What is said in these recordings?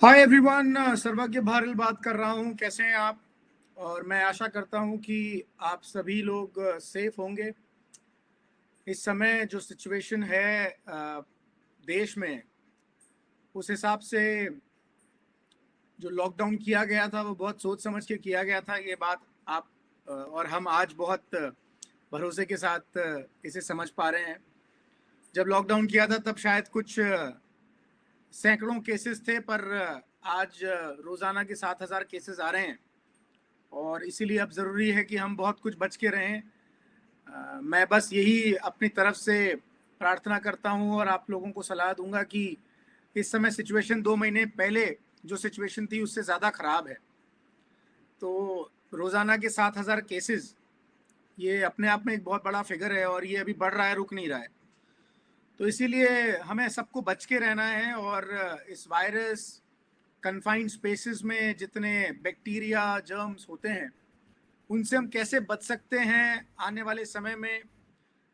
Hi everyone, सर्वज्ञ भारल बात कर रहा हूँ। कैसे हैं आप? और मैं आशा करता हूँ कि आप सभी लोग सेफ होंगे। इस समय जो सिचुएशन है देश में, उस हिसाब से जो लॉकडाउन किया गया था वो बहुत सोच समझ के किया गया था। ये बात आप और हम आज बहुत भरोसे के साथ इसे समझ पा रहे हैं। जब लॉकडाउन किया था तब शायद कुछ सैकड़ों केसेस थे, पर आज रोज़ाना के 7,000 केसेस आ रहे हैं और इसीलिए अब ज़रूरी है कि हम बहुत कुछ बच के रहें। मैं बस यही अपनी तरफ से प्रार्थना करता हूँ और आप लोगों को सलाह दूंगा कि इस समय सिचुएशन 2 महीने पहले जो सिचुएशन थी उससे ज़्यादा ख़राब है। तो रोज़ाना के 7,000 केसेस, ये अपने आप में एक बहुत बड़ा फिगर है और ये अभी बढ़ रहा है, रुक नहीं रहा है। तो इसीलिए हमें सबको बच के रहना है और इस वायरस कन्फाइंड स्पेसेस में जितने बैक्टीरिया जर्म्स होते हैं उनसे हम कैसे बच सकते हैं आने वाले समय में।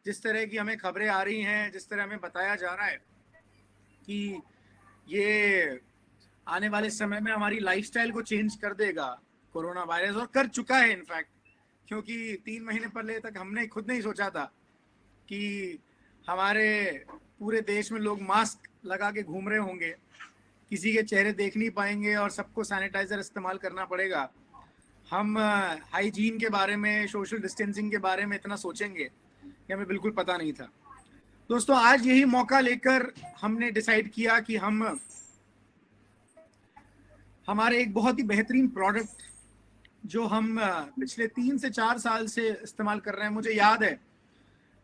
जिस तरह की हमें खबरें आ रही हैं, जिस तरह हमें बताया जा रहा है कि ये आने वाले समय में हमारी लाइफस्टाइल को चेंज कर देगा कोरोना वायरस, और कर चुका है इनफैक्ट। क्योंकि 3 महीने पहले तक हमने खुद नहीं सोचा था कि हमारे पूरे देश में लोग मास्क लगा के घूम रहे होंगे, किसी के चेहरे देख नहीं पाएंगे और सबको सैनिटाइजर इस्तेमाल करना पड़ेगा। हम हाइजीन के बारे में, सोशल डिस्टेंसिंग के बारे में इतना सोचेंगे, ये हमें बिल्कुल पता नहीं था। दोस्तों, आज यही मौका लेकर हमने डिसाइड किया कि हम हमारे एक बहुत ही बेहतरीन प्रोडक्ट जो हम पिछले 3 से 4 साल से इस्तेमाल कर रहे हैं। मुझे याद है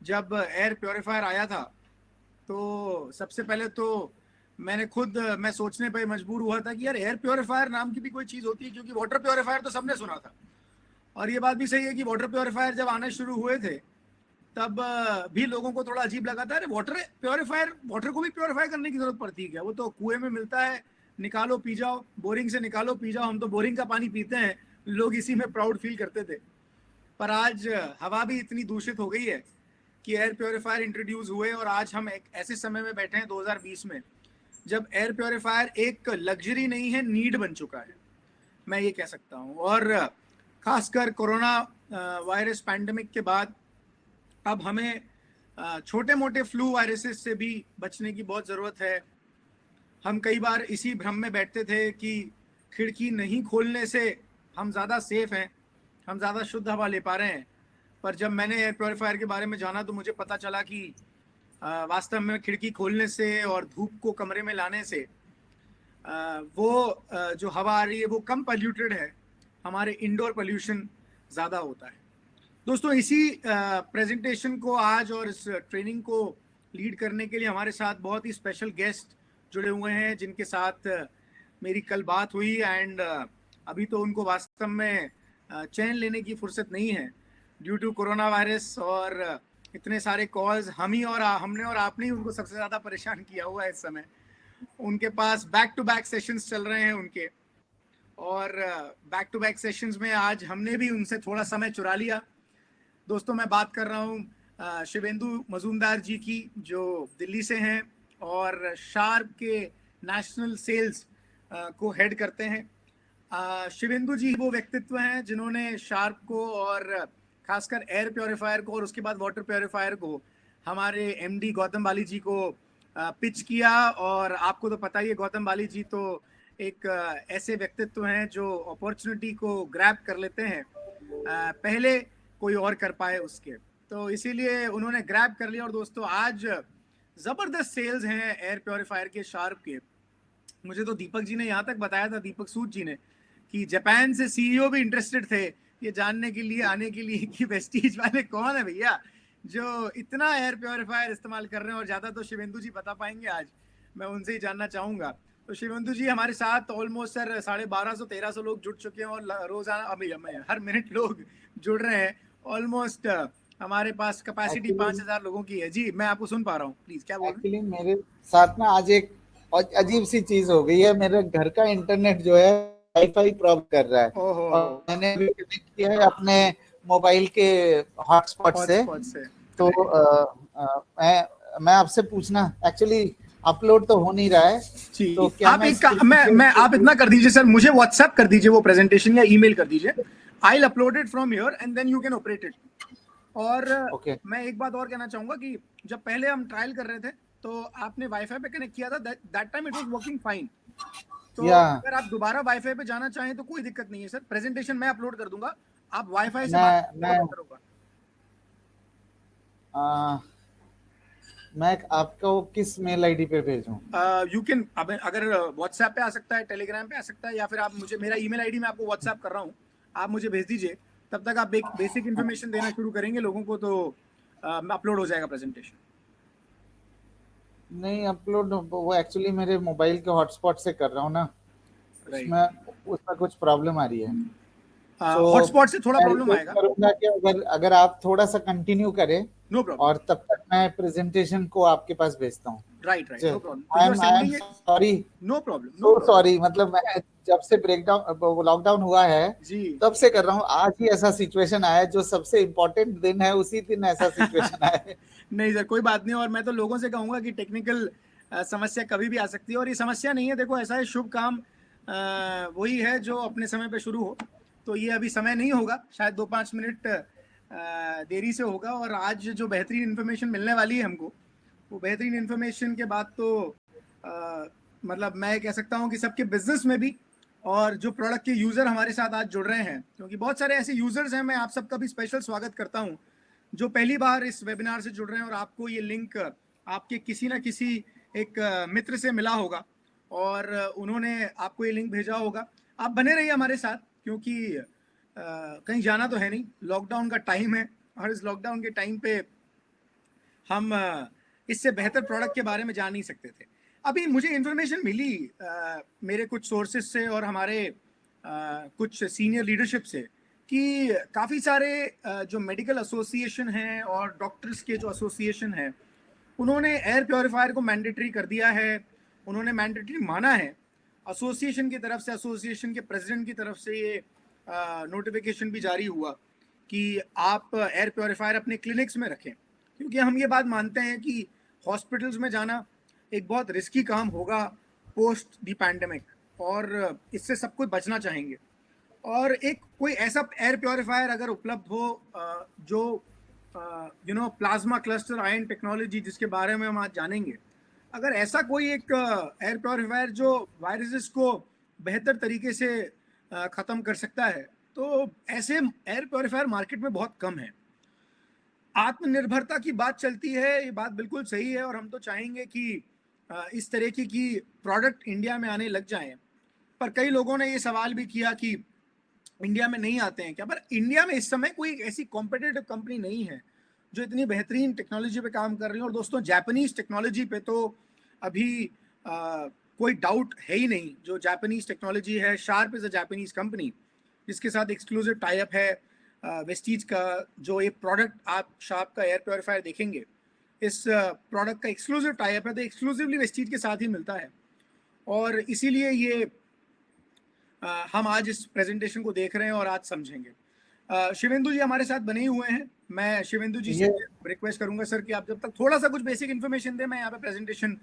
जब एयर प्योरीफायर आया था तो सबसे पहले तो मैं सोचने पर मजबूर हुआ था कि यार, एयर प्योरीफायर नाम की भी कोई चीज़ होती है, क्योंकि वाटर प्योरीफायर तो सबने सुना था। और ये बात भी सही है कि वाटर प्योरीफायर जब आने शुरू हुए थे तब भी लोगों को थोड़ा अजीब लगा था। अरे, वाटर प्योरीफायर, वाटर को भी प्योरीफाई करने की जरूरत पड़ती है क्या? वो तो कुएं में मिलता है, निकालो पी जाओ, बोरिंग से निकालो पी जाओ। हम तो बोरिंग का पानी पीते हैं, लोग इसी में प्राउड फील करते थे। पर आज हवा भी इतनी दूषित हो गई है कि एयर प्योरीफायर इंट्रोड्यूस हुए और आज हम एक ऐसे समय में बैठे हैं 2020 में जब एयर प्योरीफायर एक लग्जरी नहीं है, नीड बन चुका है, मैं ये कह सकता हूँ। और खासकर कोरोना वायरस पैंडेमिक के बाद अब हमें छोटे मोटे फ्लू वायरसेस से भी बचने की बहुत ज़रूरत है। हम कई बार इसी भ्रम में बैठते थे कि खिड़की नहीं खोलने से हम ज़्यादा सेफ हैं, हम ज़्यादा शुद्ध हवा ले पा रहे हैं। पर जब मैंने एयर प्योरीफायर के बारे में जाना तो मुझे पता चला कि वास्तव में खिड़की खोलने से और धूप को कमरे में लाने से वो जो हवा आ रही है वो कम पॉल्यूटेड है, हमारे इंडोर पोल्यूशन ज़्यादा होता है। दोस्तों, इसी प्रेजेंटेशन को आज और इस ट्रेनिंग को लीड करने के लिए हमारे साथ बहुत ही स्पेशल गेस्ट जुड़े हुए हैं, जिनके साथ मेरी कल बात हुई एंड अभी तो उनको वास्तव में चैन लेने की फुर्सत नहीं है ड्यू टू कोरोना वायरस। और इतने सारे कॉल्स हमने और आपने ही उनको सबसे ज़्यादा परेशान किया हुआ है इस समय। उनके पास बैक टू बैक सेशंस चल रहे हैं उनके, और बैक टू बैक सेशंस में आज हमने भी उनसे थोड़ा समय चुरा लिया। दोस्तों, मैं बात कर रहा हूँ शिवेंदु मजूमदार जी की, जो दिल्ली से हैं और शार्प के नेशनल सेल्स को हेड करते हैं। शिवेंदु जी वो व्यक्तित्व हैं जिन्होंने शार्प को और खासकर एयर प्योरीफायर को और उसके बाद वाटर प्योरीफायर को हमारे एमडी गौतम बाली जी को पिच किया। और आपको तो पता ही है, गौतम बाली जी तो एक ऐसे व्यक्तित्व हैं जो अपॉर्चुनिटी को ग्रैब कर लेते हैं पहले कोई और कर पाए उसके। तो इसीलिए उन्होंने ग्रैब कर लिया। और दोस्तों, आज ज़बरदस्त सेल्स हैं एयर प्योरीफायर के, शार्प के। मुझे तो दीपक जी ने यहाँ तक बताया था, दीपक सूद जी ने, कि जापान से सीईओ भी इंटरेस्टेड थे ये जानने के लिए, आने के लिए कि वेस्टीज वाले कौन है भैया जो इतना एयर प्योरीफायर इस्तेमाल कर रहे हैं। और ज़्यादा तो शिवेंदु जी बता पाएंगे, आज मैं उनसे ही जानना चाहूँगा। तो शिवेंदु जी हमारे साथ ऑलमोस्ट सर 1250-1300 लोग जुड़ चुके हैं और रोज़ाना अभी हर मिनट लोग जुड़ रहे हैं। ऑलमोस्ट हमारे पास कैपेसिटी 5,000 लोगों की है। जी, मैं आपको सुन पा रहा हूँ, प्लीज क्या बोल रहे हैं? एक्चुअली मेरे साथ ना आज एक अजीब सी चीज हो गई है। मेरे घर का इंटरनेट जो है वाईफाई प्रॉब्लम कर रहा है और मैंने भी कनेक्ट किया है अपने मोबाइल के हॉटस्पॉट से। तो मैं आपसे पूछना, एक्चुअली अपलोड तो हो नहीं रहा है। जी, तो क्या आप मैं आप इतना कर दीजिए सर, मुझे व्हाट्सएप कर दीजिए वो प्रेजेंटेशन या ईमेल कर दीजिए, I will upload it from here and then you can operate it. और मैं एक बात और कहना चाहूंगा कि जब पहले हम ट्रायल कर रहे थे तो आपने वाईफाई पे कनेक्ट किया था, that time it was working fine. तो अगर आप दोबारा वाईफाई पे जाना चाहें तो कोई दिक्कत नहीं है सर, प्रेजेंटेशन मैं अपलोड कर दूंगा, आप वाईफाई से बात करोगे। मैं आपको किस मेल आईडी पे भेजूं? यू कैन, अगर व्हाट्सएप पे आ सकता है, टेलीग्राम पे आ सकता है, या फिर आप मुझे, मेरा ईमेल आईडी मैं आपको व्हाट्सएप कर रहा हूँ, आप मुझे भेज दीजिए। तब तक आप बेसिक इन्फॉर्मेशन देना शुरू करेंगे लोगों को, तो अपलोड हो जाएगा प्रेजेंटेशन। नहीं अपलोड, वो एक्चुअली मेरे मोबाइल के हॉटस्पॉट से कर रहा हूँ ना, उसमें कुछ प्रॉब्लम आ रही है। हॉटस्पॉट से थोड़ा प्रॉब्लम आएगा। करूंगा कि अगर आप थोड़ा सा कंटिन्यू करें, नो प्रॉब्लम, और तब तक मैं प्रेजेंटेशन को आपके पास भेजता हूँ। Right, no problem, I am sorry, no problem, so sorry. मतलब मैं जब से ब्रेकडाउन लॉकडाउन हुआ है तब से कर रहा हूँ, आज ही ऐसा सिचुएशन आया, जो सबसे इम्पोर्टेंट दिन है उसी दिन ऐसा सिचुएशन आया। नहीं सर, कोई बात नहीं। और मैं तो लोगों से कहूंगा कि टेक्निकल समस्या कभी भी आ सकती है, और ये समस्या नहीं है। देखो ऐसा है, शुभ काम वही है जो अपने समय पे शुरू हो। तो ये अभी समय नहीं होगा, शायद 2-5 मिनट देरी से होगा। और आज जो बेहतरीन इन्फॉर्मेशन मिलने वाली है हमको, वो बेहतरीन इन्फॉर्मेशन के बाद तो मतलब मैं कह सकता हूँ कि सबके बिजनेस में भी, और जो प्रोडक्ट के यूज़र हमारे साथ आज जुड़ रहे हैं, क्योंकि बहुत सारे ऐसे यूज़र्स हैं, मैं आप सबका भी स्पेशल स्वागत करता हूँ जो पहली बार इस वेबिनार से जुड़ रहे हैं, और आपको ये लिंक आपके किसी ना किसी एक मित्र से मिला होगा और उन्होंने आपको ये लिंक भेजा होगा। आप बने रहिए हमारे साथ, क्योंकि कहीं जाना तो है नहीं, लॉकडाउन का टाइम है, और इस लॉकडाउन के टाइम पे हम इससे बेहतर प्रोडक्ट के बारे में जान नहीं सकते थे। अभी मुझे इन्फॉर्मेशन मिली मेरे कुछ सोर्सेज से और हमारे कुछ सीनियर लीडरशिप से कि काफ़ी सारे जो मेडिकल एसोसिएशन हैं और डॉक्टर्स के जो एसोसिएशन हैं, उन्होंने एयर प्योरीफायर को मैंडेटरी कर दिया है, उन्होंने मैंडेटरी माना है। एसोसिएशन की तरफ से, एसोसिएशन के प्रेसिडेंट की तरफ से ये नोटिफिकेशन भी जारी हुआ कि आप एयर प्योरीफायर अपने क्लिनिक्स में रखें, क्योंकि हम ये बात मानते हैं कि हॉस्पिटल्स में जाना एक बहुत रिस्की काम होगा पोस्ट दी पैंडेमिक, और इससे सब कुछ बचना चाहेंगे। और एक कोई ऐसा एयर प्योरीफायर अगर उपलब्ध हो जो प्लाज्मा क्लस्टर आयन टेक्नोलॉजी, जिसके बारे में हम आज जानेंगे, अगर ऐसा कोई एक एयर प्योरीफायर जो वायरसेस को बेहतर तरीके से ख़त्म कर सकता है, तो ऐसे एयर प्योरीफायर मार्केट में बहुत कम है। आत्मनिर्भरता की बात चलती है, ये बात बिल्कुल सही है, और हम तो चाहेंगे कि इस तरीके की प्रोडक्ट इंडिया में आने लग जाएं। पर कई लोगों ने ये सवाल भी किया कि इंडिया में नहीं आते हैं क्या? पर इंडिया में इस समय कोई ऐसी कॉम्पिटिटिव कंपनी नहीं है जो इतनी बेहतरीन टेक्नोलॉजी पे काम कर रही है। और दोस्तों, जापानीज टेक्नोलॉजी पे तो अभी कोई डाउट है ही नहीं। जो जापानीज टेक्नोलॉजी है, sharp is a Japanese company जिसके साथ एक्सक्लूसिव टाई अप है वेस्टीज का। जो ये प्रोडक्ट आप शार्प का एयर प्योरीफायर देखेंगे, इस प्रोडक्ट का एक्सक्लूसिव टाई अप है, तो एक्सक्लूसिवली वेस्टीज के साथ ही मिलता है। और इसीलिए ये हम आज इस प्रेजेंटेशन को देख रहे हैं और आज समझेंगे। शिवेंदु जी हमारे साथ बने हुए हैं। मैं शिवेंदु जी से रिक्वेस्ट करूंगा सर कि आप जब तक थोड़ा सा कुछ बेसिक इन्फॉर्मेशन दें, मैं यहाँ पे प्रेजेंटेशन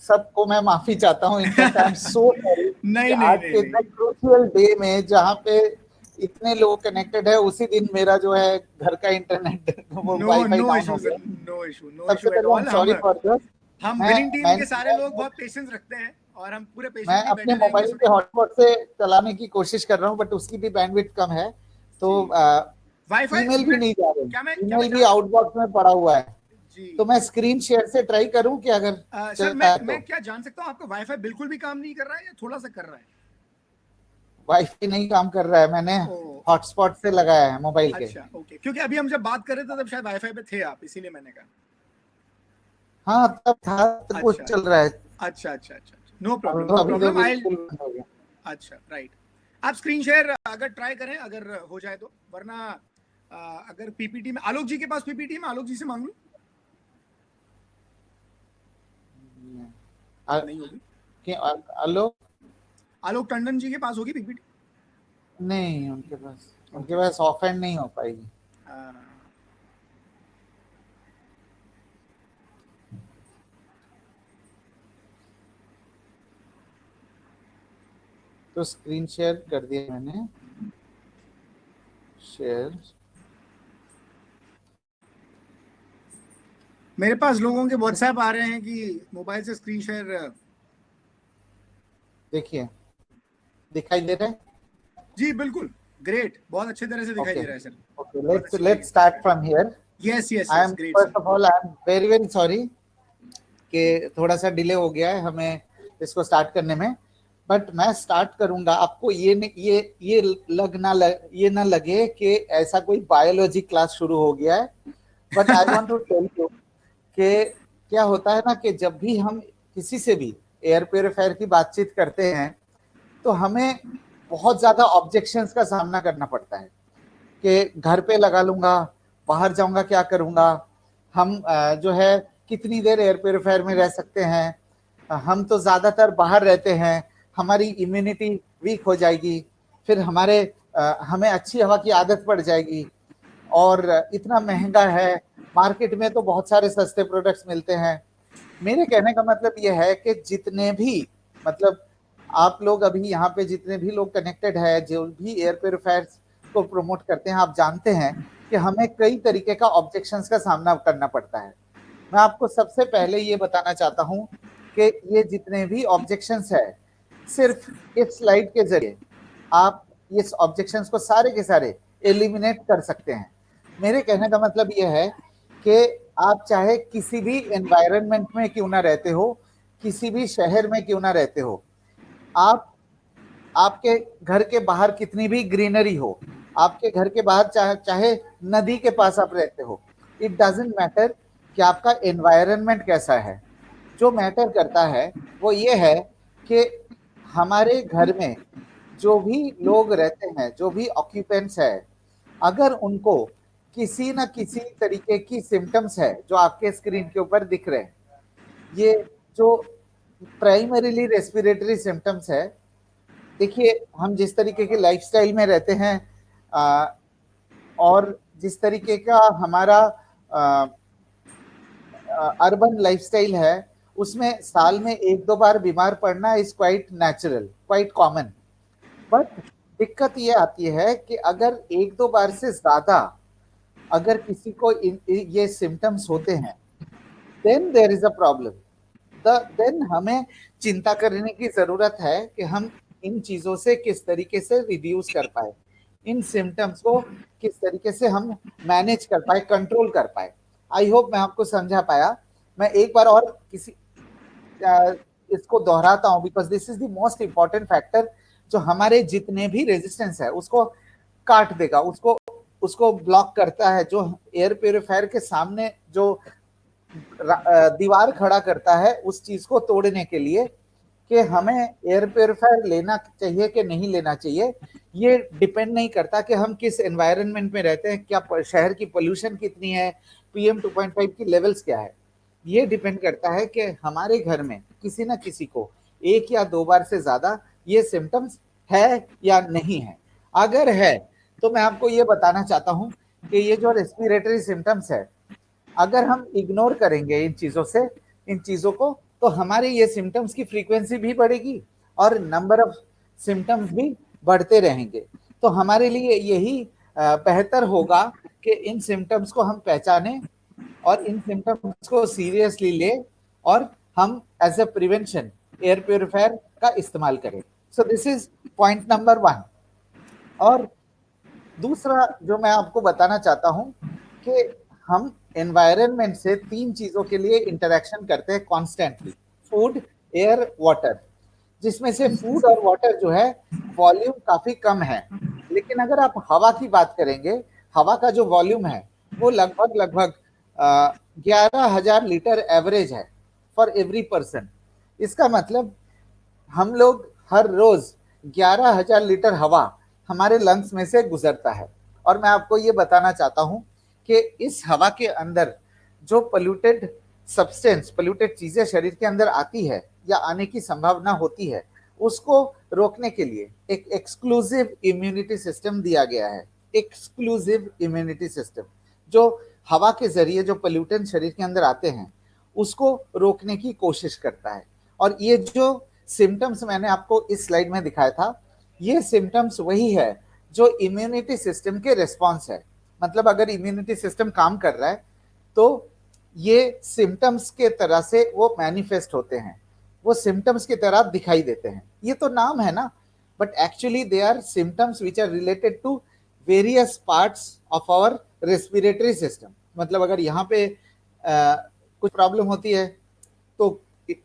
सबको मैं माफी चाहता हूँ। In fact I am so sorry. आज के क्रूशियल डे में जहाँ पे इतने लोग कनेक्टेड है, उसी दिन मेरा जो है घर का इंटरनेट वाईफाई डाउन हो गया। No issue, sorry for this. हम विनिंग टीम के सारे लोग बहुत पेशेंस रखते हैं और हम पूरे मैं अपने मोबाइल के हॉटस्पॉट से चलाने की कोशिश कर रहा हूँ, बट उसकी भी बैंडविड्थ कम है, तो ईमेल भी नहीं जा रहे, ईमेल भी आउटबॉक्स में पड़ा हुआ है। तो मैं स्क्रीन शेयर से ट्राई करूं कि अगर सर मैं क्या जान सकता हूं, आपका वाईफाई बिल्कुल भी काम नहीं कर रहा है या थोड़ा सा कर रहा है? वाईफाई नहीं काम कर रहा है, मैंने हॉटस्पॉट से लगाया है मोबाइल के। अच्छा, ओके, क्योंकि अभी हम जब बात कर रहे थे तब शायद वाईफाई पे थे आप, इसीलिए मैंने कहा। हाँ तब था, तो कुछ चल रहा है। अच्छा, नो प्रॉब्लम। अच्छा, राइट। आप स्क्रीन शेयर अगर ट्राई करें, अगर हो जाए तो, वरना अगर पीपीटी में आलोक जी के पास पीपीटी में, आलोक जी से मांग लूं? नहीं होगी। आलोक टंडन जी के पास होगी पीपीटी? नहीं, उनके पास ऑफ हैंड नहीं हो पाएगी। तो स्क्रीन शेयर कर दिया मैंने, शेयर। मेरे पास लोगों के व्हाट्सएप आ रहे हैं कि मोबाइल से स्क्रीन शेयर। देखिए दिखाई दे रहा है? जी बिल्कुल, ग्रेट, बहुत अच्छे तरह से दिखाई दे रहा है sir. Okay, let's start from here. Yes yes I yes, am great first sir. Of all I am very very sorry कि थोड़ा सा डिले हो गया है हमें इसको स्टार्ट करने में, बट मैं स्टार्ट करूंगा। आपको ये ये ना लगे कि ऐसा कोई बायोलॉजी क्लास शुरू हो गया है, but I want to tell you कि क्या होता है ना कि जब भी हम किसी से भी एयर प्योरीफायर की बातचीत करते हैं तो हमें बहुत ज्यादा ऑब्जेक्शंस का सामना करना पड़ता है कि घर पे लगा लूंगा, बाहर जाऊंगा क्या करूंगा, हम जो है कितनी देर एयर प्योरीफायर में रह सकते हैं, हम तो ज्यादातर बाहर रहते हैं, हमारी इम्यूनिटी वीक हो जाएगी, फिर हमें अच्छी हवा की आदत पड़ जाएगी, और इतना महंगा है, मार्केट में तो बहुत सारे सस्ते प्रोडक्ट्स मिलते हैं। मेरे कहने का मतलब यह है कि जितने भी मतलब आप लोग अभी यहाँ पे जितने भी लोग कनेक्टेड है, जो भी एयर प्योरीफायर्स को प्रमोट करते हैं, आप जानते हैं कि हमें कई तरीके का ऑब्जेक्शंस का सामना करना पड़ता है। मैं आपको सबसे पहले ये बताना चाहता हूँ कि ये जितने भी ऑब्जेक्शंस है, सिर्फ इस स्लाइड के जरिए आप इस ऑब्जेक्शंस को सारे के सारे एलिमिनेट कर सकते हैं। मेरे कहने का मतलब यह है कि आप चाहे किसी भी एनवायरनमेंट में क्यों ना रहते हो, किसी भी शहर में क्यों ना रहते हो, आपके घर के बाहर कितनी भी ग्रीनरी हो, आपके घर के बाहर चाहे नदी के पास आप रहते हो, इट डजंट मैटर कि आपका एनवायरनमेंट कैसा है। जो मैटर करता है वो ये है कि हमारे घर में जो भी लोग रहते हैं, जो भी ऑक्यूपेंट्स है, अगर उनको किसी न किसी तरीके की सिम्टम्स है जो आपके स्क्रीन के ऊपर दिख रहे हैं, ये जो प्राइमरीली रेस्पिरेटरी सिम्टम्स है, देखिए हम जिस तरीके के लाइफस्टाइल में रहते हैं और जिस तरीके का हमारा अर्बन लाइफस्टाइल है, उसमें साल में एक दो बार बीमार पड़ना is quite natural, quite common. But दिक्कत ये आती है कि अगर एक दो बार से ज्यादा अगर किसी को ये सिम्टम्स होते हैं, then there is a problem. Then हमें चिंता करने की जरूरत है कि हम इन चीजों से किस तरीके से रिड्यूस कर पाए, इन सिम्टम्स को किस तरीके से हम मैनेज कर पाए, कंट्रोल कर पाए। आई होप मैं आपको समझा पाया। मैं एक बार और इसको दोहराता हूं, because this is the most important factor जो हमारे जितने भी रेजिस्टेंस है उसको काट देगा, उसको ब्लॉक करता है। जो एयर प्योरीफायर के सामने जो दीवार खड़ा करता है उस चीज को तोड़ने के लिए कि हमें एयर प्योरीफायर लेना चाहिए कि नहीं लेना चाहिए, ये डिपेंड नहीं करता कि हम किस एनवायरनमेंट में रहते हैं, क्या शहर की पोल्यूशन कितनी है, PM 2.5 की लेवल्स क्या है। ये डिपेंड करता है कि हमारे घर में किसी ना किसी को एक या दो बार से ज्यादा ये सिम्टम्स है या नहीं है। अगर है तो मैं आपको ये बताना चाहता हूं कि ये जो रेस्पिरेटरी सिम्टम्स है, अगर हम इग्नोर करेंगे इन चीजों को, तो हमारे ये सिम्टम्स की फ्रीक्वेंसी भी बढ़ेगी और नंबर ऑफ सिम्टम्स भी बढ़ते रहेंगे। तो हमारे लिए यही बेहतर होगा कि इन सिम्टम्स को हम पहचानें और इन सिम्टम्स को सीरियसली ले और हम as a prevention air purifier का इस्तेमाल करें। So this is point number 1। और दूसरा जो मैं आपको बताना चाहता हूं कि हम एनवायरनमेंट से 3 चीजों के लिए इंटरेक्शन करते हैं कॉन्स्टेंटली, फूड, एयर, वाटर, जिसमें से फूड और वाटर जो है वॉल्यूम काफी कम है। लेकिन अगर आप हवा की बात करेंगे, हवा का जो वॉल्यूम है वो लगभग 11,000 लीटर एवरेज है फॉर एवरी पर्सन। इसका मतलब हम लोग हर रोज 11,000 लीटर हवा हमारे लंग्स में से गुजरता है। और मैं आपको ये बताना चाहता हूं कि इस हवा के अंदर जो पोल्यूटेड सब्सटेंस, पोल्यूटेड चीजें शरीर के अंदर आती है या आने की संभावना होती है, उसको रोकने के लिए एक एक्सक्लूसिव इम्यूनिटी सिस्टम दिया गया है। एक्सक्लूसिव इम्यूनिटी सिस्टम जो हवा के जरिए जो पोल्यूटेंट शरीर के अंदर आते हैं उसको रोकने की कोशिश करता है। और ये जो सिम्टम्स मैंने आपको इस स्लाइड में दिखाया था, ये सिम्टम्स वही है जो इम्यूनिटी सिस्टम के रिस्पॉन्स है। मतलब अगर इम्यूनिटी सिस्टम काम कर रहा है तो ये सिम्टम्स के तरह से वो मैनिफेस्ट होते हैं, वो सिम्टम्स की तरह दिखाई देते हैं। ये तो नाम है ना, but actually they are symptoms which are related to various parts of our respiratory system. मतलब अगर यहाँ पे कुछ प्रॉब्लम होती है तो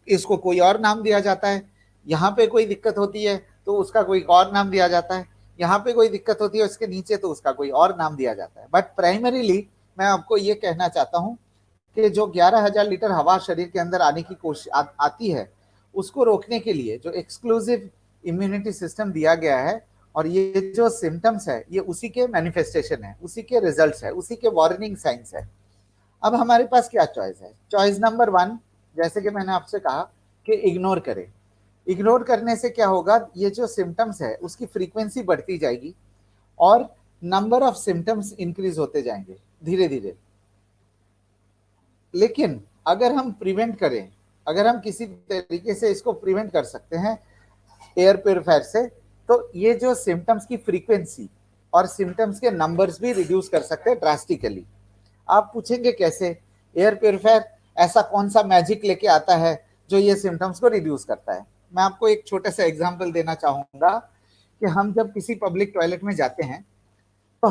इसको कोई और नाम दिया जाता है, यहाँ पे कोई दिक्कत होती है तो उसका कोई और नाम दिया जाता है, यहाँ पे कोई दिक्कत होती है उसके नीचे तो उसका कोई और नाम दिया जाता है। बट प्राइमरीली मैं आपको ये कहना चाहता हूँ कि जो 11,000 लीटर हवा शरीर के अंदर आने की कोशिश आती है, उसको रोकने के लिए जो एक्सक्लूसिव इम्यूनिटी सिस्टम दिया गया है, और ये जो सिम्टम्स है ये उसी के मैनिफेस्टेशन है, उसी के रिजल्ट्स है, उसी के वार्निंग साइंस है। अब हमारे पास क्या चॉइस है? चॉइस नंबर 1, जैसे कि मैंने आपसे कहा कि इग्नोर करें। इग्नोर करने से क्या होगा, ये जो सिम्टम्स है उसकी फ्रीक्वेंसी बढ़ती जाएगी और नंबर ऑफ सिम्टम्स इंक्रीज होते जाएंगे धीरे धीरे। लेकिन अगर हम प्रिवेंट करें, अगर हम किसी तरीके से इसको प्रिवेंट कर सकते हैं एयर प्योरीफायर से, तो ये जो सिम्टम्स की फ्रीक्वेंसी और सिम्टम्स के नंबर्स भी रिड्यूस कर सकते हैं ड्रास्टिकली। आप पूछेंगे कैसे? एयर प्योरीफायर ऐसा कौन सा मैजिक लेके आता है जो ये सिम्टम्स को रिड्यूस करता है? मैं आपको एक छोटा सा एग्जांपल देना चाहूंगा कि हम जब किसी पब्लिक टॉयलेट में जाते हैं तो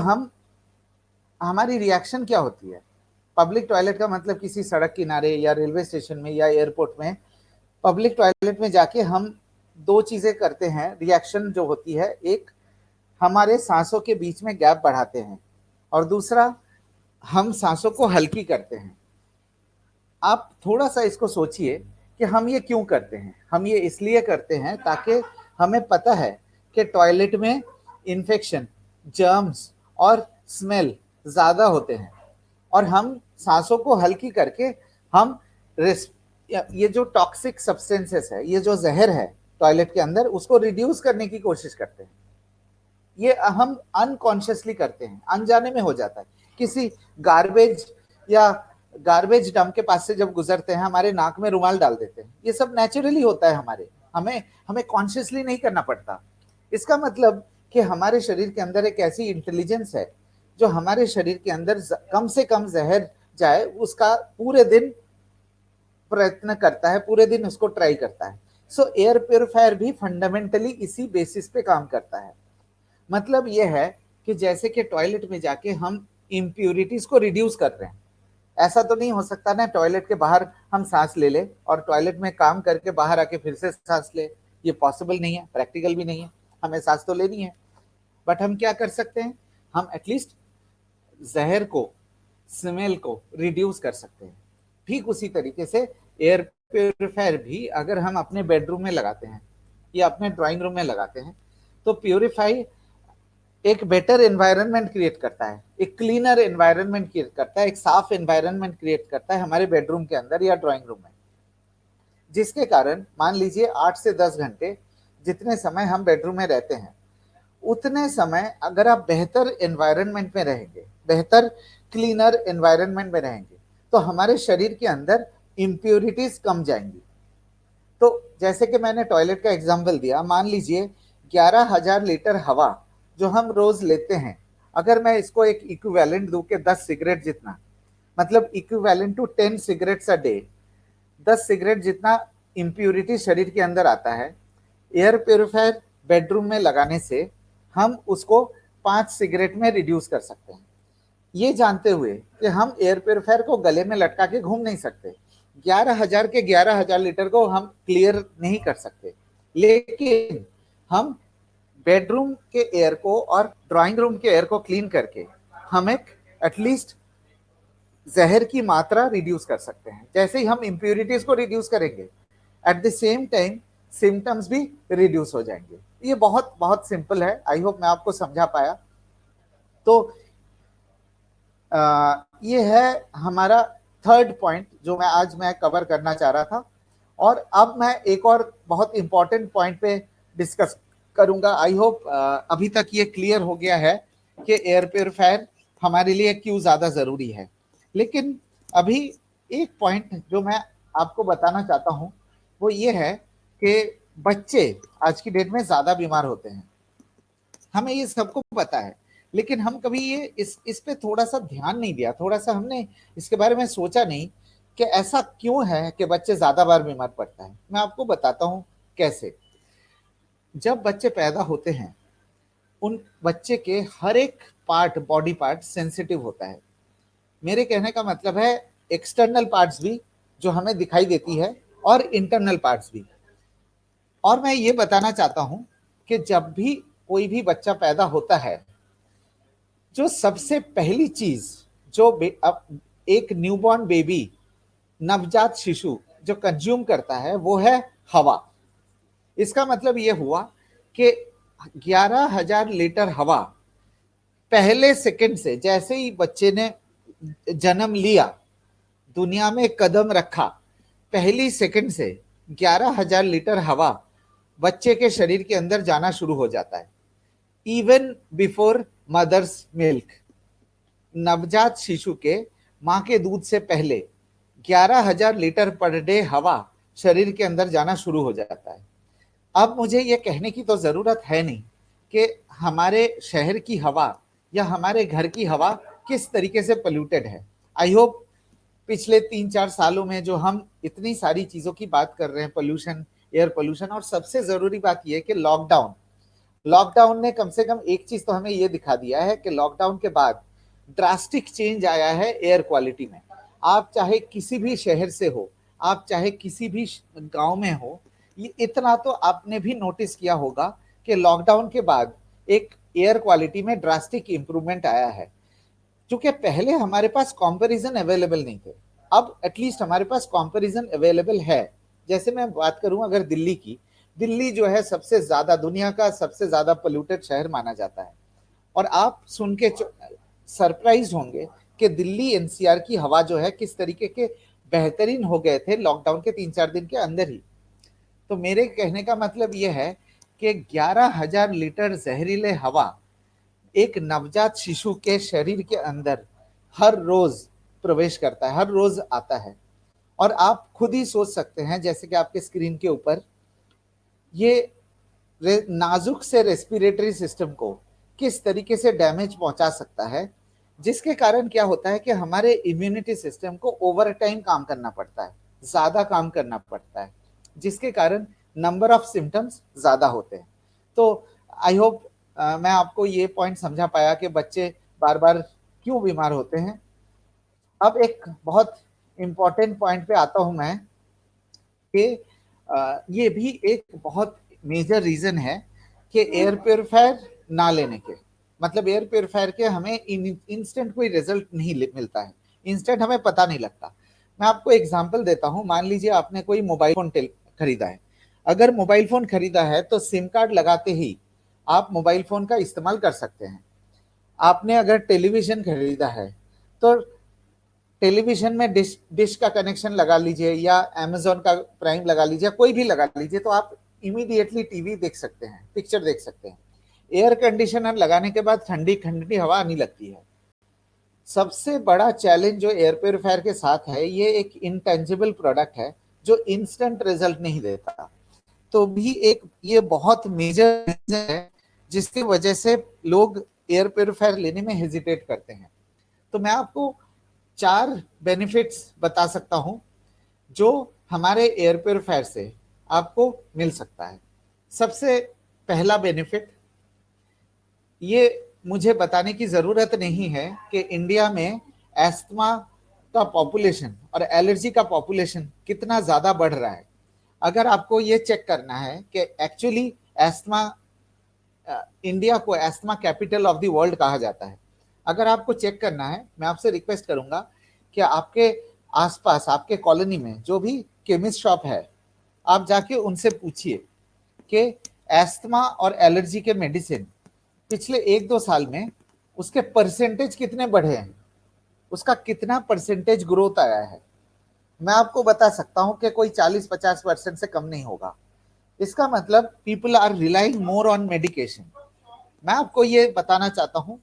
हमारी रिएक्शन क्या होती है? पब्लिक टॉयलेट का मतलब किसी सड़क किनारे या रेलवे स्टेशन में या एयरपोर्ट में पब्लिक टॉयलेट में जाके हम 2 चीजें करते हैं। रिएक्शन जो होती है, एक हमारे सांसों के बीच में गैप बढ़ाते हैं और दूसरा हम सांसों को हल्की करते हैं। आप थोड़ा सा इसको सोचिए कि हम ये क्यों करते हैं। हम ये इसलिए करते हैं ताकि हमें पता है कि टॉयलेट में इन्फेक्शन, जर्म्स और स्मेल ज़्यादा होते हैं और हम सांसों को हल्की करके हम ये जो टॉक्सिक सब्सटेंसेस है, ये जो जहर है टॉयलेट के अंदर, उसको रिड्यूस करने की कोशिश करते हैं। ये हम अनकॉन्शियसली करते हैं, अनजाने में हो जाता है। किसी गार्बेज या गार्बेज डंप के पास से जब गुजरते हैं हमारे नाक में रुमाल डाल देते हैं। ये सब नेचुरली होता है हमें कॉन्शियसली नहीं करना पड़ता। इसका मतलब कि हमारे शरीर के अंदर एक ऐसी इंटेलिजेंस है जो हमारे शरीर के अंदर कम से कम जहर जाए उसका पूरे दिन प्रयत्न करता है, पूरे दिन उसको ट्राई करता है। सो एयर प्योरीफायर भी फंडामेंटली इसी बेसिस पे काम करता है। मतलब यह है कि जैसे कि टॉयलेट में जाके हम इम्प्यूरिटीज को रिड्यूस कर रहे हैं, ऐसा तो नहीं हो सकता ना टॉयलेट के बाहर हम सांस ले ले और टॉयलेट में काम करके बाहर आके फिर से सांस ले। ये पॉसिबल नहीं है, प्रैक्टिकल भी नहीं है। हमें सांस तो लेनी है, बट हम क्या कर सकते हैं? हम एटलीस्ट जहर को, स्मेल को रिड्यूस कर सकते हैं। ठीक उसी तरीके से एयर प्योरीफायर भी अगर हम अपने बेडरूम में लगाते हैं या अपने ड्राइंग रूम में लगाते हैं तो प्योरीफाई एक बेटर एनवायरनमेंट क्रिएट करता है, एक क्लीनर एनवायरनमेंट क्रिएट करता है, एक साफ एनवायरनमेंट क्रिएट करता है हमारे बेडरूम के अंदर या ड्राइंग रूम में, जिसके कारण मान लीजिए 8 से 10 घंटे जितने समय हम बेडरूम में रहते हैं, उतने समय अगर आप बेहतर एनवायरनमेंट में रहेंगे, बेहतर क्लीनर एनवायरनमेंट में रहेंगे, तो हमारे शरीर के अंदर इम्प्योरिटीज कम जाएंगी। तो जैसे कि मैंने टॉयलेट का एग्जाम्पल दिया, मान लीजिए 11,000 लीटर हवा जो हम रोज लेते हैं, अगर मैं इसको एक इक्विवेलेंट दूं कि 10 सिगरेट जितना, मतलब equivalent to 10 cigarettes a day, 10 cigarette जितना इम्प्यूरिटी शरीर के अंदर आता है, एयर प्योरीफायर बेडरूम में लगाने से हम उसको 5 सिगरेट में रिड्यूस कर सकते हैं। ये जानते हुए कि हम एयर प्योरीफायर को गले में लटका के घूम नहीं सकते, 11,000 के 11,000 लीटर को हम क्लियर नहीं कर सकते, लेकिन हम बेडरूम के एयर को और ड्राइंग रूम के एयर को क्लीन करके हम एक एटलीस्ट जहर की मात्रा रिड्यूस कर सकते हैं। जैसे ही हम इम्प्यूरिटीज को रिड्यूस करेंगे, eight the same time symptoms भी रिड्यूस हो जाएंगे। ये बहुत बहुत सिंपल है। आई होप मैं आपको समझा पाया। तो ये है हमारा थर्ड पॉइंट जो मैं कवर करना चाह रहा था। और अब मैं एक और बहुत इंपॉर्टेंट पॉइंट पे डिस्कस करूंगा। आई होप अभी तक ये क्लियर हो गया है कि एयर प्योरीफायर हमारे लिए क्यों ज़्यादा ज़रूरी है। लेकिन अभी एक पॉइंट जो मैं आपको बताना चाहता हूँ वो ये है कि बच्चे आज की डेट में ज़्यादा बीमार होते हैं। हमें ये सबको पता है, लेकिन हम कभी ये इस पे थोड़ा सा ध्यान नहीं दिया, थोड़ा सा हमने इसके बारे में सोचा नहीं कि ऐसा क्यों है कि बच्चे ज्यादा बार बीमार पड़ता है। मैं आपको बताता हूँ कैसे। जब बच्चे पैदा होते हैं, उन बच्चे के हर एक पार्ट, बॉडी पार्ट सेंसिटिव होता है। मेरे कहने का मतलब है एक्सटर्नल पार्ट्स भी जो हमें दिखाई देती है, और इंटरनल पार्ट्स भी। और मैं ये बताना चाहता हूं कि जब भी कोई भी बच्चा पैदा होता है, जो सबसे पहली चीज जो अब एक न्यूबॉर्न बेबी, नवजात शिशु जो कंज्यूम करता है वो है हवा। इसका मतलब ये हुआ कि 11,000 लीटर हवा पहले सेकंड से, जैसे ही बच्चे ने जन्म लिया, दुनिया में कदम रखा, पहली सेकंड से 11,000 लीटर हवा बच्चे के शरीर के अंदर जाना शुरू हो जाता है। इवन बिफोर मदर्स मिल्क, नवजात शिशु के मां के दूध से पहले 11,000 लीटर पर डे हवा शरीर के अंदर जाना शुरू हो जाता है। अब मुझे ये कहने की तो जरूरत है नहीं कि हमारे शहर की हवा या हमारे घर की हवा किस तरीके से पोल्यूटेड है। आई होप पिछले 3-4 सालों में जो हम इतनी सारी चीजों की बात कर रहे हैं, पोल्यूशन, एयर पोल्यूशन, और सबसे जरूरी बात यह है कि लॉकडाउन ने कम से कम एक चीज तो हमें यह दिखा दिया है कि लॉकडाउन के बाद ड्रास्टिक चेंज आया है एयर क्वालिटी में। आप चाहे किसी भी शहर से हो, आप चाहे किसी भी गांव में हो, ये इतना तो आपने भी नोटिस किया होगा कि लॉकडाउन के बाद एक एयर क्वालिटी में ड्रास्टिक इंप्रूवमेंट आया है। क्योंकि पहले हमारे पास कंपैरिजन अवेलेबल नहीं थे, अब एटलीस्ट हमारे पास कंपैरिजन अवेलेबल है। जैसे मैं बात करूं अगर दिल्ली की, दिल्ली जो है सबसे ज्यादा, दुनिया का सबसे ज्यादा पोल्यूटेड शहर माना जाता है। और आप सुन के सरप्राइज होंगे कि दिल्ली एनसीआर की हवा जो है किस तरीके के बेहतरीन हो गए थे लॉकडाउन के 3-4 दिन के अंदर ही। तो मेरे कहने का मतलब यह है कि 11,000 लीटर जहरीले हवा एक नवजात शिशु के शरीर के अंदर हर रोज प्रवेश करता है, हर रोज आता है। और आप खुद ही सोच सकते हैं, जैसे कि आपके स्क्रीन के ऊपर, ये नाजुक से रेस्पिरेटरी सिस्टम को किस तरीके से डैमेज पहुंचा सकता है, जिसके कारण क्या होता है कि हमारे इम्यूनिटी सिस्टम को ओवर टाइम काम करना पड़ता है, ज्यादा काम करना पड़ता है, जिसके कारण नंबर ऑफ सिम्टम्स ज्यादा होते हैं। तो आई होप मैं आपको ये पॉइंट समझा पाया कि बच्चे बार बार क्यों बीमार होते हैं। अब एक बहुत इंपॉर्टेंट पॉइंट पे आता हूं मैं कि ये भी एक बहुत मेजर रीजन है कि एयर प्योरीफायर ना लेने के, मतलब एयर प्योरीफायर के हमें इंस्टेंट कोई रिजल्ट नहीं मिलता है, इंस्टेंट हमें पता नहीं लगता। मैं आपको एग्जांपल देता हूं। मान लीजिए आपने कोई मोबाइल फोन खरीदा है। अगर मोबाइल फोन खरीदा है तो सिम कार्ड लगाते ही आप मोबाइल फोन का इस्तेमाल कर सकते हैं। आपने अगर टेलीविजन खरीदा है तो टेलीविजन में डिश का कनेक्शन लगा लीजिए, या अमेजोन का प्राइम लगा लीजिए, कोई भी लगा लीजिए, तो आप इमीडिएटली टीवी देख सकते हैं, पिक्चर देख सकते हैं। एयर कंडीशनर लगाने के बाद ठंडी ठंडी हवा आने लगती है। सबसे बड़ा चैलेंज जो एयर प्योरीफायर के साथ है, ये एक इंटेंजिबल प्रोडक्ट है जो इंस्टेंट रिजल्ट नहीं देता। तो भी एक ये बहुत मेजर रीजन है जिसकी वजह से लोग एयर प्योरीफायर लेने में हेजिटेट करते हैं। तो मैं आपको 4 बेनिफिट्स बता सकता हूं जो हमारे एयर प्योरीफायर से आपको मिल सकता है। सबसे पहला बेनिफिट, ये मुझे बताने की जरूरत नहीं है कि इंडिया में एस्थमा का पॉपुलेशन और एलर्जी का पॉपुलेशन कितना ज्यादा बढ़ रहा है। अगर आपको ये चेक करना है कि एक्चुअली एस्थमा, इंडिया को asthma capital of the world कहा जाता है, अगर आपको चेक करना है, मैं आपसे रिक्वेस्ट करूंगा कि आपके आसपास, आपके कॉलोनी में जो भी केमिस्ट शॉप है, आप जाके उनसे पूछिए कि एस्थमा और एलर्जी के मेडिसिन पिछले 1-2 साल में उसके परसेंटेज कितने बढ़े हैं, उसका कितना परसेंटेज ग्रोथ आया है। मैं आपको बता सकता हूं कि कोई 40-50% से कम नहीं होगा। इसका मतलब people are relying more on medication. मैं आपको ये बताना चाहता हूं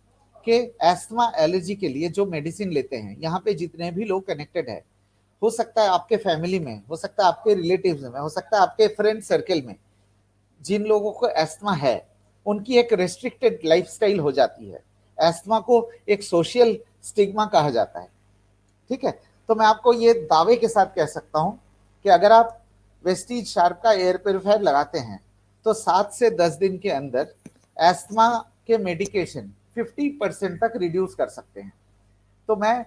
कि एस्थमा एलर्जी के लिए जो मेडिसिन लेते हैं, यहाँ पे जितने भी लोग कनेक्टेड है, हो सकता है आपके फैमिली में, हो सकता है आपके रिलेटिव्स में, हो सकता है आपके फ्रेंड सर्कल में, जिन लोगों को एस्थमा है उनकी एक रेस्ट्रिक्टेड लाइफस्टाइल हो जाती है। एस्थमा को एक सोशल स्टिग्मा कहा जाता है, ठीक है। तो मैं आपको ये दावे के साथ कह सकता हूं कि अगर आप वेस्टीज शार्प का एयर प्योरीफायर लगाते हैं तो 7 से 10 दिन के अंदर एस्थमा के मेडिकेशन 50% तक रिड्यूस कर सकते हैं। तो मैं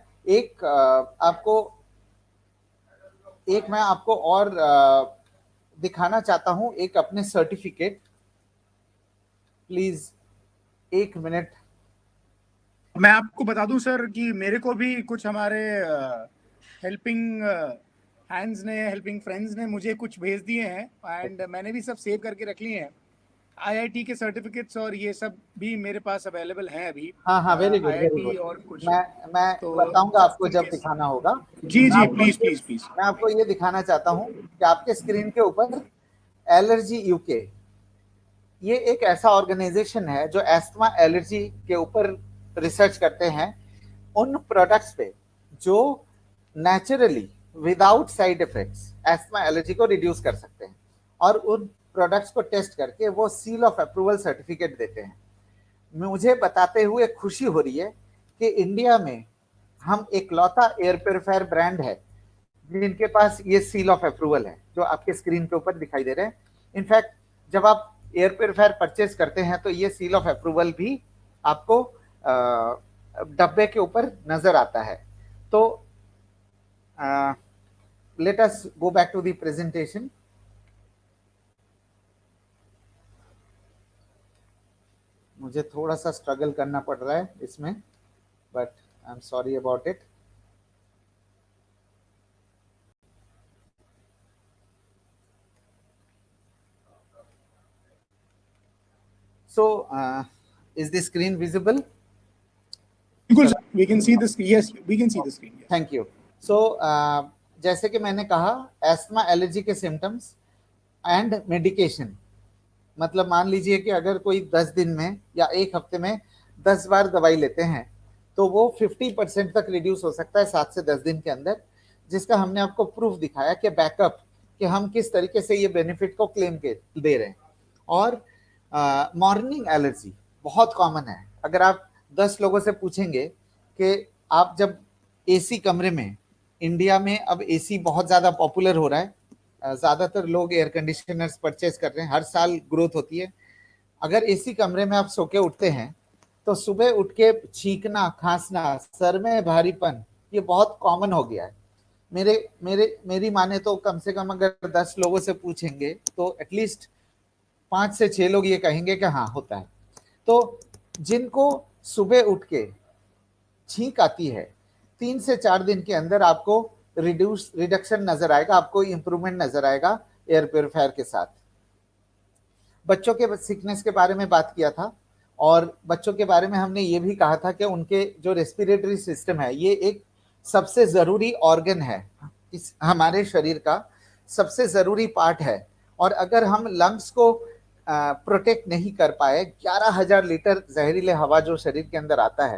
मैं आपको और दिखाना चाहता हूं एक अपने सर्टिफिकेट। Please 1 minute. मैं आपको बता दूं सर कि मेरे को भी कुछ हमारे हेल्पिंग हेल्पिंग फ्रेंड्स ने मुझे कुछ भेज दिए हैं एंड मैंने भी सब सेव करके रख लिए हैं। आईआईटी के सर्टिफिकेट्स और ये सब भी मेरे पास अवेलेबल हैं अभी। हाँ, वेरी गुड, वेरी गुड। और कुछ मैं तो बताऊंगा आपको जब दिखाना होगा। जी प्लीज। मैं आपको ये दिखाना चाहता हूँ कि आपके स्क्रीन के ऊपर एलर्जी यूके, ये एक ऐसा ऑर्गेनाइजेशन है जो एस्थमा एलर्जी के ऊपर रिसर्च करते हैं, उन प्रोडक्ट्स पे जो naturally without side effects asthma allergy को रिड्यूस कर सकते हैं, और उन प्रोडक्ट्स को टेस्ट करके वो सील ऑफ अप्रूवल सर्टिफिकेट देते हैं। मुझे बताते हुए खुशी हो रही है कि इंडिया में हम एक लौता एयर प्योरीफायर ब्रांड है जिनके पास ये सील ऑफ अप्रूवल है, जो आपके स्क्रीन के ऊपर दिखाई दे रहे हैं। इनफैक्ट जब आप एयर प्योरीफायर परचेज करते हैं तो ये सील ऑफ अप्रूवल भी आपको डब्बे के ऊपर नजर आता है। तो let us go back to the presentation. मुझे थोड़ा सा स्ट्रगल करना पड़ रहा है इसमें, but I am sorry about it. So, is the screen visible? Good. We can see this. Yes, we can see the screen. Yes. Thank you. So, जैसे कि मैंने कहा, एस्थमा एलर्जी के सिम्टम्स एंड मेडिकेशन, मतलब मान लीजिए कि अगर कोई 10 दिन में या 1 हफ्ते में 10 बार दवाई लेते हैं तो वो 50% तक रिड्यूस हो सकता है 7 से 10 दिन के अंदर, जिसका हमने आपको प्रूफ दिखाया कि बैकअप कि हम किस तरीके से ये बेनिफिट को क्लेम दे रहे हैं। और मॉर्निंग एलर्जी बहुत कॉमन है। अगर आप 10 लोगों से पूछेंगे कि आप जब एसी कमरे में, इंडिया में अब एसी बहुत ज़्यादा पॉपुलर हो रहा है, ज़्यादातर लोग एयर कंडीशनर्स परचेज कर रहे हैं, हर साल ग्रोथ होती है। अगर एसी कमरे में आप सो के उठते हैं तो सुबह उठ के छींकना, खांसना, सर में भारीपन, ये बहुत कॉमन हो गया है। मेरी माने तो कम से कम अगर 10 लोगों से पूछेंगे तो एटलीस्ट 5 से 6 लोग ये कहेंगे कि हाँ होता है। तो जिनको सुबह उठ के छींक आती है, 3 से 4 दिन के अंदर आपको रिडक्शन नजर आएगा, आपको इंप्रूवमेंट नजर आएगा एयर प्योरीफायर के साथ। बच्चों के सिकनेस के बारे में बात किया था, और बच्चों के बारे में हमने ये भी कहा था कि उनके जो रेस्पिरेटरी सिस्टम है, ये एक सबसे जरूरी ऑर्गन है, इस हमारे शरीर का सबसे जरूरी पार्ट है। और अगर हम लंग्स को प्रोटेक्ट नहीं कर पाए, 11,000 लीटर जहरीले हवा जो शरीर के अंदर आता है,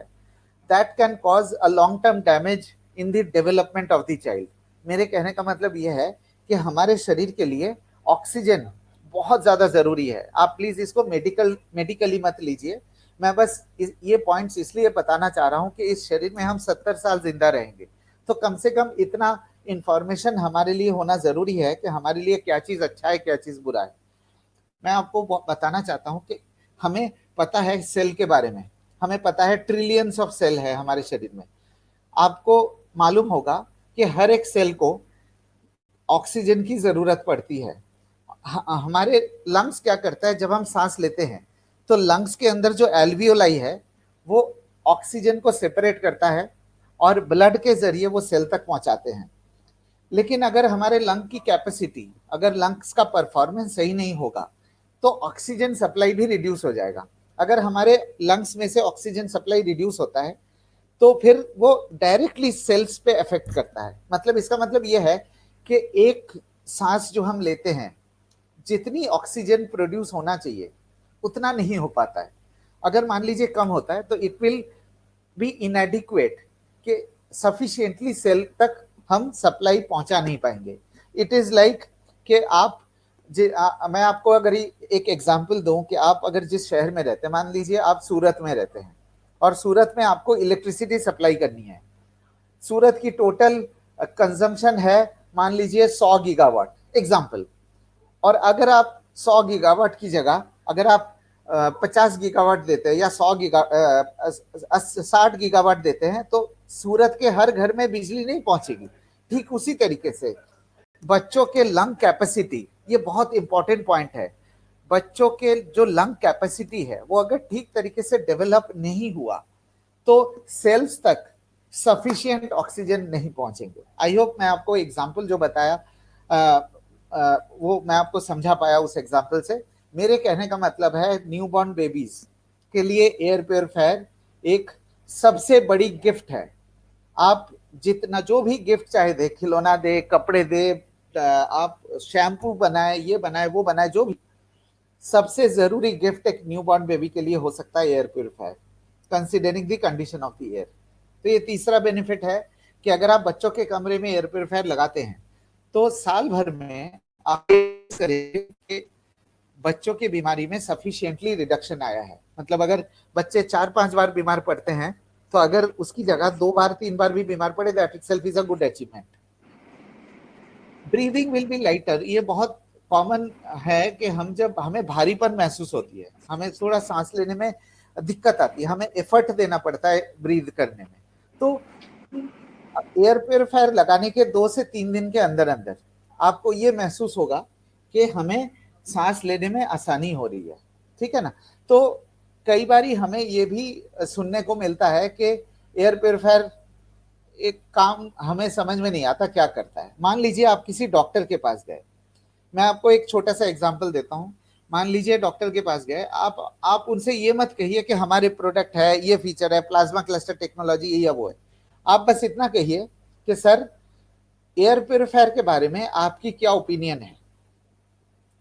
that can cause a long term damage in the development of the child. मेरे कहने का मतलब यह है कि हमारे शरीर के लिए ऑक्सीजन बहुत ज्यादा जरूरी है। आप प्लीज इसको मेडिकली मत लीजिए, मैं बस ये पॉइंट्स इसलिए बताना चाह रहा हूं कि इस शरीर में हम 70 साल जिंदा रहेंगे, तो कम से कम इतना इंफॉर्मेशन हमारे लिए होना जरूरी है कि हमारे लिए क्या चीज अच्छा है, क्या चीज बुरा है। मैं आपको बताना चाहता हूं कि हमें पता है सेल के बारे में, हमें पता है ट्रिलियंस ऑफ सेल है हमारे शरीर में। आपको मालूम होगा कि हर एक सेल को ऑक्सीजन की जरूरत पड़ती है। हमारे लंग्स क्या करता है, जब हम सांस लेते हैं तो लंग्स के अंदर जो एल्वियोलाई है वो ऑक्सीजन को सेपरेट करता है और ब्लड के जरिए वो सेल तक पहुंचाते हैं। लेकिन अगर हमारे लंग की कैपेसिटी, अगर लंग्स का परफॉर्मेंस सही नहीं होगा तो ऑक्सीजन सप्लाई भी रिड्यूस हो जाएगा। अगर हमारे लंग्स में से ऑक्सीजन सप्लाई रिड्यूस होता है तो फिर वो डायरेक्टली सेल्स पे अफेक्ट करता है। मतलब इसका मतलब ये है कि एक सांस जो हम लेते हैं, जितनी ऑक्सीजन प्रोड्यूस होना चाहिए उतना नहीं हो पाता है। अगर मान लीजिए कम होता है तो इट विल बी इनएडिक्वेट, कि सफिशिएंटली सेल तक हम सप्लाई पहुंचा नहीं पाएंगे। इट इज लाइक कि आप मैं आपको अगर एक एग्जांपल दूं कि आप अगर जिस शहर में रहते हैं, मान लीजिए आप सूरत में रहते हैं और सूरत में आपको इलेक्ट्रिसिटी सप्लाई करनी है। सूरत की टोटल कंजम्पशन है मान लीजिए 100 गीगावाट एग्जांपल, और अगर आप 100 गीगावाट की जगह अगर आप 50 गीगावाट देते हैं या 60 गीगावाट देते हैं तो सूरत के हर घर में बिजली नहीं पहुंचेगी। ठीक उसी तरीके से बच्चों के लंग कैपेसिटी, ये बहुत इंपॉर्टेंट पॉइंट है। बच्चों के जो लंग कैपेसिटी है वो अगर ठीक तरीके से डेवलप नहीं हुआ तो सेल्स तक सफिशिएंट ऑक्सीजन नहीं पहुंचेंगे। आई होप मैं आपको एग्जांपल जो बताया वो मैं आपको समझा पाया उस एग्जांपल से। मेरे कहने का मतलब है न्यूबॉर्न बेबीज के लिए एयर प्योरीफायर एक सबसे बड़ी गिफ्ट है। आप जितना जो भी गिफ्ट चाहे दे, खिलौना दे, कपड़े दे, आप शैम्पू बनाए, ये बनाए, वो बनाए, जो भी, सबसे जरूरी गिफ्ट एक न्यूबॉर्न बेबी के लिए हो सकता है air purifier, considering the condition of the air. तो ये तीसरा बेनिफिट है कि अगर आप बच्चों के कमरे में एयर प्योरीफायर लगाते हैं तो साल भर में आप करेंगे बच्चों की बीमारी में सफिशिएंटली रिडक्शन आया है। मतलब अगर बच्चे 4-5 बार बीमार पड़ते हैं तो अगर उसकी जगह 2 बार 3 बार भी बीमार पड़े, that itself is a good achievement. Breathing will be lighter, ये बहुत कॉमन है कि हम जब हमें भारीपन महसूस होती है, हमें थोड़ा सांस लेने में दिक्कत आती है, हमें एफर्ट देना पड़ता है ब्रीद करने में, तो एयर प्योरीफायर लगाने के 2 से 3 दिन के अंदर अंदर आपको ये महसूस होगा कि हमें सांस लेने में आसानी हो रही है। ठीक है ना। तो कई बारी हमें ये भी सुनने को मिलता है कि एयर प्योरीफायर एक काम हमें समझ में नहीं आता क्या करता है। मान लीजिए आप किसी डॉक्टर के पास गए, मैं आपको एक छोटा सा एग्जांपल देता हूं। मान लीजिए डॉक्टर के पास गए, आप उनसे ये मत कहिए कि हमारे प्रोडक्ट है, ये फीचर है, प्लाज्मा क्लस्टर टेक्नोलॉजी ये या वो है। आप बस इतना कहिए कि सर एयर प्योरीफायर के बारे में आपकी क्या ओपिनियन है,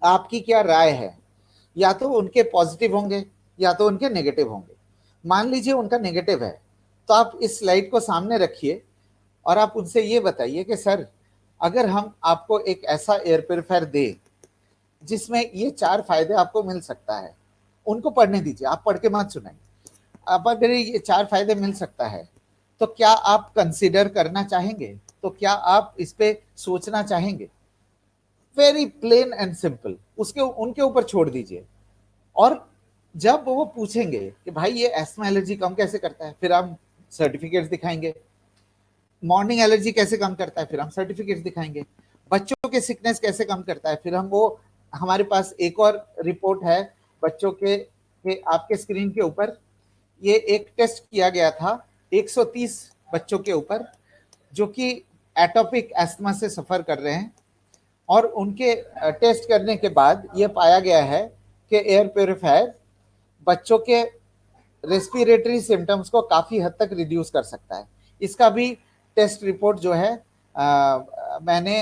आपकी क्या राय है। या तो उनके पॉजिटिव होंगे या तो उनके नेगेटिव होंगे। मान लीजिए उनका नेगेटिव है तो आप इस स्लाइड को सामने रखिए और आप उनसे ये बताइए कि सर अगर हम आपको एक ऐसा एयर प्योरीफायर दे जिसमें ये 4 फायदे आपको मिल सकता है, उनको पढ़ने दीजिए, आप पढ़ के मत सुनाइए। अब अगर ये 4 फायदे मिल सकता है तो क्या आप कंसिडर करना चाहेंगे, तो क्या आप इस पे सोचना चाहेंगे। वेरी प्लेन एंड सिंपल, उसके उनके ऊपर छोड़ दीजिए। और जब वो पूछेंगे कि भाई ये एस्मा एलर्जी कम कैसे करता है, फिर हम सर्टिफिकेट्स दिखाएंगे। मॉर्निंग एलर्जी कैसे कम करता है, फिर हम सर्टिफिकेट्स दिखाएंगे। बच्चों के सिकनेस कैसे कम करता है, फिर हम वो, हमारे पास एक और रिपोर्ट है बच्चों के आपके स्क्रीन के ऊपर ये एक टेस्ट किया गया था 130 बच्चों के ऊपर जो कि एटोपिक एस्थमा से सफर कर रहे हैं, और उनके टेस्ट करने के बाद ये पाया गया है कि एयर प्योरीफायर बच्चों के रेस्पिरेटरी सिम्टम्स को काफी हद तक रिड्यूस कर सकता है। इसका भी टेस्ट रिपोर्ट जो है मैंने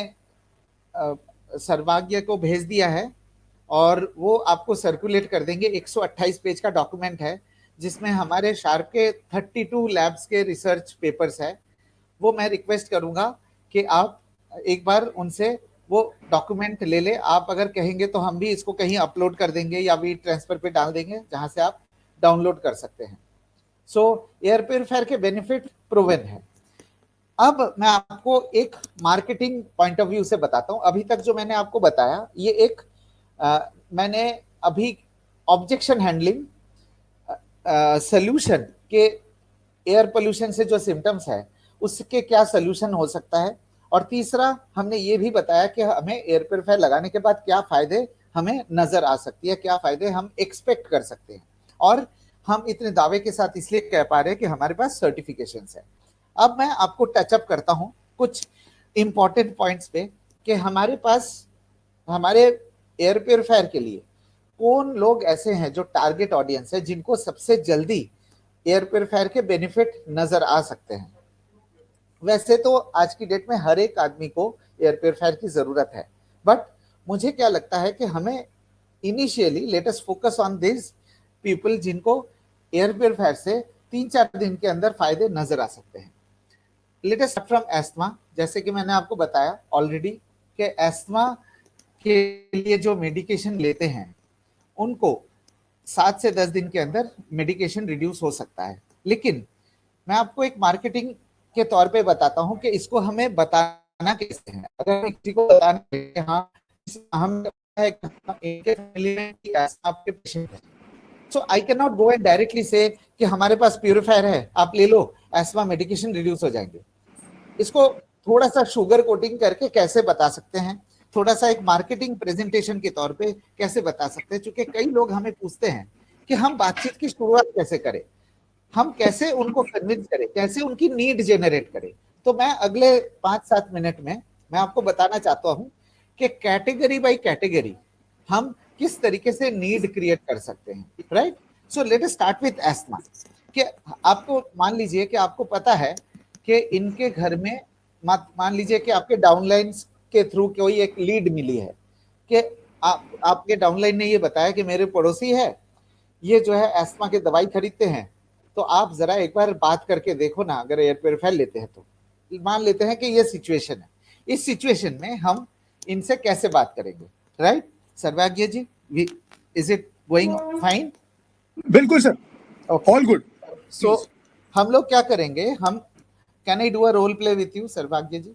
सर्वज्ञ को भेज दिया है और वो आपको सर्कुलेट कर देंगे। 128 पेज का डॉक्यूमेंट है जिसमें हमारे शार्प के 32 लैब्स के रिसर्च पेपर्स है। वो मैं रिक्वेस्ट करूंगा कि आप एक बार उनसे वो डॉक्यूमेंट ले ले। आप अगर कहेंगे तो हम भी इसको कहीं अपलोड कर देंगे या भी ट्रांसफर पे डाल देंगे जहां से आप डाउनलोड कर सकते हैं। सो एयर प्योरीफायर के बेनिफिट प्रूवन है। अब मैं आपको एक मार्केटिंग पॉइंट ऑफ व्यू से बताता हूं। अभी तक जो मैंने आपको बताया ये एक मैंने अभी ऑब्जेक्शन हैंडलिंग सोल्यूशन के एयर पोल्यूशन से जो सिम्टम्स है उसके क्या सोल्यूशन हो सकता है, और तीसरा हमने ये भी बताया कि हमें एयर प्योरीफायर लगाने के बाद क्या फायदे हमें नजर आ सकती है, क्या फायदे हम एक्सपेक्ट कर सकते हैं, और हम इतने दावे के साथ इसलिए कह पा रहे हैं कि हमारे पास सर्टिफिकेशंस है। अब मैं आपको टचअप करता हूं कुछ इंपॉर्टेंट पॉइंट्स पे कि हमारे पास हमारे एयर प्योरीफायर के लिए कौन लोग ऐसे हैं जो टारगेट ऑडियंस है जिनको सबसे जल्दी एयर प्योरीफायर के बेनिफिट नजर आ सकते हैं। वैसे तो आज की डेट में हर एक आदमी को एयर प्योरीफायर की जरूरत है, बट मुझे क्या लगता है कि हमें initially let us focus on this people जिनको एयर प्योरीफायर से 3-4 दिन के अंदर फायदे नजर आ सकते हैं। Let us start from asthma. जैसे कि मैंने आपको बताया ऑलरेडी कि एस्थमा के लिए जो मेडिकेशन लेते हैं उनको 7 से 10 दिन के अंदर मेडिकेशन रिड्यूस हो सकता है। लेकिन मैं आपको एक मार्केटिंग के तौर पे बताता हूं कि इसको हमें बताना कैसे है। अगर किसी को बताना है कि हाँ हम इनके फैमिली में आपके पेशेंट है, so I can not go and directly say कि हमारे पास प्यूरिफायर है, आप ले लो, एस्मा मेडिकेशन रिड्यूस हो जाएंगे। इसको थोड़ा सा शुगर कोटिंग करके कैसे बता सकते हैं, थोड़ा सा एक मार्केटिंग प्रेजेंटेशन के तौर पे कैसे बता सकते हैं, क्योंकि कई लोग हमें पूछते हैं कि हम बातचीत की शुरुआत कैसे करें, हम कैसे उनको कन्विंस करें, कैसे उनकी नीड जेनरेट करें। तो मैं अगले 5-7 मिनट में मैं आपको बताना चाहता हूं कि कैटेगरी बाय कैटेगरी हम किस तरीके से नीड क्रिएट कर सकते हैं, right. So let us start with asthma. कि आपको मान लीजिए कि आपको पता है कि इनके घर में मान लीजिए कि आपके डाउनलाइंस के थ्रू कोई एक लीड मिली है कि आपके डाउनलाइन ने ये बताया कि मेरे पड़ोसी है, ये जो है एस्थमा की दवाई खरीदते हैं, तो आप जरा एक बार बात करके देखो ना, अगर एयर प्योरीफायर लेते हैं तो। मान लेते हैं कि ये सिचुएशन है, इस सिचुएशन में हम इनसे कैसे बात करेंगे, right Sarvagya ji? Is it going fine? बिल्कुल सर, ऑल गुड। सो हम लोग क्या करेंगे, हम can I do a role play with you Sarvagya ji?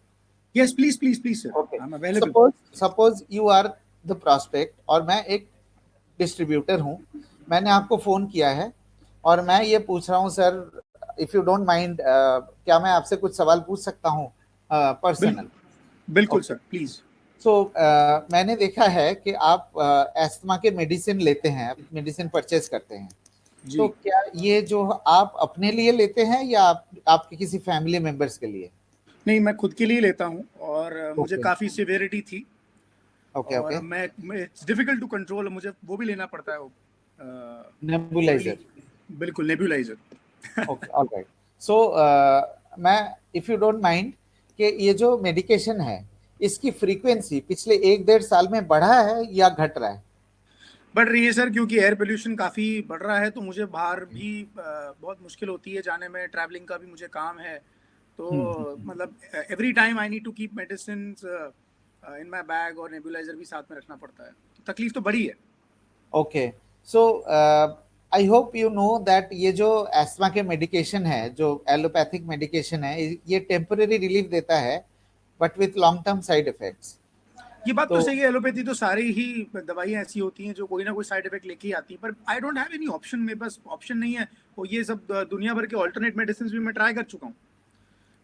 Yes please please please sir, I am available. Suppose you are the prospect और मैं एक डिस्ट्रीब्यूटर हूं, मैंने आपको फोन किया है और मैं ये पूछ रहा हूँ sir, if you don't mind, क्या मैं आपसे कुछ सवाल पूछ सकता हूँ पर्सनल? बिल्कुल सर, प्लीज। सो मैंने देखा है कि आप एस्थमा के मेडिसिन लेते हैं, मेडिसिन परचेज करते हैं, तो क्या ये जो आप अपने लिए लेते हैं या आपके किसी फैमिली मेंबर्स के लिए? नहीं, मैं खुद के लिए लेता हूँ और मुझे काफी सिवियरिटी थी। और मैं इट्स डिफिकल्ट टू कंट्रोल, मुझे वो भी लेना पड़ता है, नेबुलाइजर। बिल्कुल, नेबुलाइजर। Okay, alright. सो मैं इफ यू डोंट माइंड कि ये जो मेडिकेशन है इसकी फ्रीक्वेंसी पिछले 1-1.5 साल में बढ़ा है या घट रहा है? बढ़ रही है सर, क्योंकि एयर पोल्यूशन काफी बढ़ रहा है, तो मुझे बाहर भी बहुत मुश्किल होती है जाने में, ट्रैवलिंग का भी मुझे काम है, तो मतलब every time I need to keep medicine in my bag और नेबुलाइजर भी साथ में रखना पड़ता है, तो तकलीफ तो बड़ी है। Okay, so I hope you know that ये जो एस्थमा के मेडिकेशन है, जो एलोपैथिक मेडिकेशन है, ये टेम्पररी रिलीफ देता है but with long term side effects. ये बात तो सही है, एलोपैथी तो सारी ही दवाइयाँ ऐसी होती हैं जो कोई ना कोई साइड इफेक्ट लेके ही आती हैं, पर I don't have any option, मेरे पास ऑप्शन नहीं है। वो ये सब दुनिया भर के अल्टरनेट मेडिसिन भी मैं ट्राई कर चुका हूँ,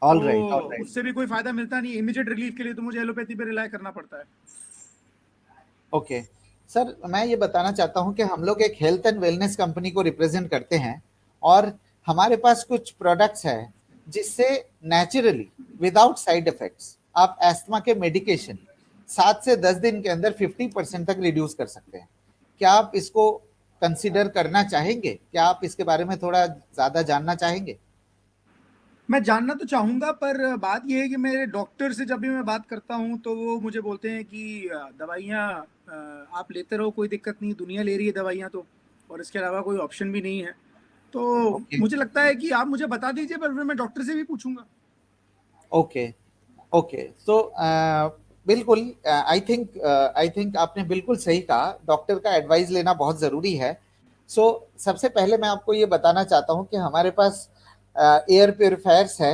तो उससे भी कोई फायदा मिलता नहीं। इमीडिएट रिलीफ के लिए तो मुझे एलोपैथी पे रिलाई करना पड़ता है। ओके सर, मैं ये बताना चाहता हूँ कि हम लोग एक हेल्थ एंड वेलनेस कंपनी को रिप्रेजेंट करते हैं और हमारे पास कुछ प्रोडक्ट्स हैं जिससे नेचुरली विदाउट साइड इफेक्ट्स आप एस्थमा के मेडिकेशन 7 से 10 दिन के अंदर 50% तक रिड्यूस कर सकते हैं। क्या आप इसको कंसीडर करना चाहेंगे? क्या आप इसके बारे में थोड़ा ज्यादा जानना चाहेंगे? मैं जानना तो चाहूंगा, पर बात यह है कि मेरे डॉक्टर से जब भी मैं बात करता हूं तो वो मुझे बोलते हैं कि दवाइयाँ आप लेते रहो, कोई दिक्कत नहीं, दुनिया ले रही है दवाइयाँ तो, और इसके अलावा कोई ऑप्शन भी नहीं है। तो मुझे लगता है कि आप मुझे बता दीजिए, पर फिर मैं डॉक्टर से भी पूछूंगा। ओके ओके, सो बिल्कुल, आई थिंक आपने बिल्कुल सही कहा, डॉक्टर का एडवाइस लेना बहुत जरूरी है। सो सबसे पहले मैं आपको ये बताना चाहता हूँ कि हमारे पास एयर प्योरीफायर्स है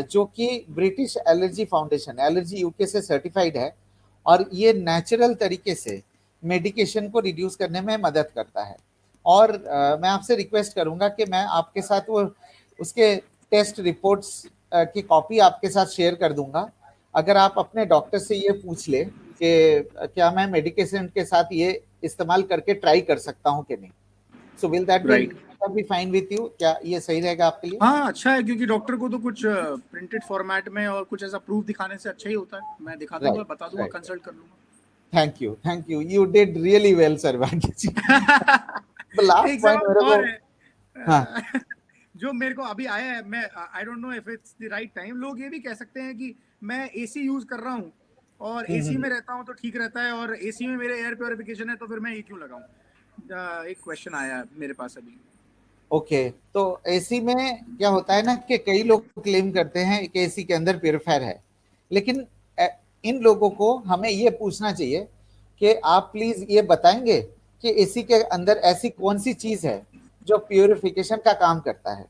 जो कि British allergy foundation, allergy UK से सर्टिफाइड है, और ये नेचुरल तरीके से मेडिकेशन को रिड्यूस करने में मदद करता है। और मैं आपसे रिक्वेस्ट करूंगा कि मैं आपके साथ वो उसके टेस्ट रिपोर्ट्स की कॉपी आपके साथ शेयर कर दूंगा। अगर आप अपने डॉक्टर से ये पूछ ले कि क्या मैं मेडिकेशन के साथ ये इस्तेमाल करके ट्राई कर सकता हूँ कि नहीं, so will that be fine with you? क्या ये सही रहेगा आपके लिए? हाँ, अच्छा है, क्योंकि डॉक्टर को तो कुछ प्रिंटेड फॉर्मेट में और कुछ ऐसा प्रूफ दिखाने से अच्छा ही होता है। मैं दिखा दूंगा, बता दूंगा, कंसल्ट कर लूंगा। Thank you, you did really well सर्वज्ञ जी। लास्ट पॉइंट मेरे को, हाँ, जो मेरे को अभी आया है, मैं I don't know if it's the right time, लोग ये भी कह सकते हैं कि मैं एसी यूज कर रहा हूँ और एसी में रहता हूँ तो ठीक रहता है, और एसी में मेरे एयर प्योरिफिकेशन है, तो फिर मैं ये क्यों लगाऊं? एक क्वेश्चन आया मेरे पास अभी। ओके, तो एसी में क्या होता है ना कि कई लोग क्लेम करते हैं कि एसी के अंदर प्योरीफायर है, लेकिन इन लोगों को हमें ये पूछना चाहिए कि आप प्लीज ये बताएंगे कि एसी के अंदर ऐसी कौन सी चीज है जो प्यूरिफिकेशन का काम करता है।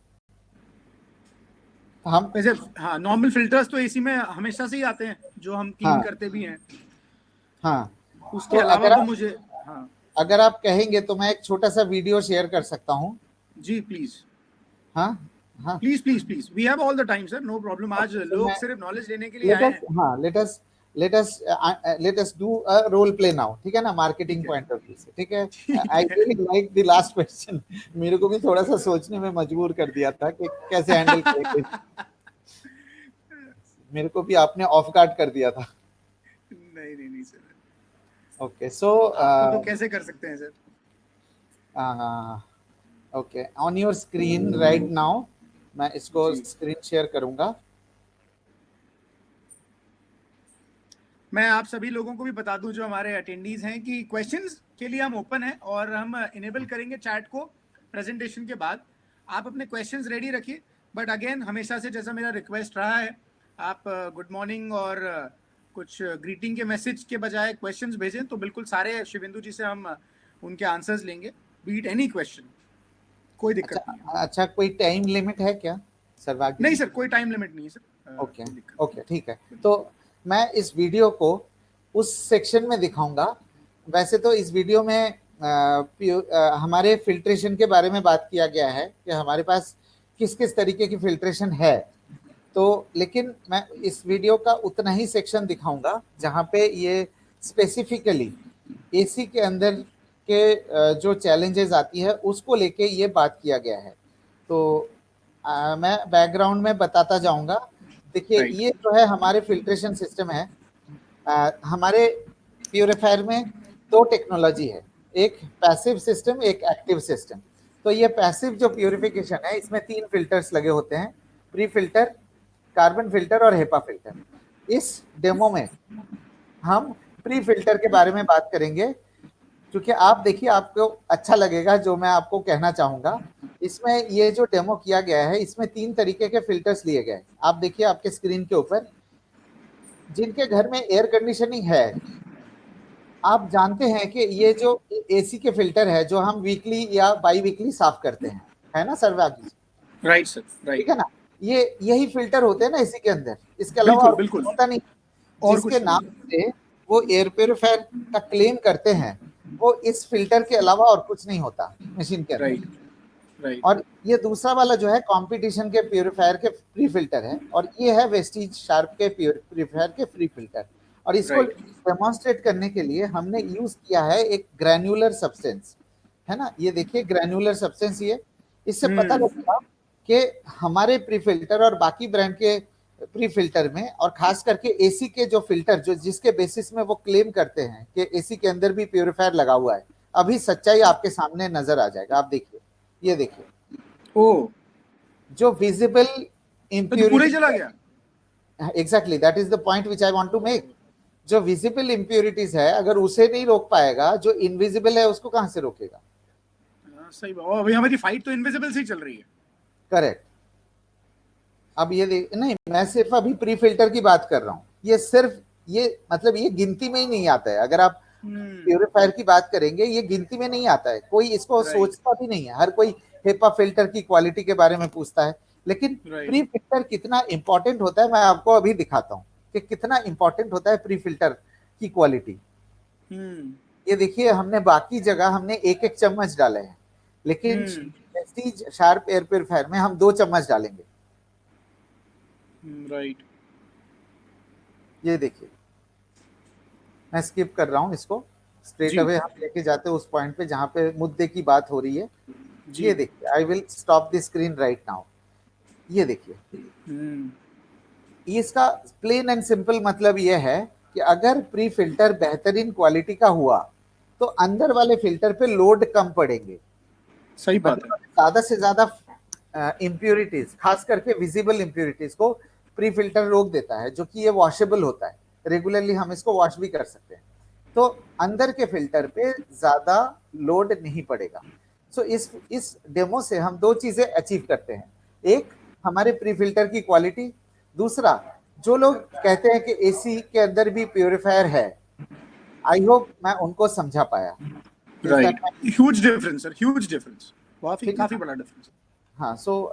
हम वैसे हाँ, नॉर्मल फिल्टर्स तो एसी में हमेशा से ही आते हैं जो हम क्लीन करते भी हैं। हाँ, उसके अलावा तो मुझे हाँ, अगर आप कहेंगे तो मैं एक छोटा सा वीडियो शेयर कर सकता हूँ। जी प्लीज। हाँ हाँ, please please please, we have all the time sir, no problem. आज लोग सिर्फ नॉलेज लेने के लिए आए हैं। हाँ, let us do a role play now, ठीक है ना, मार्केटिंग पॉइंट ऑफ व्यू से, ठीक है। I really like the last question, मेरे को भी थोड़ा सा सोचने में मजबूर कर दिया था कि कैसे हैंडल करेंगे। मेरे को भी आपने ऑफ गार्ड कर दिया था। नहीं सर। ओके, सो तो कैसे कर सकते हैं sir? Okay, on your screen right now, मैं इसको स्क्रीन शेयर करूंगा। मैं आप सभी लोगों को भी बता दूं जो हमारे अटेंडीज हैं कि क्वेश्चंस के लिए हम ओपन हैं और हम इनेबल करेंगे चैट को प्रेजेंटेशन के बाद। आप अपने क्वेश्चंस रेडी रखिए, बट अगेन हमेशा से जैसा मेरा रिक्वेस्ट रहा है, आप गुड मॉर्निंग और कुछ ग्रीटिंग के मैसेज के बजाय क्वेश्चंस भेजें तो बिल्कुल सारे शिवेंदु जी से हम उनके आंसर्स लेंगे, बीट एनी क्वेश्चन, कोई दिक्कत नहीं है। अच्छा, कोई टाइम लिमिट है क्या सर? नहीं सर, कोई टाइम लिमिट नहीं है सर। ओके, ठीक है। तो मैं इस वीडियो को उस सेक्शन में दिखाऊंगा। वैसे तो इस वीडियो में हमारे फिल्ट्रेशन के बारे में बात किया गया है कि हमारे पास किस किस तरीके की फिल्ट्रेशन है, तो लेकिन मैं इस वीडियो का उतना ही सेक्शन दिखाऊंगा जहां पे ये स्पेसिफिकली एसी के अंदर के जो चैलेंजेस आती है उसको लेके ये बात किया गया है। तो मैं बैकग्राउंड में बताता जाऊंगा। देखिए, ये जो है हमारे फिल्ट्रेशन सिस्टम है। हमारे प्यूरिफायर में दो टेक्नोलॉजी है, एक पैसिव सिस्टम, एक एक्टिव सिस्टम। तो ये पैसिव जो प्यूरिफिकेशन है, इसमें 3 फिल्टर्स लगे होते हैं, प्री फिल्टर, कार्बन फिल्टर और हेपा फिल्टर। इस डेमो में हम प्री फिल्टर के बारे में बात करेंगे, क्योंकि आप देखिए आपको अच्छा लगेगा जो मैं आपको कहना चाहूंगा। इसमें ये जो डेमो किया गया है, इसमें 3 तरीके के फिल्टर्स लिए गए। आप देखिए आपके स्क्रीन के ऊपर, जिनके घर में एयर कंडीशनिंग है, आप जानते हैं कि ये जो एसी के फिल्टर है जो हम वीकली या बाई वीकली साफ करते हैं, है ना सर? राइट सर, राइट, ठीक है ना। ये यही फिल्टर होते हैं ना एसी के अंदर, इसके अलावा बिल्कुल होता नहीं। और जिसके नाम से वो एयर प्यूरिफायर का क्लेम करते हैं, वो इस फिल्टर के अलावा और कुछ नहीं होता मशीन के अंदर। राइट। और ये दूसरा वाला जो है कंपटीशन के प्यूरिफायर के प्री फिल्टर है, और ये है वेस्टीज शार्प के प्यूरिफायर के फ्री फिल्टर। और इसको डेमोन्स्ट्रेट करने के लिए हमने यूज किया है एक ग्रैन्युलर सब्सटेंस, है ना। ये देखिए ग्रैन्युलर सब्सटेंस, ये इससे पता लगेगा कि हमारे प्री फिल्टर और बाकी ब्रांड के प्री फिल्टर में, और खास करके एसी के जो फिल्टर जो जिसके बेसिस में वो क्लेम करते हैं कि एसी के अंदर भी प्यूरिफायर लगा हुआ है, अभी सच्चाई आपके सामने नजर आ जाएगा। आप देखिए, ये देखिए, ओ जो विजिबल इम्प्यूरिटी पूरे चला गया। Exactly, that is the point which I want to make. जो विजिबल इम्प्यूरिटीज है, अगर उसे नहीं रोक पाएगा, जो इनविजिबल है उसको कहां से रोकेगा? सही बात। अभी हमारी फाइट तो इनविजिबल से ही चल रही है। करेक्ट। अब ये नहीं, मैं सिर्फ अभी प्री फिल्टर की बात कर रहा हूँ। ये सिर्फ ये मतलब ये गिनती में ही नहीं आता है। अगर आप प्यूरिफायर की बात करेंगे, ये गिनती में नहीं आता है, कोई इसको सोचता भी नहीं है। हर कोई हेपा फिल्टर की क्वालिटी के बारे में पूछता है, लेकिन प्री फिल्टर कितना इंपॉर्टेंट होता है मैं आपको अभी दिखाता हूँ कि कितना इंपॉर्टेंट होता है प्री फिल्टर की क्वालिटी। ये देखिए, हमने बाकी जगह हमने 1-1 चम्मच डाले हैं, लेकिन वेस्टीज शार्प एयर प्यूरिफायर में हम 2 चम्मच डालेंगे। राइट। ये देखिए, मैं स्किप कर रहा हूं इसको, स्ट्रेट अवे हम लेके जाते हैं उस पॉइंट पे जहां पे मुद्दे की बात हो रही है। ये देखिए, I will stop the screen right now. ये देखिए, इसका प्लेन एंड सिंपल मतलब ये है कि अगर प्री फिल्टर बेहतरीन क्वालिटी का हुआ तो अंदर वाले फिल्टर पे लोड कम पड़ेंगे। सही बात है। ज्यादा से ज्यादा इम्प्यूरिटीज, खास करके विजिबल इम्प्यूरिटीज को प्री फिल्टर रोक देता है, जो कि ये वॉशेबल होता है, रेगुलरली हम इसको वॉश भी कर सकते हैं। तो अंदर के फिल्टर पे ज्यादा लोड नहीं पड़ेगा। सो इस डेमो से हम 2 चीजें अचीव करते हैं, एक हमारे प्री फिल्टर की क्वालिटी, दूसरा जो लोग कहते हैं कि एसी के अंदर भी प्यूरिफायर है, आई होप मैं उनको समझा पाया। Right, huge difference sir, huge difference, काफी बड़ा डिफरेंस। हाँ, सो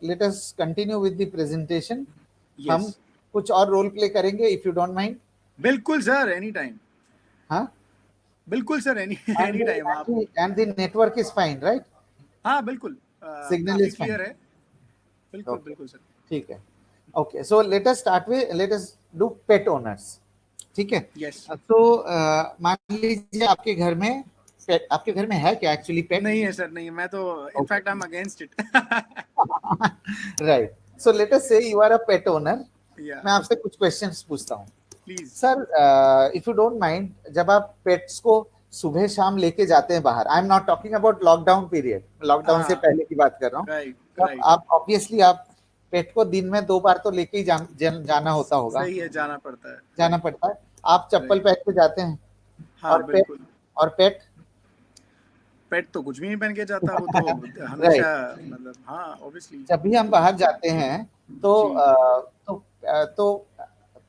let us continue with the presentation. हम Yes. कुछ और रोल प्ले करेंगे इफ यू डोंट माइंड। बिल्कुल सर, एनी टाइम। हाँ बिल्कुल सर, एनी टाइम आप। And the network is fine right? हाँ बिल्कुल, सिग्नल इज क्लियर है। बिल्कुल बिल्कुल सर। ठीक है, okay. So let us do pet owners, ठीक है? यस। तो मान लीजिए आपके घर में है क्या एक्चुअली पेट? नहीं है सर, नहीं, मैं तो in fact I am against it. Right, so let us say you are a pet owner. मैं आपसे कुछ क्वेश्चंस पूछता हूँ please sir. If you don't mind, जब आप पेट्स को सुबह शाम लेके जाते हैं बाहर, आई am not talking about lockdown period, lockdown से पहले की बात कर रहा हूँ। राइट। आप ऑब्वियसली आप पेट को दिन में 2 बार तो लेके ही जाना होता होगा। सही है, जाना पड़ता है। आप चप्पल पहन के जाते हैं। हाँ, और बिल्कुल। पेट तो कुछ भी नहीं पहन के जाता, वो तो हमेशा मतलब, हाँ ऑब्वियसली। जब भी हम बाहर जाते हैं तो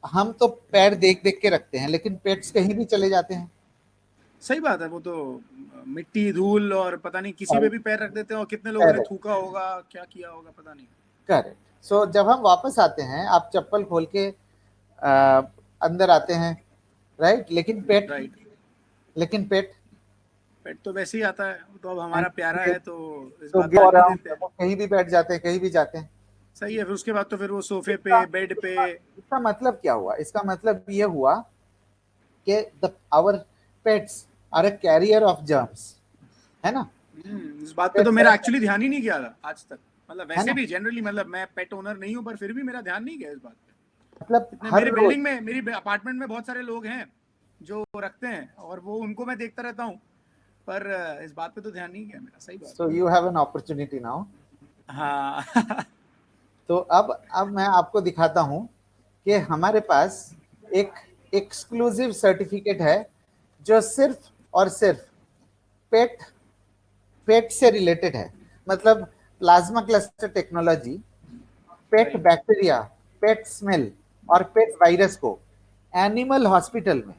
हम तो पैर देख देख के रखते हैं, लेकिन पेट्स कहीं भी चले जाते हैं। सही बात है, वो तो मिट्टी धूल और पता नहीं किसी पे भी पैर रख देते हैं, और कितने लोगों ने थूका होगा, क्या किया होगा पता नहीं। करेक्ट। सो जब हम वापस आते हैं, आप चप्पल खोल के अंदर आते हैं, राइट? लेकिन पेट तो वैसे ही आता है, तो अब हमारा प्यारा है, तो इस तो बात पे ध्यान नहीं देते हैं। कहीं भी बैठ जाते हैं, कहीं भी जाते हैं। सही है, फिर उसके बाद तो फिर वो सोफे पे, बेड पे। इसका मतलब क्या हुआ? इसका मतलब ये हुआ कि our pets are a carrier of germs, है ना? इस बात पे तो मेरा एक्चुअली ध्यान ही नहीं गया था आज तक। मतलब वैसे भी जनरली, मतलब मैं पेट ओनर नहीं हूँ, पर फिर भी मेरा ध्यान नहीं गया इस बात पे। मतलब मेरे बिल्डिंग में, मेरी अपार्टमेंट में बहुत सारे लोग हैं जो रखते हैं, और वो उनको मैं देखता रहता हूँ, पर इस बात पे तो ध्यान नहीं गया मेरा। सही बात। So you have an opportunity now. हाँ। तो अब मैं आपको दिखाता हूँ कि हमारे पास एक एक्सक्लूसिव सर्टिफिकेट है जो सिर्फ और सिर्फ पेट से रिलेटेड है। मतलब प्लाज्मा क्लस्टर टेक्नोलॉजी पेट बैक्टीरिया, पेट स्मेल और पेट वायरस को एनिमल हॉस्पिटल में,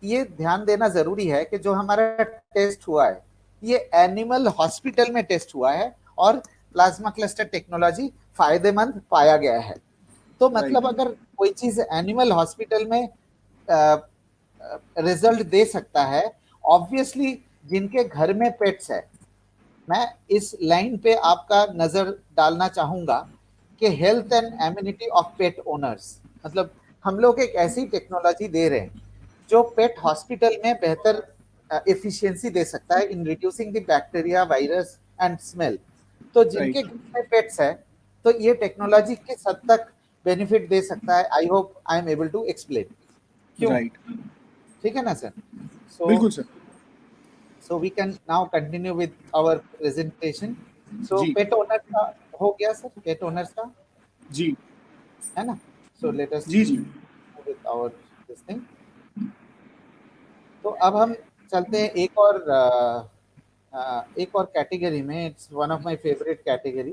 ये ध्यान देना जरूरी है कि जो हमारा टेस्ट हुआ है ये एनिमल हॉस्पिटल में टेस्ट हुआ है, और प्लाज्मा क्लस्टर टेक्नोलॉजी फायदेमंद पाया गया है। तो मतलब अगर कोई चीज एनिमल हॉस्पिटल में रिजल्ट दे सकता है, ऑब्वियसली जिनके घर में पेट्स है, मैं इस लाइन पे आपका नजर डालना चाहूंगा कि health and immunity of pet owners, मतलब हम लोग एक ऐसी टेक्नोलॉजी दे रहे हैं जो पेट हॉस्पिटल में बेहतर एफिशिएंसी दे सकता है in reducing the bacteria, virus and smell. तो जिनके घर में पेट्स है, तो ये टेक्नोलॉजी किस हद तक बेनिफिट दे सकता है, I hope I am able to explain. क्यों? ठीक है ना सर? बिल्कुल sir. So we can now continue with our presentation. So pet owners का हो गया सर, pet owners का जी, है ना? So let us ji with our this thing. तो अब हम चलते हैं एक और कैटेगरी में। It's one of my favourite category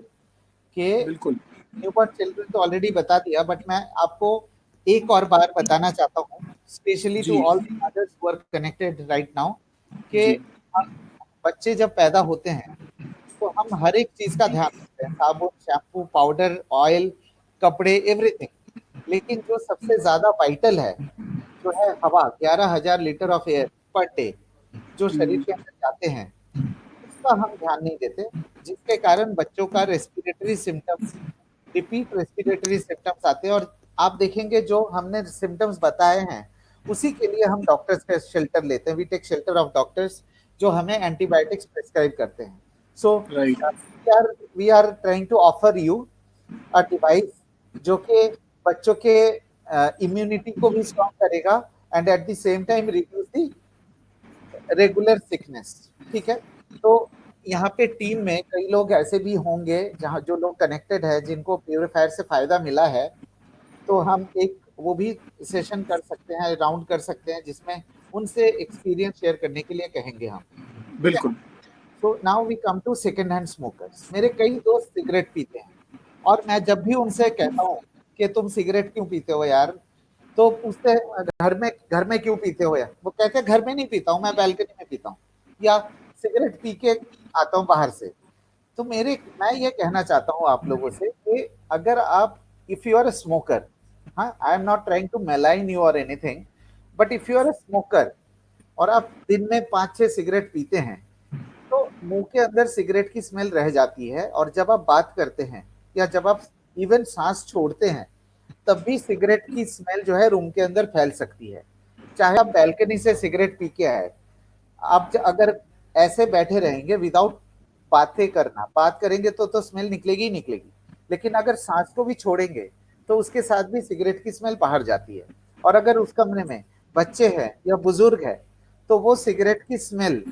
के बिल्कुल। न्यूबॉर्न चिल्ड्रन तो ऑलरेडी बता दिया, बट मैं आपको एक और बार बताना चाहता हूँ, specially to all the mothers who are connected right now, कि बच्चे जब पैदा होते हैं तो हम हर एक चीज का ध्यान रखते हैं, साबुन, शैम्पू, पाउडर, ऑयल, कपड़े, एवरीथिंग। लेकिन जो सबसे ज्यादा वाइटल है जो है हवा, 11,000 litre of air per day जो शरीर के अंदर जाते हैं, उसका हम ध्यान नहीं देते, जिसके कारण बच्चों का respiratory symptoms, repeat respiratory symptoms आते हैं। और आप देखेंगे जो हमने सिम्टम्स बताए हैं उसी के लिए हम डॉक्टर्स का शेल्टर लेते हैं, we take shelter of doctors जो हमें एंटीबायोटिक्स प्रिस्क्राइब करते हैं। So we are trying to offer you a device जो कि बच्चों के इम्यूनिटी को भी स्ट्रॉन्ग करेगा and at the same time reduce the regular sickness. ठीक है, तो यहाँ पे टीम में कई लोग ऐसे भी होंगे जहाँ जो लोग कनेक्टेड है जिनको प्यूरिफायर से फायदा मिला है, तो हम एक वो भी सेशन कर सकते हैं, राउंड कर सकते हैं, जिसमें उनसे एक्सपीरियंस शेयर करने के लिए कहेंगे हम। बिल्कुल। तो now we come to second hand smokers. मेरे कई दोस्त सिगरेट पीते हैं और मैं जब भी उनसे कहता हूँ कि तुम सिगरेट क्यों पीते हो यार, तो पूछते हैं घर में क्यों पीते हो यार, वो कहते हैं घर में नहीं पीता हूँ, मैं बैल्कनी में पीता हूँ, या सिगरेट पी के आता हूँ बाहर से। तो मैं ये कहना चाहता हूँ आप लोगों से कि अगर आप, if you are a smoker, हाँ, I am not trying to malign you or anything, but if you are a smoker और आप दिन में 5-6 सिगरेट पीते हैं, तो मुंह के अंदर सिगरेट की स्मेल रह जाती है, और जब आप बात करते हैं या जब आप इवन सांस छोड़ते हैं, तब भी सिगरेट की स्मेल जो है रूम के अंदर फैल सकती है। चाहे आप बैल्कनी से सिगरेट पी के आए, आप अगर ऐसे बैठे रहेंगे विदाउट बातें करना, बात करेंगे तो स्मेल निकलेगी ही निकलेगी, लेकिन अगर सांस को भी छोड़ेंगे तो उसके साथ भी सिगरेट की स्मेल बाहर जाती है। और अगर उस कमरे में बच्चे हैं या बुजुर्ग है, तो वो सिगरेट की smell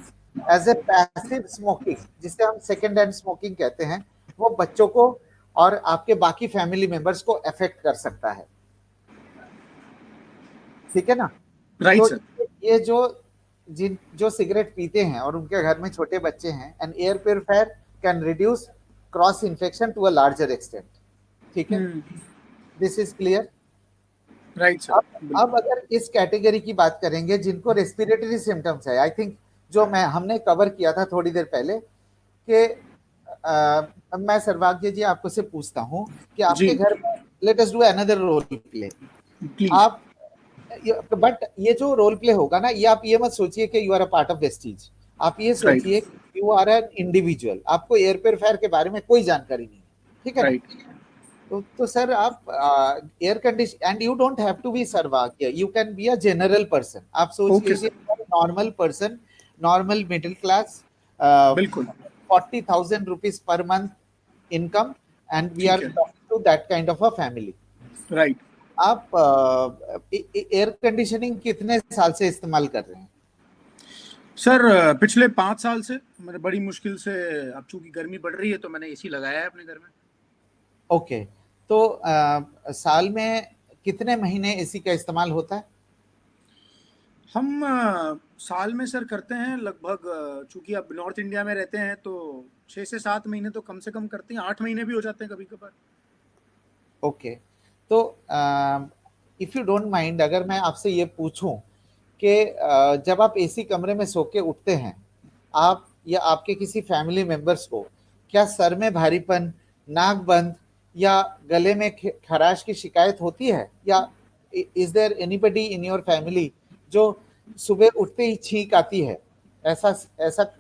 as a passive smoking, जिसे हम सेकेंड हैंड स्मोकिंग कहते हैं, वो बच्चों को और आपके बाकी फैमिली मेंबर्स को अफेक्ट कर सकता है। ठीक है ना? राइट तो सर। ये जो सिगरेट पीते हैं और उनके घर में छोटे बच्चे हैं, and air purifier can reduce cross infection to a larger extent. ठीक है, this is clear? Right sir. अब अगर इस कैटेगरी की बात करेंगे जिनको रेस्पिरेटरी सिम्टम्स है, आई थिंक जो हमने कवर किया था थोड़ी देर पहले, कि मैं सर्वाग्य जी आपको से पूछता हूँ कि आपके घर में, let us do another role play. आप बट ये जो रोल प्ले होगा ना, ये आप ये मत सोचिए कि you are a part of vestees, आप ये सोचिए यू आर एन इंडिविजुअल, आपको एयर प्योरीफायर के बारे में कोई जानकारी नहीं है। ठीक है ना? तो सर आप air condition, and you don't have to be Sarvagya, you can be a general person. आप सोच लीजिए normal person, normal middle class, बिल्कुल 40,000 rupees per month income, and we are talking to that kind of a family. Right. आप air conditioning कितने साल से इस्तेमाल कर रहे हैं? सर पिछले 5 साल से, मैंने बड़ी मुश्किल से, अब चूंकि गर्मी बढ़ रही है तो मैंने एसी लगाया है अपने घर में। ओके, तो साल में कितने महीने एसी का इस्तेमाल होता है? हम साल में सर करते हैं लगभग, चूंकि अब नॉर्थ इंडिया में रहते हैं तो 6 से 7 महीने तो कम से कम करते हैं, 8 महीने भी हो जाते हैं कभी कभार। ओके, तो इफ यू डोंट माइंड, अगर मैं आपसे ये पूछूं कि जब आप एसी कमरे में सो के उठते हैं, आप या आपके किसी फैमिली मेंबर्स को क्या सर में भारीपन, नाक बंद या गले में खराश की शिकायत होती है, या is there anybody in your family जो सुबह उठते ही छींक आती है? ऐसा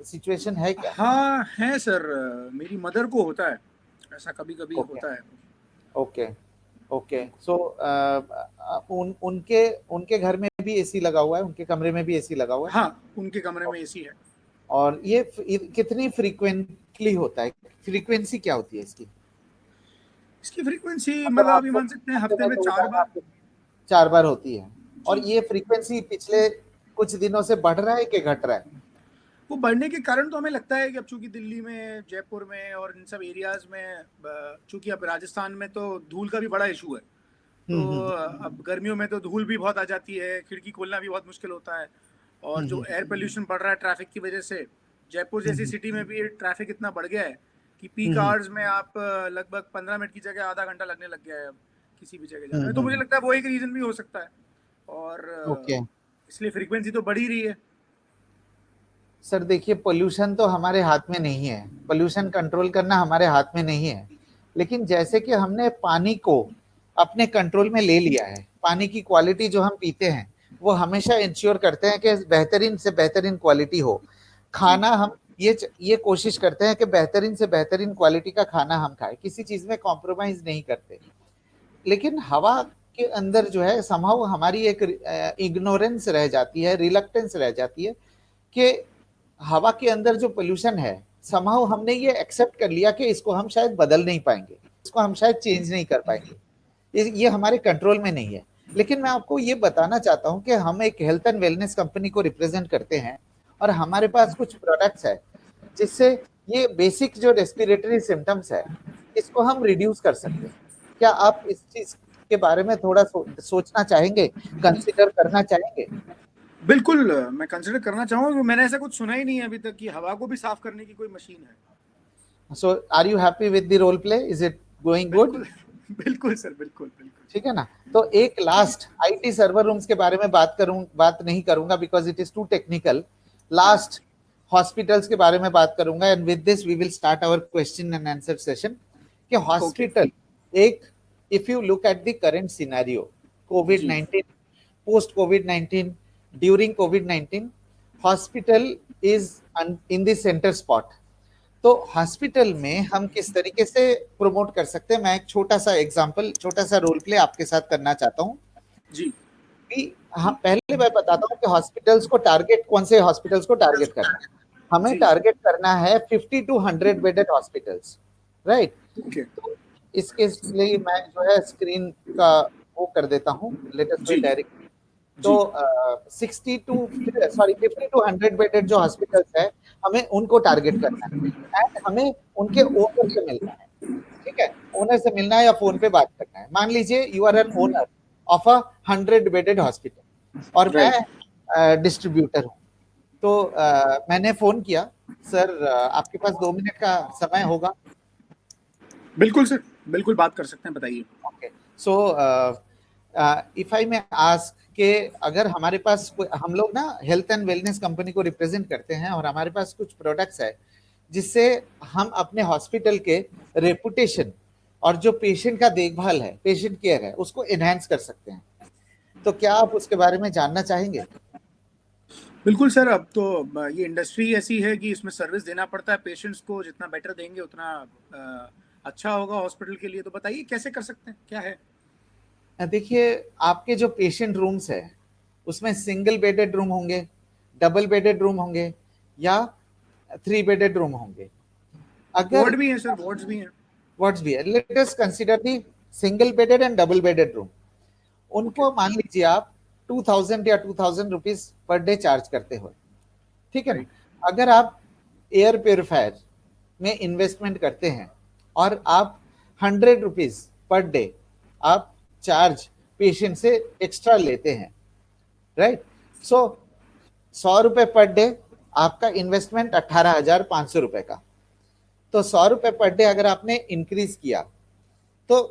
सिचुएशन है क्या? हाँ है सर, मेरी मदर को होता है ऐसा, कभी कभी होता है। ओके ओके, सो उनके घर में भी एसी लगा हुआ है, उनके कमरे में भी एसी लगा हुआ है? हाँ, उनके कमरे में एसी है। और ये कितनी फ्रीक्वेंटली होता है? फ्रीक्वेंसी क्या होती है इसकी? इसकी फ्रीक्वेंसी मतलब अभी मान सकते हैं हफ्ते में 4 बार होती है। और ये फ्रीक्वेंसी पिछले कुछ दिनों से बढ़ रहा है कि घट रहा है? वो बढ़ने के कारण तो हमें लगता है कि अब चूंकि दिल्ली में, जयपुर में और इन सब एरियाज में, चूंकि अब राजस्थान में तो धूल का भी बड़ा इशू है, तो अब गर्मियों में तो धूल भी बहुत आ जाती है, खिड़की खोलना भी बहुत मुश्किल होता है, और जो एयर पोल्यूशन बढ़ रहा है ट्रैफिक की वजह से, जयपुर जैसी सिटी में भी ट्रैफिक इतना बढ़ गया है कि पीक आवर्स में आप लगभग 15 मिनट की जगह आधा घंटा लगने लग गया है अब किसी भी जगह जाने में। तो मुझे लगता है वो एक रीजन भी हो सकता है, और इसलिए फ्रीक्वेंसी तो बढ़ ही रही है। सर देखिए, पोल्यूशन तो हमारे हाथ में नहीं है, पोल्यूशन कंट्रोल करना हमारे हाथ में नहीं है, लेकिन जैसे कि हमने पानी को अपने कंट्रोल में ले लिया है, पानी की क्वालिटी जो हम पीते हैं वो हमेशा इंश्योर करते हैं कि बेहतरीन से बेहतरीन क्वालिटी हो। खाना हम ये कोशिश करते हैं कि बेहतरीन से बेहतरीन क्वालिटी का खाना हम खाएं, किसी चीज में कॉम्प्रोमाइज नहीं करते। लेकिन हवा के अंदर जो है समहाउ हमारी एक इग्नोरेंस रह जाती है, रिलक्टेंस रह जाती है कि हवा के अंदर जो पोल्यूशन है, समहाउ हमने ये एक्सेप्ट कर लिया कि इसको हम शायद बदल नहीं पाएंगे, इसको हम शायद चेंज नहीं कर पाएंगे, ये हमारे कंट्रोल में नहीं है। लेकिन मैं आपको ये बताना चाहता हूं कि हम एक हेल्थ एंड वेलनेस कंपनी को रिप्रेजेंट करते हैं, और हमारे पास कुछ प्रोडक्ट्स है जिससे ये बेसिक जो रेस्पिरेटरी सिम्टम्स है इसको हम रिड्यूस कर सकते हैं। क्या आप इस चीज के बारे में थोड़ा सोचना चाहेंगे, कंसिडर करना चाहेंगे? बिल्कुल, मैं कंसिडर करना चाहूंगा, मैंने ऐसा कुछ सुना ही नहीं है अभी तक कि हवा को भी साफ करने की कोई मशीन है। So are you happy with the role play? Is it going good? बिल्कुल सर, बिल्कुल बिल्कुल। ठीक है ना। तो एक लास्ट आईटी सर्वर रूम्स के बारे में बात नहीं करूंगा because it is to technical. Last hospitals के बारे में बात करूंगा and with this we will start our question and answer session. कि हॉस्पिटल एक, if you look at the current scenario, covid, post covid, during covid, hospital is in the centre spot. तो hospital में हम किस तरीके से promote कर सकते हैं, मैं एक छोटा सा एग्जांपल, छोटा सा रोल प्ले आपके साथ करना चाहता हूँ जी। हाँ, पहले मैं बताता हूँ कि हॉस्पिटल्स को टारगेट, कौन से हॉस्पिटल्स को टारगेट करना है। हमें टारगेट करना है 50 to 100 बेडेड हॉस्पिटल्स, राइट। तो इसके लिए मैं जो है स्क्रीन का वो कर देता हूँ, लेट अस गो डायरेक्ट। तो 50 to 100 बेडेड जो हॉस्पिटल्स है, हमें उनको टारगेट करना है एंड हमें उनके ओनर से मिलना है, ठीक है। ओनर से मिलना है या फोन पे बात करना है। मान लीजिए you are an owner of a 100 bedded hospital और मैं डिस्ट्रीब्यूटर हूँ। तो मैंने फोन किया, सर आपके पास 2 मिनट का समय होगा? बिल्कुल सर, बिल्कुल बात कर सकते हैं, बताइए। Okay, so if I may ask के अगर हमारे पास, हम लोग ना हेल्थ एंड वेलनेस कंपनी को रिप्रेजेंट करते हैं और हमारे पास कुछ प्रोडक्ट्स है जिससे हम अपने हॉस्पिटल के रेपुटेशन और जो पेशेंट का देखभाल है, पेशेंट केयर है, उसको एनहांस कर सकते हैं। तो क्या आप उसके बारे में जानना चाहेंगे? बिल्कुल सर, अब तो ये इंडस्ट्री ऐसी है कि इसमें सर्विस देना पड़ता है पेशेंट्स को, जितना बेटर देंगे उतना अच्छा होगा हॉस्पिटल के लिए। तो बताइए कैसे कर सकते हैं, क्या है? देखिए, आपके जो पेशेंट रूम्स है उसमें सिंगल बेडेड रूम होंगे, डबल बेडेड रूम होंगे या 3 बेडेड रूम होंगे। अगर वार्ड भी है सर, वार्ड्स भी हैं। वार्ड्स भी है। Let us consider the single bedded and double bedded room. उनको मान लीजिए आप 2000 या 2000 रुपीज पर डे चार्ज करते हो, ठीक है ना। अगर आप एयर प्योरीफायर में इन्वेस्टमेंट करते हैं और आप 100 रुपीज पर डे आप चार्ज पेशेंट से एक्स्ट्रा लेते हैं, राइट। सो 100 रुपए पर डे, आपका इन्वेस्टमेंट 18,500 रुपए का। तो 100 रुपए पर डे अगर आपने इंक्रीज किया तो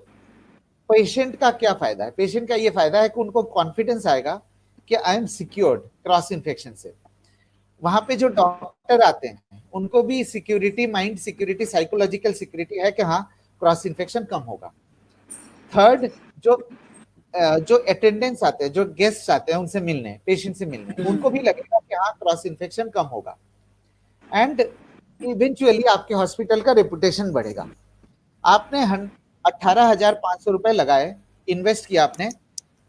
पेशेंट का क्या फायदा है? पेशेंट का ये फायदा है कि उनको कॉन्फिडेंस आएगा कि I am secured cross infection से। वहां पे जो डॉक्टर आते हैं उनको भी security, mind security, psychological security है कि हाँ क्रॉस इन्फेक्शन कम होगा। थर्ड, जो अटेंडेंट्स आते हैं, जो गेस्ट आते हैं उनसे मिलने, पेशेंट से मिलने, उनको भी लगेगा कि हाँ क्रॉस इन्फेक्शन कम होगा एंड इवेंचुअली आपके हॉस्पिटल का रेपुटेशन बढ़ेगा। आपने 18,500 रुपए लगाए, इन्वेस्ट किया आपने,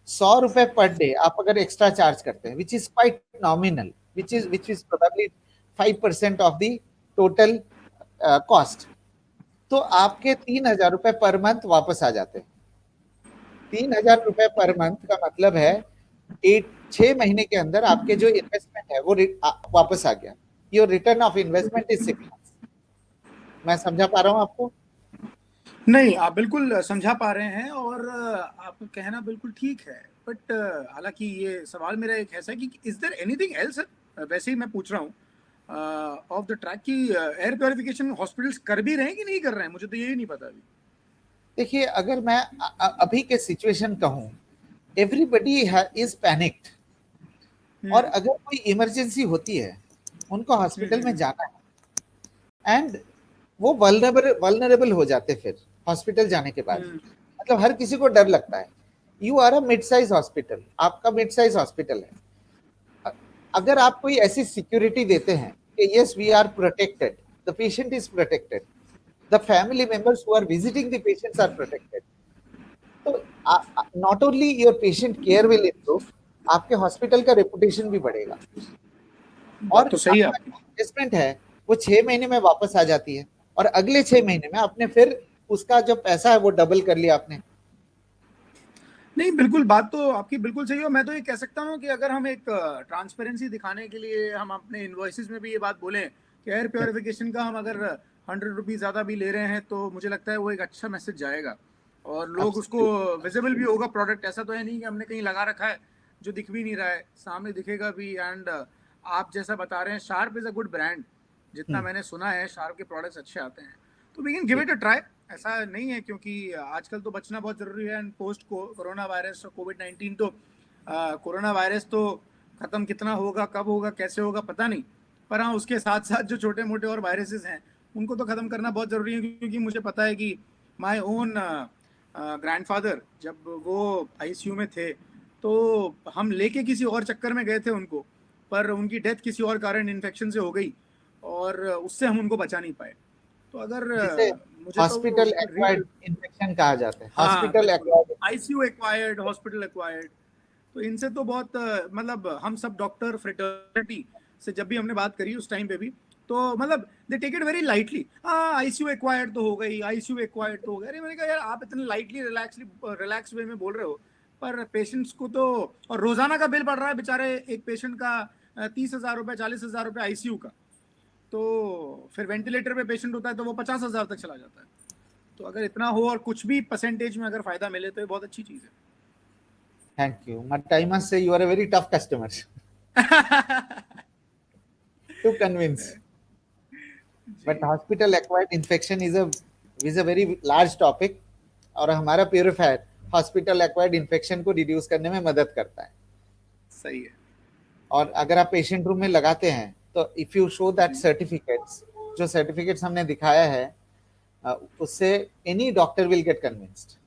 100 रुपए पर डे आप अगर एक्स्ट्रा चार्ज करते हैं, which is quite nominal, which is probably 5% of the total cost, तो आपके 3,000 रुपए पर मंथ वापस आ जाते हैं। 3,000 रुपए पर मंथ का मतलब है 6 महीने के अंदर आपके जो इन्वेस्टमेंट है वो वापस आ गया। Your return of investment is 6 months। मैं समझा पा रहा हूँ आपको? नहीं, आप बिल्कुल समझा पा रहे हैं और आपका कहना बिल्कुल ठीक है। बट हालांकि ये सवाल मेरा एक ऐसा है कि इज देयर एनीथिंग एल्स? वैसे ही मैं पूछ रहा हूँ ऑफ द ट्रैक की एयर प्योरिफिकेशन हॉस्पिटल्स कर भी रहे हैं कि नहीं कर रहे हैं, मुझे तो यही नहीं पता अभी। देखिए, अगर मैं अभी के सिचुएशन कहूँ, एवरीबडी इज पैनिक्ड और अगर कोई इमरजेंसी होती है, उनको हॉस्पिटल में जाना है एंड वो वल्नरेबल हो जाते फिर हॉस्पिटल जाने के बाद। मतलब हर किसी को डर लगता है। You are a mid size hospital, आपका मिड साइज हॉस्पिटल है। अगर आप कोई ऐसी सिक्योरिटी देते हैं कि yes we are protected, the patient is protected, the family members who are visiting the patients are protected, तो not only your patient care will improve, आपके हॉस्पिटल का रेपुटेशन भी बढ़ेगा। और तो सही है, इन्वेस्टमेंट है वो 6 महीने में वापस आ जाती है और अगले 6 महीने में आपने फिर उसका जो पैसा है वो डबल कर लिया आपने। नहीं, बिल्कुल बात तो आपकी बिल्कुल सही है। मैं तो ये कह सकता हूँ कि अगर हम एक ट्रांसपेरेंसी दिखाने के लिए हम अपने इनवॉइसेस में भी ये बात बोलें कि एयर प्योरिफिकेशन का हम अगर 100 रुपीज़ ज़्यादा भी ले रहे हैं तो मुझे लगता है वो एक अच्छा मैसेज जाएगा और लोग उसको विजिबल भी होगा। प्रोडक्ट ऐसा तो है नहीं कि हमने कहीं लगा रखा है जो दिख भी नहीं रहा है, सामने दिखेगा भी। एंड आप जैसा बता रहे हैं, sharp is a good brand, जितना मैंने सुना है शार्प के प्रोडक्ट्स अच्छे आते हैं। तो we can give it a try. ऐसा नहीं है, क्योंकि आजकल तो बचना बहुत जरूरी है। एंड पोस्ट कोरोना वायरस और कोविड-19 तो कोरोना वायरस तो खत्म कितना होगा, कब होगा, कैसे होगा पता नहीं, पर हाँ उसके साथ साथ जो छोटे मोटे और वायरसेस हैं उनको तो खत्म करना बहुत जरूरी है। क्योंकि मुझे पता है कि माय ओन ग्रैंडफादर जब वो आईसीयू में थे तो हम लेके किसी और चक्कर में गए थे उनको, पर उनकी डेथ किसी और कारण इन्फेक्शन से हो गई और उससे हम उनको बचा नहीं पाए। तो अगर मुझे हॉस्पिटल एक्वायर्ड इन्फेक्शन कहा जाता है, hospital acquired, ICU acquired, hospital acquired, तो इनसे तो बहुत मतलब हम सब डॉक्टर फ्रेटर्निटी से जब भी हमने बात करी उस टाइम पे भी, तो मतलब they take it very lightly. हाँ आईसीयू एक्वायर्ड तो हो गई, आईसीयू एक्वायर्ड तो हो गया। अरे मैंने कहा यार आप इतने लाइटली रिलैक्स वे में बोल रहे हो, पर पेशेंट्स को तो, और रोजाना का बिल बढ़ रहा है बेचारे एक पेशेंट का 30,000 रुपये, 40,000 रुपये आईसीयू का, तो फिर वेंटिलेटर पे पेशेंट होता है तो वो 50,000 तक चला जाता है। तो अगर इतना हो और कुछ भी परसेंटेज में अगर फायदा मिले तो ये बहुत अच्छी चीज है। Thank you, but I must say you are a very tough customer to convince. But hospital acquired infection is a very large topic, और हमारा प्यूरिफायर हॉस्पिटल एक्वायर्ड इन्फेक्शन को रिड्यूस करने में मदद करता है। सही है। और अगर आप पेशेंट रूम में लगाते हैं तो if you show that certificates, जो सर्टिफिकेट्स हमने दिखाया है उससे any doctor will get convinced.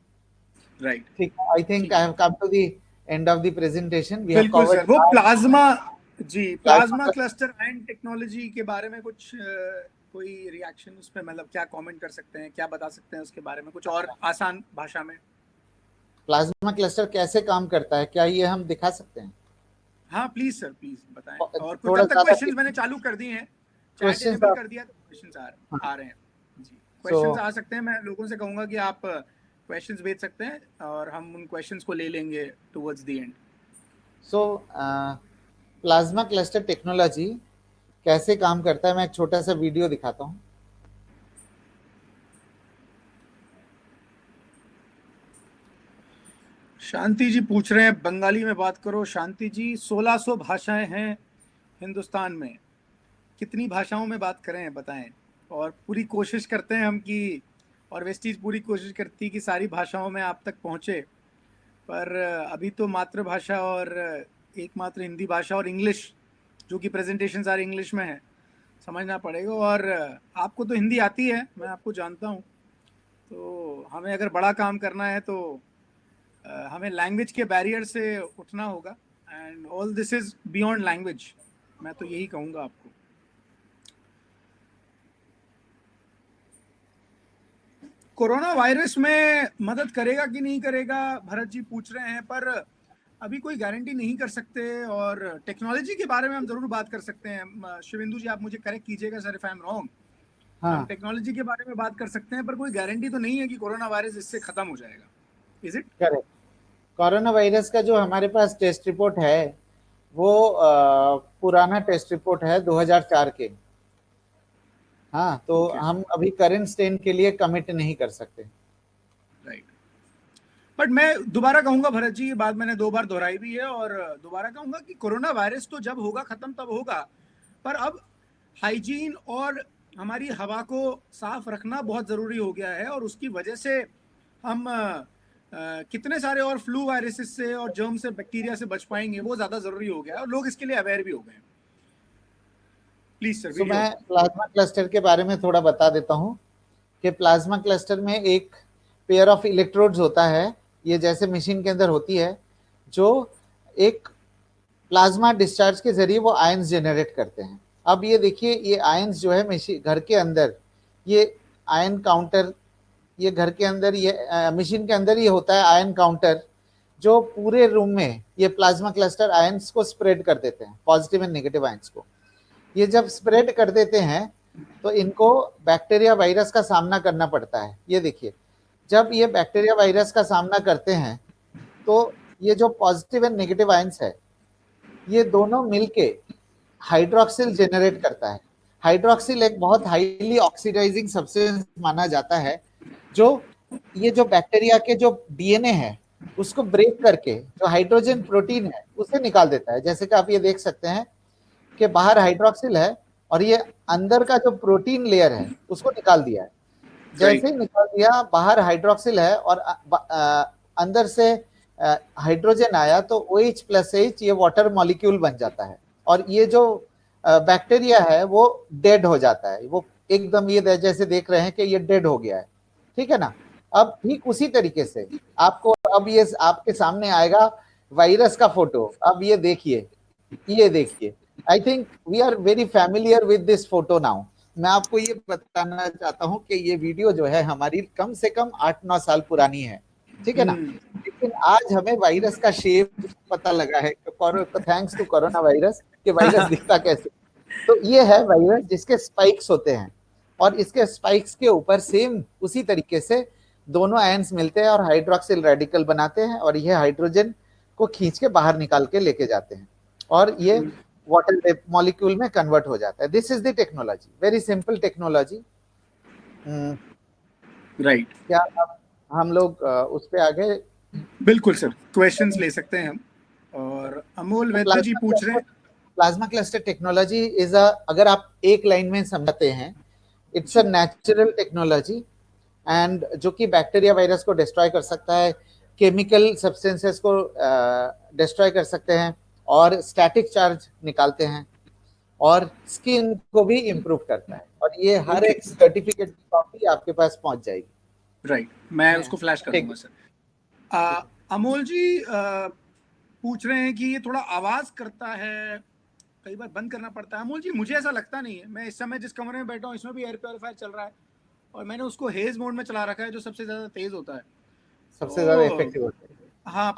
Right, ठीक, I think I have come to the end of the presentation. We have covered वो प्लाज्मा, जी प्लाज्मा क्लस्टर एंड टेक्नोलॉजी के बारे में कुछ कोई रिएक्शन उस पे, मतलब क्या कमेंट कर सकते हैं, क्या बता सकते हैं उसके बारे में कुछ और आसान भाषा में? प्लाज्मा क्लस्टर कैसे काम करता है, क्या ये हम दिखा सकते हैं? हाँ प्लीज सर, प्लीज बताएं। और कुछ तब तक क्वेश्चंस मैंने चालू कर दिए हैं, चैट इनेबल कर दिया तो क्वेश्चंस आ रहे हैं जी। क्वेश्चंस आ सकते हैं, मैं लोगों से कहूंगा कि आप क्वेश्चंस भेज सकते हैं और हम उन क्वेश्चंस को ले लेंगे towards the end. So plasma cluster technology कैसे काम करता है, मैं एक छोटा सा वीडियो दिखाता हूँ। शांति जी पूछ रहे हैं बंगाली में बात करो। शांति जी 1600 भाषाएं हैं हिंदुस्तान में, कितनी भाषाओं में बात करें बताएं। और पूरी कोशिश करते हैं हम कि, और वेस्टीज पूरी कोशिश करती है कि सारी भाषाओं में आप तक पहुंचे, पर अभी तो मातृभाषा और एकमात्र हिंदी भाषा और इंग्लिश, जो कि प्रेजेंटेशन सारे इंग्लिश में है, समझना पड़ेगा। और आपको तो हिंदी आती है, मैं आपको जानता हूँ, तो हमें अगर बड़ा काम करना है तो हमें लैंग्वेज के बैरियर से उठना होगा। And all this is beyond language, मैं तो यही कहूँगा आपको। कोरोना वायरस में मदद करेगा कि नहीं करेगा भरत जी पूछ रहे हैं, पर अभी कोई गारंटी नहीं कर सकते। और टेक्नोलॉजी के बारे में हम जरूर बात कर सकते हैं। शिवेंदु जी आप मुझे करेक्ट कीजिएगा sir if I am wrong. हम टेक्नोलॉजी के बारे में बात कर सकते हैं, पर कोई गारंटी तो नहीं है कि कोरोना वायरस इससे खत्म हो जाएगा। Is it correct? Corona virus का जो हमारे पास टेस्ट रिपोर्ट है वो पुराना टेस्ट रिपोर्ट है 2004 के। हाँ, तो हम अभी करंट स्ट्रेन के लिए कमिट नहीं कर सकते। राइट, बट मैं दोबारा कहूंगा भरत जी, ये बात मैंने 2 बार दोहराई भी है और दोबारा कहूंगा कि कोरोना वायरस तो जब होगा खत्म तब होगा, पर अब हाइजीन और हमारी हवा को साफ रखना बहुत जरूरी हो गया है। और उसकी वजह से हम कितने सारे और फ्लू वायरसेस से और जर्म से, बैक्टीरिया से बच पाएंगे, वो ज्यादा जरूरी हो गया है और लोग इसके लिए अवेयर भी हो गए। Please sir. मैं प्लाज्मा क्लस्टर के बारे में थोड़ा बता देता हूँ कि प्लाज्मा क्लस्टर में एक पेयर ऑफ इलेक्ट्रोड्स होता है, ये जैसे मशीन के अंदर होती है, जो एक प्लाज्मा डिस्चार्ज के जरिए वो आयंस जनरेट करते हैं। अब ये देखिए, ये आयंस जो है मशीन घर के अंदर, ये आयन काउंटर, ये घर के अंदर, ये मशीन के अंदर ये होता है आयन काउंटर, जो पूरे रूम में ये प्लाज्मा क्लस्टर आयंस को स्प्रेड कर देते हैं, पॉजिटिव एंड नेगेटिव आयंस को। ये जब स्प्रेड कर देते हैं तो इनको बैक्टीरिया वायरस का सामना करना पड़ता है। ये देखिए, जब ये बैक्टीरिया वायरस का सामना करते हैं तो ये जो पॉजिटिव एंड नेगेटिव आयंस है, ये दोनों मिलके हाइड्रोक्सिल जनरेट करता है। हाइड्रोक्सिल एक बहुत हाईली ऑक्सीडाइजिंग सब्सटेंस माना जाता है, जो ये जो बैक्टीरिया के जो डीएनए है उसको ब्रेक करके जो हाइड्रोजन प्रोटीन है उसे निकाल देता है। जैसे कि आप ये देख सकते हैं कि बाहर हाइड्रोक्सिल है और ये अंदर का जो प्रोटीन लेयर है उसको निकाल दिया है। जैसे ही निकाल दिया, बाहर हाइड्रोक्सिल है और अंदर से हाइड्रोजन आया तो OH+H ये वाटर मॉलिक्यूल बन जाता है और ये जो बैक्टीरिया है वो डेड हो जाता है, वो एकदम ये जैसे देख रहे हैं कि ये डेड हो गया है, ठीक है ना। अब ठीक उसी तरीके से आपको अब ये आपके सामने आएगा वायरस का फोटो। अब ये देखिए, I think we are very familiar with this photo now. मैं आपको ये बताना चाहता हूँ कि ये वीडियो जो है हमारी कम से कम 8-9 साल पुरानी है, ठीक है ना। लेकिन आज हमें वायरस का शेप पता लगा है, थैंक्स टू कोरोना वायरस, कि वायरस दिखता कैसे। तो ये है वायरस जिसके स्पाइक्स होते हैं और इसके स्पाइक्स के ऊपर सेम उसी तरीके से दोनों आयंस मिलते हैं और हाइड्रोक्सिल रेडिकल बनाते हैं और ये हाइड्रोजन को खींच के बाहर निकाल के लेके जाते हैं और ये वाटर मॉलिक्यूल में कन्वर्ट हो जाता है। This is the technology, very simple technology, right. क्या हम लोग उस पे आगे? बिल्कुल सर, क्वेश्चंस ले सकते हैं हम। और अमोल वैद्य जी पूछ रहे हैं, प्लाज्मा क्लस्टर टेक्नोलॉजी इज अगर आप एक लाइन में समझते हैं, it's a natural technology and जो कि बैक्टीरिया वायरस को डिस्ट्रॉय कर सकता है, केमिकल सब्सटेंसेस को डिस्ट्रॉय कर सकते हैं और स्टैटिक चार्ज निकालते हैं और स्किन को भी इम्प्रूव करता है और ये हर एक सर्टिफिकेट कॉपी आपके पास पहुंच जाएगी। राइट, मैं उसको फ्लैश कर दूंगा सर। अमोल जी पूछ रहे हैं कि ये थोड़ा आवाज करता है, कई बार बंद करना पड़ता है। अमोल जी मुझे ऐसा लगता नहीं है, मैं इस समय जिस कमरे में बैठा हूँ इसमें भी एयर प्योरीफायर चल रहा है और मैंने उसको हेज मोड में चला रखा है जो सबसे ज्यादा तेज होता है, सबसे ज्यादा इफेक्टिव होता है। हाँ,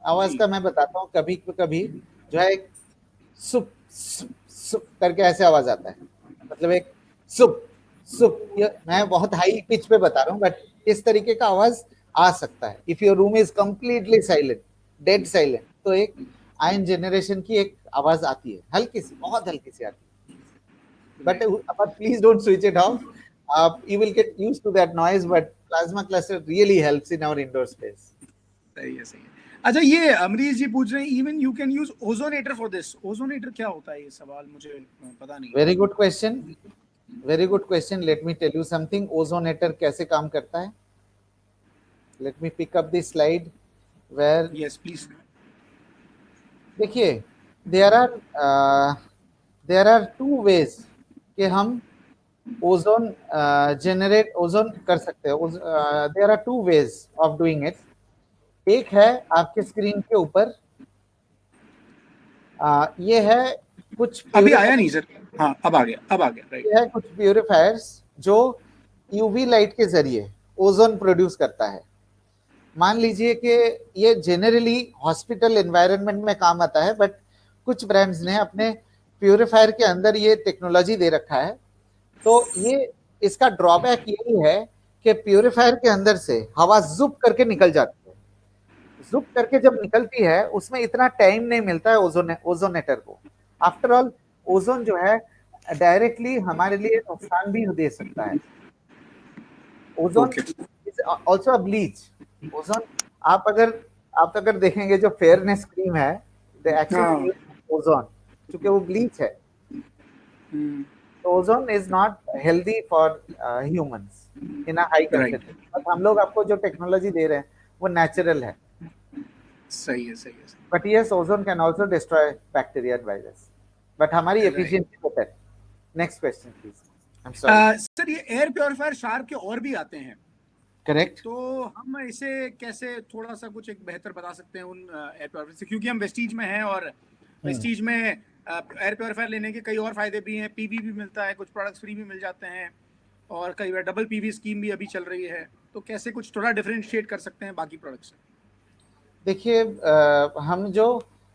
आवाज का मैं बताता हूँ, कभी कभी जो है एक सुप सुप सुप करके ऐसे आवाज आता है, मतलब एक सुप सुप, मैं बहुत हाई पिच पे बता रहा हूँ बट इस तरीके का आवाज आ सकता है। If your room is completely silent, dead silent, तो एक आयन जनरेशन की एक आवाज आती है, हल्की सी, बहुत हल्की सी आती है, but please don't switch it of, you will get used to that noise, but plasma cluster really helps in our indoor space. सही है, सही है। अच्छा, ये अमरीश जी पूछ रहे हैं even you can use ozonator for this. ozonator क्या होता है? ये सवाल मुझे पता नहीं। Very good question, very good question. Let me tell you something. ozonator कैसे काम करता है? Let me pick up the slide where, yes please. देखिए, there are two ways कि हम ओजोन जनरेट ओजोन कर सकते हैं। There are two ways of doing it. एक है आपके स्क्रीन के ऊपर, ये है कुछ, अभी आया नहीं सर, हाँ अब आ गया राइट। ये है कुछ प्यूरिफायर्स जो यूवी लाइट के जरिए ओजोन प्रोड्यूस करता है। मान लीजिए कि ये जनरली हॉस्पिटल एनवायरनमेंट में काम आता है, बट कुछ ब्रांड्स ने अपने प्यूरिफायर के अंदर ये टेक्नोलॉजी दे रखा है। तो ये इसका ड्रॉबैक यही है कि प्यूरिफायर के अंदर से हवा जुप करके निकल जाती है। जुप करके जब निकलती है उसमें इतना टाइम नहीं मिलता है ओजोनेटर को। आफ्टर ऑल ओजोन जो है डायरेक्टली हमारे लिए नुकसान भी दे सकता है। Ozone is also a bleach. Ozone आप अगर देखेंगे जो फेयरनेस क्रीम है, द एक्चुअल ओजोन, क्योंकि वो ब्लीच है, ozone is not healthy for humans in a high concentration. But हम लोग आपको जो टेक्नोलॉजी दे रहे हैं वो नेचुरल है। सही है, सही है। But yes, ozone can also destroy bacteria and virus, but हमारी efficiency better. Next question please. I am sorry sir, ये एयर प्योरीफायर शार्प के और भी आते हैं, करेक्ट? तो हम इसे कैसे थोड़ा सा कुछ एक बेहतर बता सकते हैं उन एयर प्योरीफायर से, क्योंकि हम वेस्टीज में हैं और वेस्टीज में एयर प्योरीफायर लेने के कई और फायदे भी हैं। पीवी भी मिलता है, कुछ प्रोडक्ट्स फ्री भी मिल जाते हैं और कई बार डबल पीवी स्कीम भी अभी चल रही है, तो कैसे कुछ थोड़ा डिफरेंशिएट कर सकते हैं बाकी प्रोडक्ट्स से? देखिए, हम जो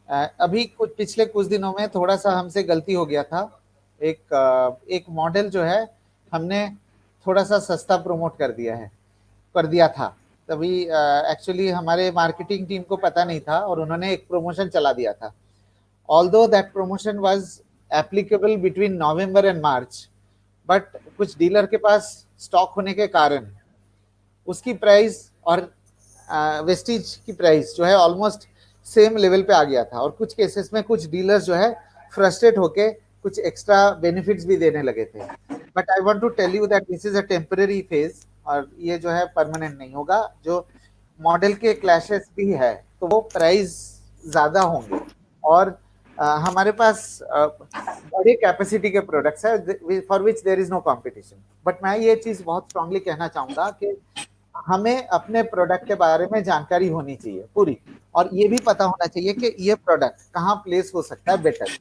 अभी पिछले कुछ दिनों में थोड़ा सा हमसे गलती हो गया था। एक मॉडल जो है हमने थोड़ा सा सस्ता प्रमोट कर दिया था। तभी एक्चुअली हमारे मार्केटिंग टीम को पता नहीं था और उन्होंने एक प्रमोशन चला दिया था। Although that promotion was applicable between November and March, but कुछ डीलर के पास स्टॉक होने के कारण उसकी प्राइस और वेस्टीज की प्राइस जो है ऑलमोस्ट सेम लेवल पे आ गया था और कुछ केसेस में कुछ डीलर्स जो है फ्रस्ट्रेट होके कुछ एक्स्ट्रा बेनिफिट्स भी देने लगे थे। But I want to tell you that this is a temporary phase, और ये जो है परमानेंट नहीं होगा। जो मॉडल के क्लैशेस भी है तो वो प्राइस ज्यादा होंगे, और हमारे पास बड़ी कैपेसिटी के प्रोडक्ट्स है for which there is no competition. But मैं ये चीज बहुत स्ट्रांगली कहना चाहूंगा कि हमें अपने प्रोडक्ट के बारे में जानकारी होनी चाहिए पूरी, और ये भी पता होना चाहिए कि ये प्रोडक्ट कहाँ प्लेस हो सकता है better.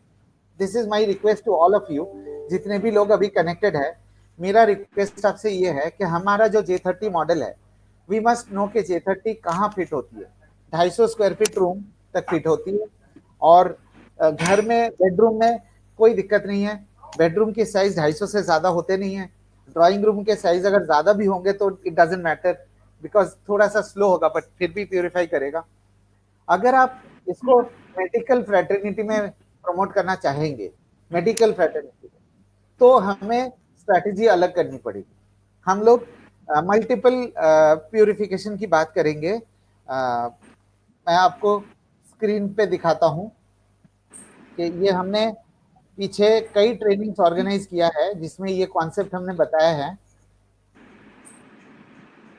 This is my request to all of you, जितने भी लोग अभी कनेक्टेड है, मेरा रिक्वेस्ट आपसे ये है कि हमारा जो J30 मॉडल है, वी मस्ट नो कि J30 कहाँ फिट होती है। 250 स्क्वायर फीट रूम तक फिट होती है, और घर में बेडरूम में कोई दिक्कत नहीं है। बेडरूम की साइज 250 से ज्यादा होते नहीं है। ड्राइंग रूम के साइज अगर ज्यादा भी होंगे तो इट डजेंट मैटर, बिकॉज थोड़ा सा स्लो होगा बट फिर भी प्यूरिफाई करेगा। अगर आप इसको मेडिकल फ्रेटर्निटी में प्रमोट करना चाहेंगे, मेडिकल फ्रेटर्निटी, तो हमें स्ट्रैटेजी अलग करनी पड़ेगी। हम लोग मल्टीपल प्यूरिफिकेशन की बात करेंगे। मैं आपको स्क्रीन पे दिखाता हूं कि ये हमने पीछे कई ट्रेनिंग्स ऑर्गेनाइज किया है जिसमें ये कॉन्सेप्ट हमने बताया है।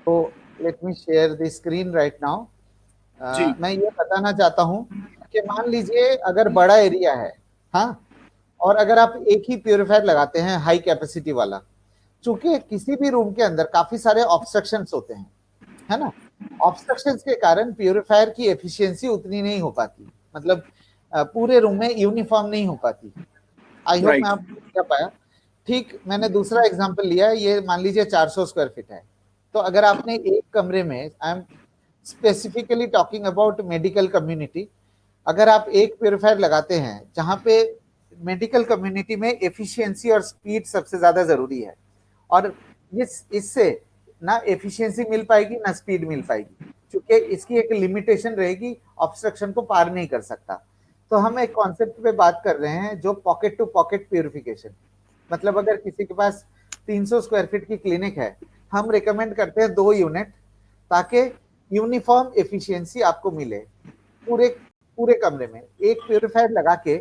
तो let me share the screen right now. मैं ये बताना चाहता हूं कि मान लीजिए अगर बड़ा एरिया है, हाँ, और अगर आप एक ही प्यूरिफायर लगाते हैं हाई कैपेसिटी वाला, चूंकि किसी भी रूम के अंदर काफी सारे ऑब्स्ट्रक्शंस होते हैं, है ना, ऑब्स्ट्रक्शंस के कारण प्यूरिफायर की एफिशिएंसी उतनी नहीं हो पाती, मतलब पूरे रूम में यूनिफॉर्म नहीं हो पाती। आई होप मैं आपको समझा पाया। ठीक, मैंने दूसरा एग्जांपल लिया है, ये मान लीजिए 400 स्क्वायर फीट है। तो अगर आपने एक कमरे में, I am specifically talking about medical community, अगर आप एक प्यूरिफायर लगाते हैं जहां पे मेडिकल कम्युनिटी में एफिशिएंसी और स्पीड सबसे ज्यादा जरूरी है, और इससे ना एफिशिएंसी मिल पाएगी ना स्पीड मिल पाएगी, क्योंकि इसकी एक लिमिटेशन रहेगी, ऑब्स्ट्रक्शन को पार नहीं कर सकता। तो हम एक कॉन्सेप्ट पे बात कर रहे हैं जो पॉकेट टू पॉकेट प्यूरिफिकेशन, मतलब अगर किसी के पास 300 स्क्वायर फीट की क्लिनिक है, हम रिकमेंड करते हैं 2 यूनिट, ताकि यूनिफॉर्म एफिशिएंसी आपको मिले पूरे पूरे कमरे में। एक प्यूरिफायर लगा के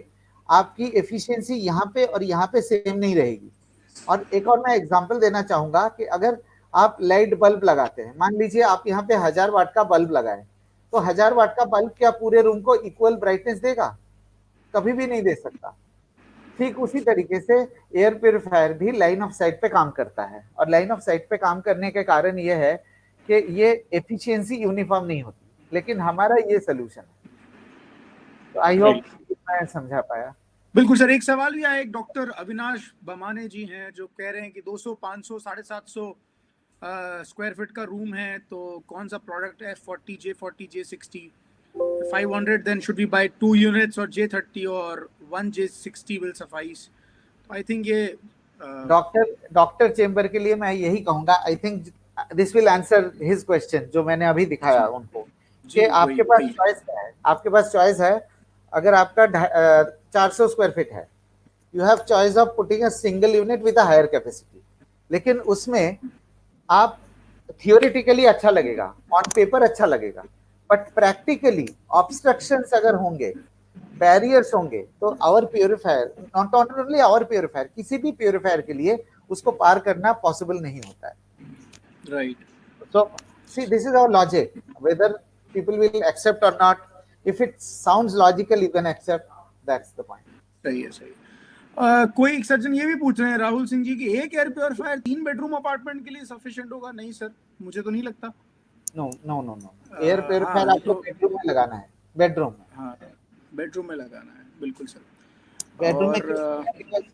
आपकी एफिशिएंसी यहाँ पे और यहाँ पे सेम नहीं रहेगी। और एक और मैं एग्जांपल देना चाहूंगा कि अगर आप लाइट बल्ब लगाते हैं, मान लीजिए आप यहाँ पे 1000 वाट का बल्ब लगाए, तो 1000 वाट का बल्ब क्या पूरे रूम को इक्वल ब्राइटनेस देगा? कभी भी नहीं दे सकता। ठीक उसी तरीके से एयर प्यूरिफायर भी लाइन ऑफ साइट पे काम करता है, और लाइन ऑफ साइट पे काम करने के कारण ये है कि ये एफिशिएंसी यूनिफॉर्म नहीं होती, लेकिन हमारा ये सोल्यूशन है। तो आई होप मैं समझा पाया। बिल्कुल सर। एक सवाल भी आया, एक डॉक्टर अविनाश बमाने जी हैं जो कह रहे हैं कि 200, 500, 750 स्क्वायर फीट का रूम है, तो कौन सा प्रोडक्ट है? F40, J40, J60, 500, then should we buy 2 units or J30 or 1 J60 will suffice? I think ये डॉक्टर चेम्बर के लिए मैं यही कहूंगा, I think this will answer his question जो मैंने अभी दिखाया उनको, कि आपके पास चॉइस है। आपके पास चॉइस है, अगर आपका 400 स्क्वायर फीट है, you have choice of putting a single unit with a higher capacity, लेकिन उसमें आप थियोरेटिकली अच्छा लगेगा, ऑन पेपर अच्छा लगेगा, बट प्रैक्टिकली ऑब्स्ट्रक्शंस अगर होंगे, बैरियर्स होंगे, तो our purifier, not only our purifier, किसी भी प्यूरिफायर के लिए उसको पार करना पॉसिबल नहीं होता है। Right. So see, this is our logic, whether people will accept or not, if it sounds logical you can accept, that's the point. सही है, सही। कोई एक सज्जन ये भी पूछ रहे हैं, राहुल सिंह जी, की एक एयर प्योरीफायर 3 बेडरूम अपार्टमेंट के लिए सफिशिएंट होगा? नहीं सर, मुझे तो नहीं लगता। No no no no, air purifier आपको बेडरूम में लगाना है, बेडरूम में। हाँ, बेडरूम में लगाना है, बिल्कुल सर। बेडरूम में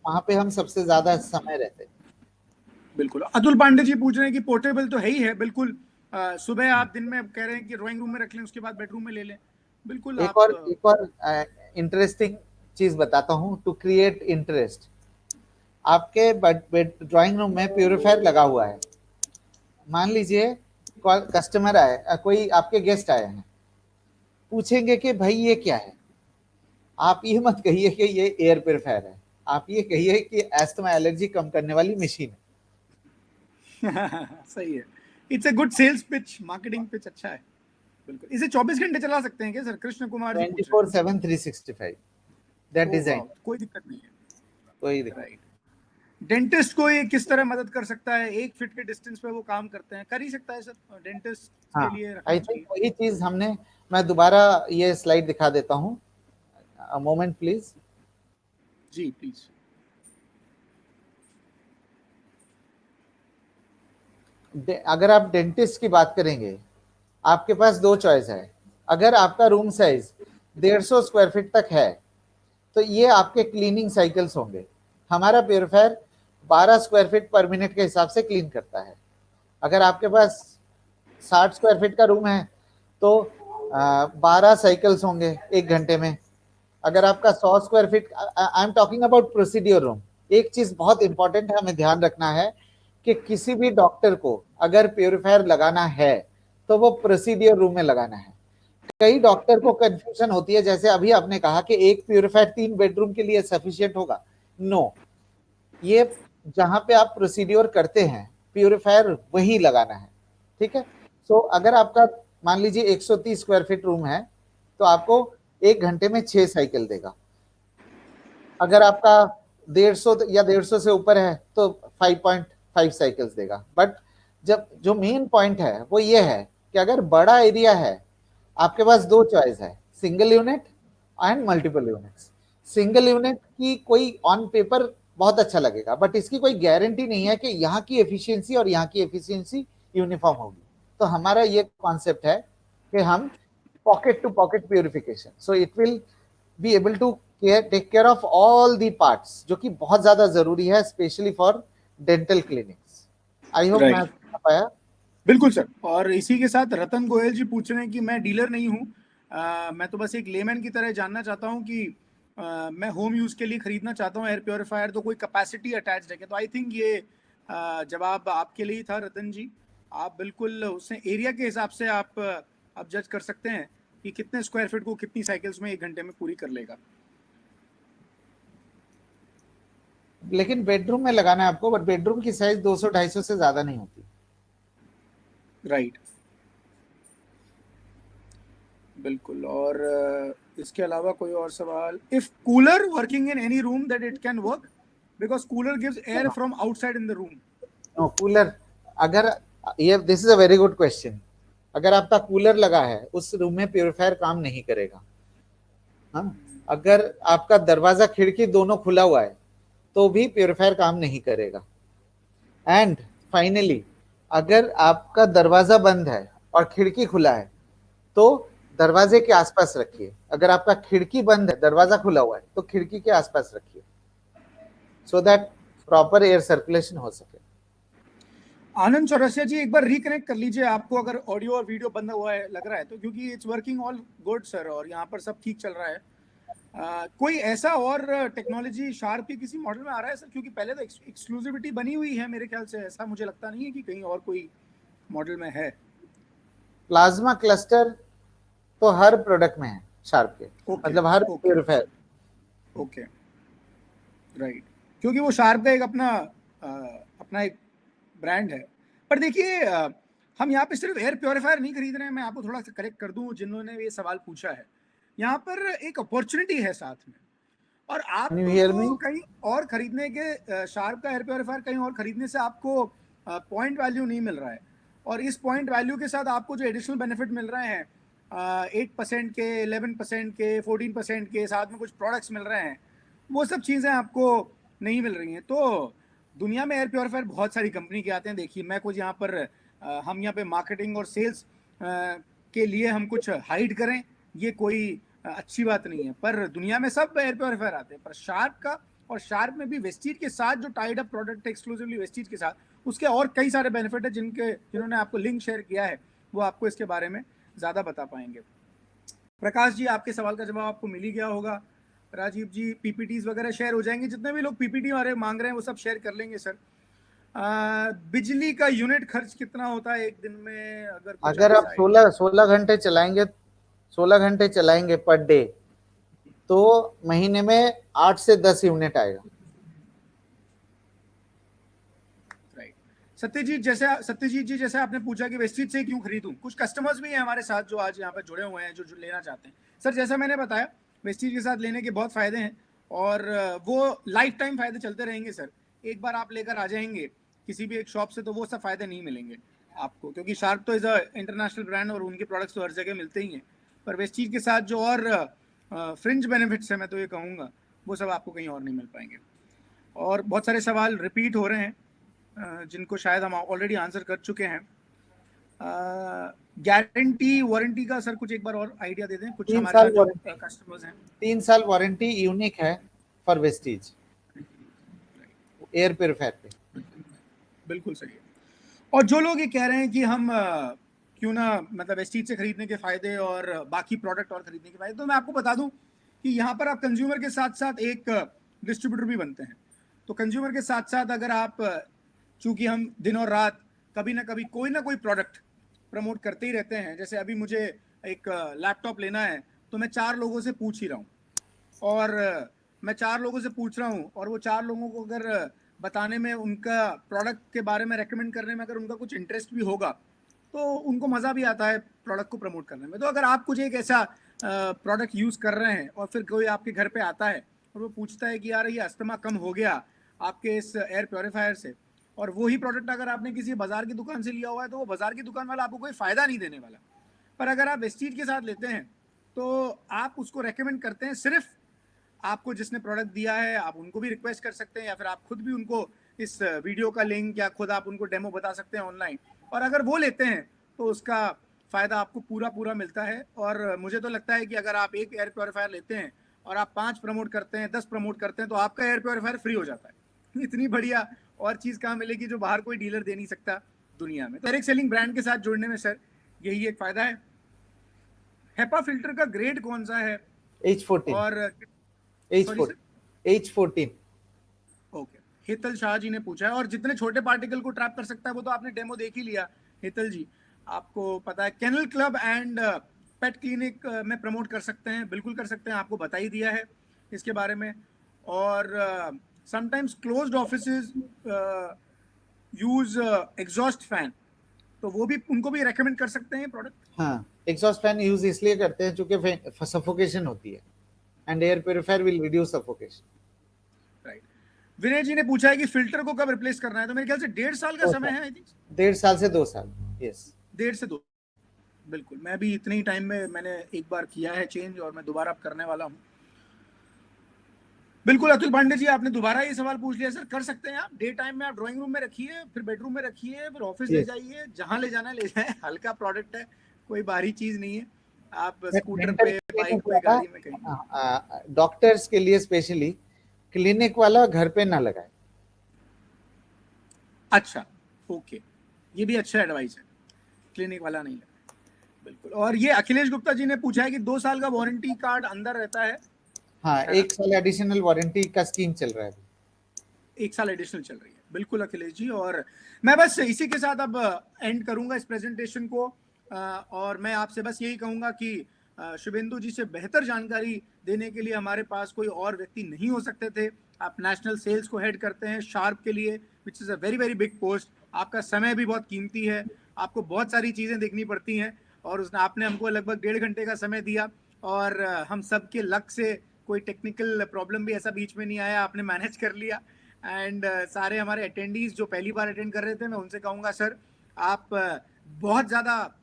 वहां पे हम सबसे ज्यादा समय रहते हैं। बिल्कुल। अतुल पांडे जी पूछ रहे हैं कि पोर्टेबल तो है ही है, बिल्कुल। सुबह आप दिन में कह रहे हैं कि ड्राइंग रूम में रख लें, उसके बाद बेडरूम में ले लें, बिल्कुल। एक और इंटरेस्टिंग चीज बताता हूँ टू क्रिएट इंटरेस्ट। आपके ड्राइंग रूम में प्यूरिफायर लगा हुआ है, मान लीजिए कस्टमर आए, कोई आपके गेस्ट आए हैं, पूछेंगे कि भाई ये क्या है, आप ये मत कहिए कि ये एयर प्यूरिफायर है, आप ये कहिए कि एस्थमा एलर्जी कम करने वाली मशीन है। सही है, it's a good sales pitch, marketing pitch अच्छा है, बिल्कुल। इसे 24 घंटे चला सकते हैं क्या sir? Krishna Kumar ji 24/7 365 that design, कोई दिक्कत नहीं है, कोई दिक्कत। राइट। डेंटिस्ट को ये किस तरह मदद कर सकता है? 1 फीट के डिस्टेंस पे वो काम करते हैं, कर ही सकता है सर डेंटिस्ट के लिए। आई थिंक वही चीज हमने, मैं दोबारा ये स्लाइड दिखा देता हूँ, अ मोमेंट प्लीज। जी प्लीज। अगर आप डेंटिस्ट की बात करेंगे, आपके पास 2 चॉइस है। अगर आपका रूम साइज 150 स्क्वायर फीट तक है तो ये आपके क्लीनिंग साइकिल्स होंगे। हमारा प्योरीफायर 12 स्क्वायर फीट पर मिनट के हिसाब से क्लीन करता है। अगर आपके पास 60 स्क्वायर फीट का रूम है तो 12 साइकिल्स होंगे 1 घंटे में। अगर आपका 100 square feet, I am talking about procedure room. एक चीज बहुत इंपॉर्टेंट है, हमें ध्यान रखना है कि किसी भी डॉक्टर को अगर प्योरीफायर लगाना है तो वो प्रोसीड्योर रूम में लगाना है। कई डॉक्टर को कंफ्यूजन होती है, जैसे अभी आपने कहा कि एक प्योरीफायर 3 बेडरूम के लिए सफिशिएंट होगा। नो, ये जहां पे आप प्रोसीड्योर करते हैं प्योरीफायर वही लगाना है, ठीक है। सो अगर आपका मान लीजिए 130 स्क्वायर फीट रूम है तो आपको 1 घंटे में 6 साइकिल देगा। अगर आपका 150 या 150 से ऊपर है तो 5.5 साइकिल्स देगा। बट जब जो मेन पॉइंट है वो ये है कि अगर बड़ा एरिया है, आपके पास 2 चॉइस है, single unit and multiple units. Single unit की कोई ऑन पेपर बहुत अच्छा लगेगा, बट इसकी कोई गारंटी नहीं है कि यहाँ की एफिशिएंसी और यहाँ की एफिशिएंसी यूनिफॉर्म होगी। तो हमारा ये कॉन्सेप्ट है कि हम pocket to pocket purification, so it will be able to take care of all the parts, जो कि बहुत ज्यादा जरूरी है specially for dental clinics. I hope मैं समझ पाया। बिल्कुल सर। और इसी के साथ रतन गोयल जी पूछ रहे हैं कि मैं डीलर नहीं हूँ, मैं तो बस एक लेमैन की तरह जानना चाहता हूँ कि मैं होम यूज के लिए खरीदना चाहता हूँ एयर प्योरीफायर, तो कोई कैपेसिटी अटैच है क्या? तो आई थिंक ये जवाब आपके लिए ही था रतन जी। आप बिल्कुल उससे एरिया के हिसाब से आप जज कर सकते हैं कि कितने स्क्वायर फीट को कितनी साइकिल्स में 1 घंटे में पूरी कर लेगा। लेकिन बेडरूम में लगाना है आपको, बट बेडरूम की साइज 200-250 से ज्यादा नहीं होती। राइट, बिल्कुल। और इसके अलावा कोई और सवाल? If cooler working in any room that it can work because cooler gives air from outside in the room. No, cooler अगर ये, this is a very good question. अगर आपका कूलर लगा है उस रूम में प्योरीफायर काम नहीं करेगा। हाँ, अगर आपका दरवाजा खिड़की दोनों खुला हुआ है तो भी प्योरीफायर काम नहीं करेगा। एंड फाइनली, अगर आपका दरवाजा बंद है और खिड़की खुला है तो दरवाजे के आसपास रखिए। अगर आपका खिड़की बंद है, दरवाजा खुला हुआ है, तो खिड़की के आसपास रखिए, so that proper air circulation हो सके। आनंद चौरसिया जी, एक बार रिकनेक्ट कर लीजिए आपको अगर ऑडियो और वीडियो बंद हुआ है लग रहा है तो, क्योंकि it's working all good sir और यहाँ पर सब ठीक चल रहा है। कोई ऐसा और टेक्नोलॉजी शार्प की किसी मॉडल में आ रहा है सर? क्योंकि पहले तो एक्सक्लूसिविटी बनी हुई है मेरे ख्याल से, ऐसा मुझे लगता नहीं है कि कहीं और कोई मॉडल में है। प्लाज्मा क्लस्टर तो हर प्रोडक्ट में है शार्प के, मतलब हर प्योरीफायर। ओके, राइट, क्योंकि वो शार्प का एक अपना एक ब्रांड है। पर देखिए हम यहाँ पे सिर्फ एयर प्योरीफायर नहीं खरीद रहे हैं, मैं आपको थोड़ा सा करेक्ट कर दूं जिन्होंने ये सवाल पूछा है। यहाँ पर एक अपॉर्चुनिटी है साथ में, और आपको कहीं और खरीदने के, शार्प का एयर प्योरीफायर कहीं और खरीदने से आपको पॉइंट वैल्यू नहीं मिल रहा है, और इस पॉइंट वैल्यू के साथ आपको जो एडिशनल बेनिफिट मिल रहे हैं 8% के, 11% के, 14% के, साथ में कुछ प्रोडक्ट्स मिल रहे हैं, वो सब चीज़ें आपको नहीं मिल रही हैं। तो दुनिया में एयर प्योरीफायर बहुत सारी कंपनी के आते हैं। देखिए मैं कुछ यहाँ पर हम यहाँ पे मार्केटिंग और सेल्स के लिए हम कुछ हाइड करें, ये कोई अच्छी बात नहीं है, पर दुनिया में सब एयर प्योरीफायर आते हैं। पर शार्प का, और शार्प में भी वेस्टीज के साथ जो टाइड अप प्रोडक्ट है एक्सक्लूसिवली वेस्टीज के साथ, उसके और कई सारे बेनिफिट है जिन्होंने आपको लिंक शेयर किया है, वो आपको इसके बारे में ज़्यादा बता पाएंगे। प्रकाश जी, आपके सवाल का जवाब आपको मिल ही गया होगा। राजीव जी, पीपीटीज वगैरह शेयर हो जाएंगे, जितने भी लोग पीपीटी वाले मांग रहे हैं वो सब शेयर कर लेंगे सर। बिजली का यूनिट खर्च कितना होता है एक दिन में? अगर आप 16 घंटे चलाएंगे, 16 घंटे चलाएंगे पर डे, तो महीने में 8 से 10 यूनिट आएगा। राइट। सत्यजीत जी, जैसे आपने पूछा कि वेस्टीज से क्यों खरीदूं, कुछ कस्टमर्स भी हैं हमारे साथ जो आज यहाँ पर जुड़े हुए हैं, जो लेना चाहते हैं। सर जैसा मैंने बताया, वेस्टीज के साथ लेने के बहुत फायदे हैं और वो लाइफ टाइम फायदे चलते रहेंगे सर। एक बार आप लेकर आ जाएंगे किसी भी एक शॉप से तो वो सब फायदे नहीं मिलेंगे आपको, क्योंकि शार्क तो इज अ इंटरनेशनल ब्रांड और उनके प्रोडक्ट्स तो हर जगह मिलते ही हैं। पर वेस्टीज के साथ जो और फ्रिंज बेनिफिट्स है, मैं तो ये कहूँगा वो सब आपको कहीं और नहीं मिल पाएंगे। और बहुत सारे सवाल रिपीट हो रहे हैं जिनको शायद हम ऑलरेडी आंसर कर चुके हैं। गारंटी वारंटी का सर कुछ एक बार और आइडिया दे दें, कुछ हमारे जो कस्टमर्स हैं। 3 साल वारंटी यूनिक है फॉर वेस्टीज एयर प्योरीफायर पे। बिल्कुल सही है। और जो लोग ये कह रहे हैं कि हम क्यों ना मतलब वेस्टीज से खरीदने के फायदे और बाकी प्रोडक्ट और खरीदने के फायदे, तो मैं आपको बता दूं कि यहाँ पर आप कंज्यूमर के साथ साथ एक डिस्ट्रीब्यूटर भी बनते हैं। तो कंज्यूमर के साथ साथ अगर आप, चूंकि हम दिन और रात कभी ना कभी कोई ना कोई प्रोडक्ट प्रमोट करते ही रहते हैं, जैसे अभी मुझे एक लैपटॉप लेना है तो मैं 4 लोगों से पूछ ही रहा हूँ, और मैं 4 लोगों से पूछ रहा हूँ और वो 4 लोगों को अगर बताने में, उनका प्रोडक्ट के बारे में रेकमेंड करने में अगर उनका कुछ इंटरेस्ट भी होगा तो उनको मज़ा भी आता है प्रोडक्ट को प्रमोट करने में। तो अगर आप कुछ एक ऐसा प्रोडक्ट यूज़ कर रहे हैं और फिर कोई आपके घर पे आता है और वो पूछता है कि यार ये अस्थमा कम हो गया आपके इस एयर प्योरीफायर से, और वही प्रोडक्ट अगर आपने किसी बाजार की दुकान से लिया हुआ है तो वो बाजार की दुकान वाला आपको कोई फ़ायदा नहीं देने वाला। पर अगर आप वेस्टीज के साथ लेते हैं तो आप उसको रेकमेंड करते हैं, सिर्फ आपको जिसने प्रोडक्ट दिया है आप उनको भी रिक्वेस्ट कर सकते हैं, या फिर आप खुद भी उनको इस वीडियो का लिंक या खुद आप उनको डेमो बता सकते हैं ऑनलाइन, और अगर वो लेते हैं तो उसका फ़ायदा आपको पूरा मिलता है। और मुझे तो लगता है कि अगर आप एक एयर प्योरीफायर लेते हैं और आप 5 प्रमोट करते हैं, 10 प्रमोट करते हैं, तो आपका एयर प्योरीफायर फ्री हो जाता है। इतनी बढ़िया और चीज़ कहाँ मिलेगी जो बाहर कोई डीलर दे नहीं सकता दुनिया में। तो डायरेक्ट सेलिंग ब्रांड के साथ जुड़ने में सर यही एक फ़ायदा है। हेपा फिल्टर का ग्रेड कौन सा है? H14 और H14। ओके, हितल शाह जी ने पूछा है, और जितने छोटे पार्टिकल को ट्रैप कर सकता है वो तो आपने डेमो देख ही लिया हितल जी, आपको पता है। Kennel club and pet clinic में प्रमोट कर सकते हैं, बिल्कुल कर सकते हैं, आपको बता ही दिया है इसके बारे में। और sometimes closed offices use exhaust fan, तो वो भी उनको भी रेकमेंड कर सकते हैं प्रोडक्ट। हाँ, एग्जॉस्ट फैन यूज इसलिए करते हैं क्योंकि सफोकेशन होती है, and air purifier will reduce suffocation. Right. Vinay ji ने पूछा है कि फिल्टर को कब रिप्लेस करना है, तो मेरे ख्याल से 1.5 साल का समय है। आई थिंक 1.5 साल से 2 साल। यस, 1.5 से 2। बिल्कुल, मैं भी इतने ही टाइम में मैंने एक बार किया है चेंज, और मैं दोबारा करने वाला हूँ। बिल्कुल अतुल पांडे जी, आपने दोबारा ये सवाल पूछ लिया सर। कर सकते हैं आप, डे टाइम में आप ड्राइंग रूम में रखिए, फिर बेडरूम में रखिए, फिर ऑफिस ले जाइए, जहां ले जाना ले जाए। हल्का प्रोडक्ट है, कोई भारी चीज नहीं है। आप स्कूटर पे, बाइक पे, गाड़ी में कहीं। डॉक्टर्स के लिए स्पेशली क्लिनिक वाला घर पे ना लगाए। अच्छा, ओके, ये भी अच्छा एडवाइस है, क्लिनिक वाला नहीं लगाए। बिल्कुल। और ये अखिलेश गुप्ता जी ने पूछा है कि 2 साल का वारंटी कार्ड अंदर रहता है। हाँ, 1 साल एडिशनल वारंटी का स्कीम चल रहा है। 1 साल एडिशनल चल रही है, बिल्कुल अखिलेश जी। और मैं बस इसी के साथ अब एंड करूंगा इस प्रेजेंटेशन को, और मैं आपसे बस यही कहूंगा कि शुभेंदु जी से बेहतर जानकारी देने के लिए हमारे पास कोई और व्यक्ति नहीं हो सकते थे। आप नेशनल सेल्स को हेड करते हैं शार्प के लिए, which is a very very big post. आपका समय भी बहुत कीमती है, आपको बहुत सारी चीज़ें देखनी पड़ती हैं, और उसने आपने हमको लगभग 1.5 घंटे का समय दिया, और हम सब के लक से कोई टेक्निकल प्रॉब्लम भी ऐसा बीच में नहीं आया, आपने मैनेज कर लिया। एंड सारे हमारे अटेंडीज जो पहली बार अटेंड कर रहे थे, मैं उनसे कहूँगा सर आप बहुत ज़्यादा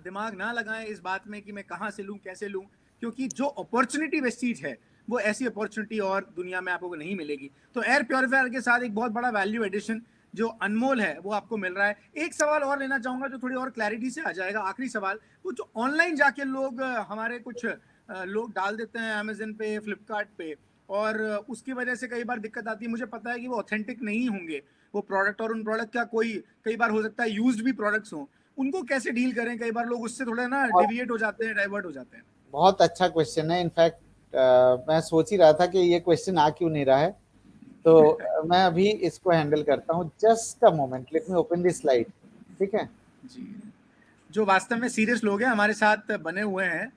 दिमाग ना लगाएं इस बात में कि मैं कहाँ से लूँ, कैसे लूँ, क्योंकि जो अपॉर्चुनिटी वेस्टीज है वो ऐसी अपॉर्चुनिटी और दुनिया में आपको नहीं मिलेगी। तो एयर प्योरीफायर के साथ एक बहुत बड़ा वैल्यू एडिशन जो अनमोल है वो आपको मिल रहा है। एक सवाल और लेना चाहूँगा जो थोड़ी और क्लैरिटी से आ जाएगा, आखिरी सवाल। वो जो ऑनलाइन जाके लोग हमारे कुछ लोग डाल देते हैं अमेजन पे, फ्लिपकार्ट पे, और उसकी वजह से कई बार दिक्कत आती है। मुझे पता है कि वो ऑथेंटिक नहीं होंगे वो प्रोडक्ट, और उन प्रोडक्ट का कई बार हो सकता है यूज्ड भी प्रोडक्ट्स हों, उनको कैसे डील करें? कई बार लोग उससे थोड़ा ना डिविएट हो जाते हैं, डाइवर्ट हो जाते हैं। बहुत अच्छा क्वेश्चन है। इनफैक्ट मैं सोच ही रहा था कि ये क्वेश्चन आ क्यों नहीं रहा है, तो मैं अभी इसको हैंडल करता हूँ। Just a moment, let me open this slide. ठीक है जी, जो वास्तव में सीरियस लोग हैं हमारे साथ बने हुए हैं,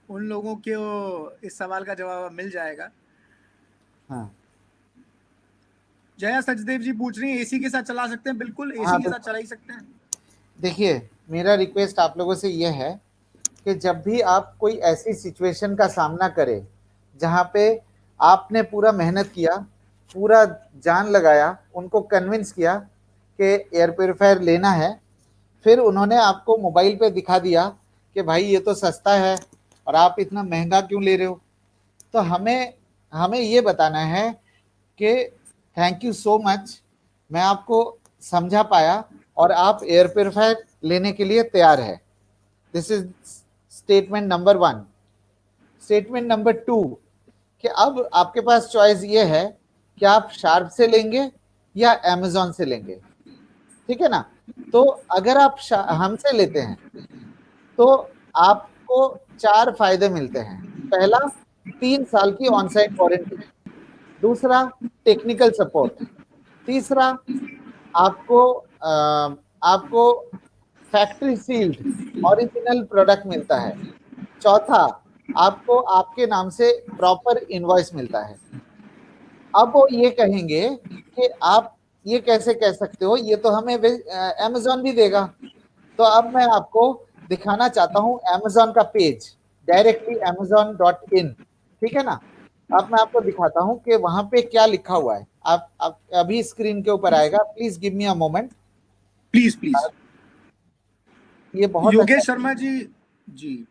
उन लोगों को इस सवाल का जवाब मिल जाएगा। हाँ, जया सचदेव जी पूछ रही हैं एसी के साथ चला सकते हैं? बिल्कुल, एसी के साथ चला ही सकते हैं। देखिए, मेरा रिक्वेस्ट आप लोगों से ये है कि जब भी आप कोई ऐसी सिचुएशन का सामना करें जहां पे आपने पूरा मेहनत किया, पूरा जान लगाया, उनको कन्विंस किया कि एयर प्योरीफायर लेना है, फिर उन्होंने आपको मोबाइल पे दिखा दिया कि भाई ये तो सस्ता है और आप इतना महंगा क्यों ले रहे हो। तो हमें हमें ये बताना है कि थैंक यू सो मच, मैं आपको समझा पाया और आप एयर प्योरीफायर लेने के लिए तैयार है। This is statement number 1। Statement number 2 कि अब आपके पास चॉइस ये है कि आप शार्प से लेंगे या अमेजोन से लेंगे, ठीक है ना। तो अगर आप हमसे लेते हैं तो आपको 4 फायदे मिलते हैं। पहला, 3 साल की ऑन साइट वारंटी। दूसरा, टेक्निकल सपोर्ट। तीसरा, आपको फैक्ट्री सील्ड ओरिजिनल प्रोडक्ट मिलता है। चौथा, आपको आपके नाम से प्रॉपर इनवॉइस मिलता है। अब वो ये कहेंगे कि आप ये कैसे कह सकते हो, ये तो हमें अमेजोन भी देगा। तो अब मैं आपको दिखाना चाहता हूं अमेजोन का पेज, डायरेक्टली amazon.in, ठीक है ना। अब मैं आपको दिखाता हूं कि वहां पे क्या लिखा हुआ है। आप अभी स्क्रीन के ऊपर आएगा, please give me a moment. Please please. ये बहुत योगेश शर्मा जी जी।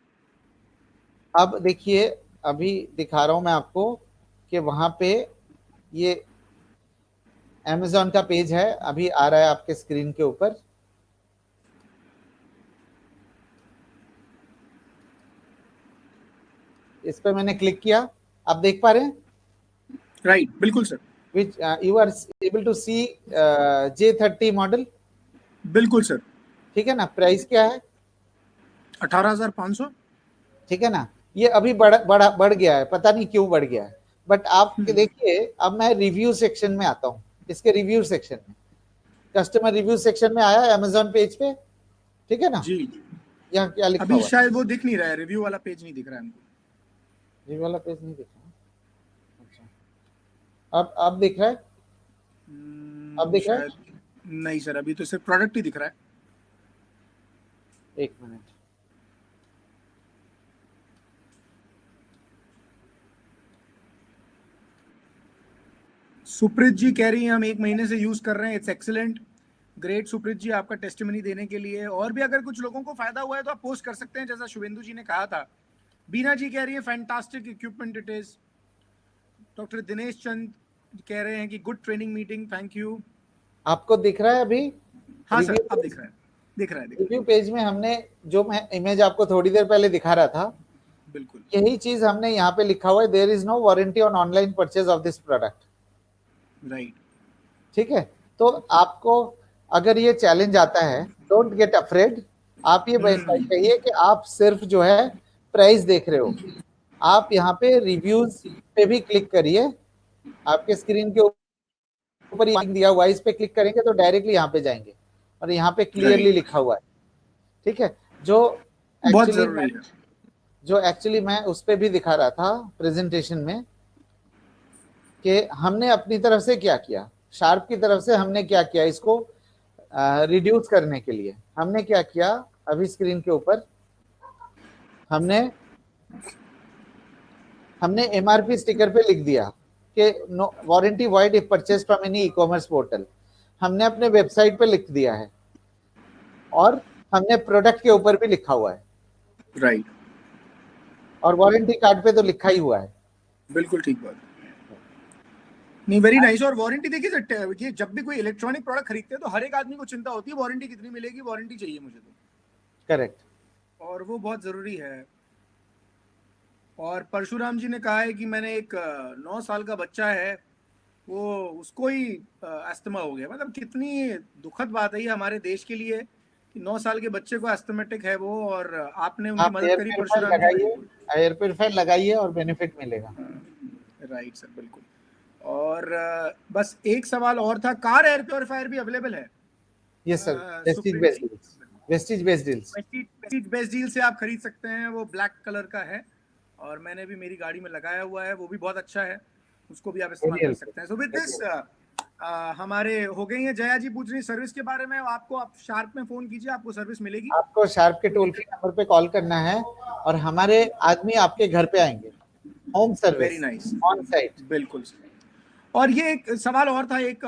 अब देखिए, अभी दिखा रहा हूं मैं आपको कि वहां पे ये अमेजोन का पेज है, अभी आ रहा है आपके स्क्रीन के ऊपर। इस पे मैंने क्लिक किया, आप देख पा रहे हैं? राइट, बिल्कुल sir. Which you are able to see J30 model? बिल्कुल सर। ठीक है ना। प्राइस क्या है? 18,500। ठीक है ना। ये अभी बढ़ गया है, पता नहीं क्यों बढ़ गया है। बट आप देखिए, अब मैं रिव्यू सेक्शन में आता हूँ, इसके रिव्यू सेक्शन में, कस्टमर रिव्यू सेक्शन में आया अमेजोन पेज पे, ठीक है ना जी। यहाँ क्या लिखा अभी हुआ? शायद वो दिख नहीं रहा है, रिव्यू वाला पेज नहीं दिख रहा है हमको। रिव्यू वाला पेज नहीं दिख रहा? अच्छा, अब दिख रहा है? अब दिख रहा है? नहीं सर, अभी तो सिर्फ प्रोडक्ट ही दिख रहा है। एक मिनट। सुप्रीत जी कह रही हैं हम 1 महीने से यूज कर रहे हैं, इट्स एक्सीलेंट। ग्रेट सुप्रीत जी, आपका टेस्टिमनी देने के लिए। और भी अगर कुछ लोगों को फायदा हुआ है तो आप पोस्ट कर सकते हैं, जैसा शुभेंदु जी ने कहा था। बीना जी कह रही है fantastic equipment it is. Doctor Dinesh Chand कह रहे हैं कि good training meeting, thank you. आपको दिख रहा है अभी? हाँ सर, अब दिख रहा है, दिख रहा है। रिव्यू पेज में हमने जो मैं इमेज आपको थोड़ी देर पहले दिखा रहा था, बिल्कुल यही चीज हमने यहाँ पे लिखा हुआ है, there is no warranty on online purchase of this product. Right, ठीक है। तो आपको अगर ये चैलेंज आता है, डोंट गेट अफ्रेड। आप ये कहिए कि आप सिर्फ जो है प्राइस देख रहे हो। आप यहाँ पे रिव्यूज पे भी क्लिक करिए, आपके स्क्रीन के ऊपर दिया हुआ है, इस पे क्लिक करेंगे तो डायरेक्टली यहाँ पे जाएंगे और यहाँ पे क्लियरली लिखा हुआ है, ठीक है। जो एक्चुअली मैं उस पे भी दिखा रहा था प्रेजेंटेशन में कि हमने अपनी तरफ से क्या किया, शार्प की तरफ से हमने क्या किया, इसको रिड्यूस करने के लिए हमने क्या किया। अभी स्क्रीन के ऊपर हमने एमआरपी स्टिकर पे लिख दिया कि no warranty void if purchase from any e-commerce portal. हमने अपने वेबसाइट पे लिख दिया है और हमने प्रोडक्ट के ऊपर भी लिखा हुआ है। राइट। और वारंटी कार्ड पे तो लिखा ही हुआ है। बिल्कुल ठीक बात। नहीं, वेरी नाइस। और वारंटी देखिए सर, ये जब भी कोई इलेक्ट्रॉनिक प्रोडक्ट खरीदते हैं तो हर एक आदमी को चिंता होती है वारंटी कितनी मिलेगी, वारंटी चाहिए मुझे तो। करेक्ट। और वो बहुत जरूरी है। और परशुराम जी ने कहा है कि मैंने एक 9 साल का बच्चा है, वो उसको ही अस्थमा हो गया। मतलब कितनी दुखद बात है ये हमारे देश के लिए कि 9 साल के बच्चे को अस्थमेटिक है वो, और आपने उनकी मदद करी परशुराम जी। एयर प्योरीफायर लगाइए और बेनिफिट मिलेगा। राइट सर, बिल्कुल। और बस एक सवाल और था, कार एयर प्योरीफायर भी अवेलेबल है? Yes sir, Vestige based deal से आप खरीद सकते हैं। वो ब्लैक कलर का है और मैंने भी मेरी गाड़ी में लगाया हुआ है, वो भी बहुत अच्छा है, उसको भी आप इस्तेमाल कर सकते हैं। सो विद दिस हमारे हो गई है। जया जी पूछ रही सर्विस के बारे में, आपको आप शार्प में फोन कीजिए, आपको सर्विस मिलेगी। आपको शार्प के टोल फ्री नंबर पे कॉल करना है और हमारे आदमी आपके घर पे आएंगे, home service. Very nice, on site. बिल्कुल। और ये एक सवाल और था एक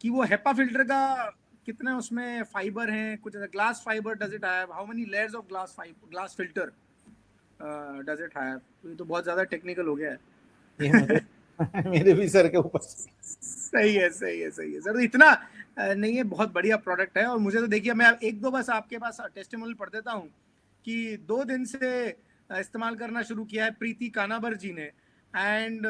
कि वो हेपा फिल्टर का कितने उसमें फाइबर हैं, कुछ glass fibre does it have, how many layers of glass filter does it have? ये तो बहुत ज्यादा टेक्निकल हो गया है। मेरे भी सर के ऊपर। सही है सर, तो इतना नहीं है, बहुत बढ़िया प्रोडक्ट है। और मुझे तो देखिए, मैं एक दो बस आपके पास टेस्टिमोनियल पढ़ देता हूँ कि 2 दिन से इस्तेमाल करना शुरू किया है प्रीति कानाबर जी ने, and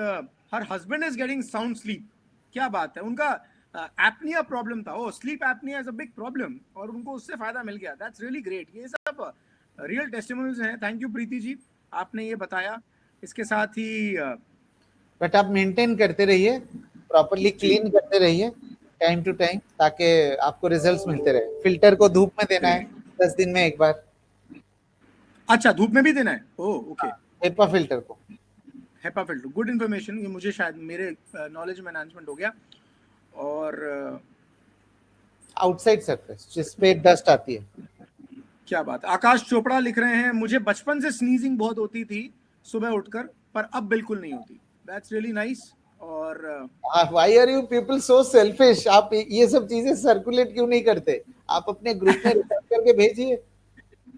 her husband is getting sound sleep. क्या बात है, उनका एपनिया प्रॉब्लम था, oh sleep apnea is a big problem, और उनको उससे फायदा मिल गया। That's really great. ये सब रियल टेस्टिमोनियल्स हैं। थैंक यू प्रीति जी, आपने ये बताया। इसके साथ ही बट आप मेंटेन करते रहिए, प्रॉपर्ली क्लीन करते रहिए टाइम टू टाइम, ताकि आपको रिजल्ट्स मिलते रहे। फिल्टर को धूप में देना है 10 दिन में एक बार। अच्छा, धूप में भी देना है? Oh okay. हेपा फिल्टर को, हेपा फिल्टर, गुड इन्फॉर्मेशन। ये मुझे शायद मेरे नॉलेज में एनहांसमेंट हो गया। और आउटसाइड सरफेस जिस पे डस्ट आती है। क्या बात। आकाश चोपड़ा लिख रहे हैं, मुझे बचपन से स्नीजिंग बहुत होती थी सुबह उठकर, पर अब बिल्कुल नहीं होती। That's really nice. और why are you people so selfish? आप ये सब चीजें सर्कुलेट क्यों नहीं करते? आप अपने ग्रुप में रिकॉर्ड करके भेजिए।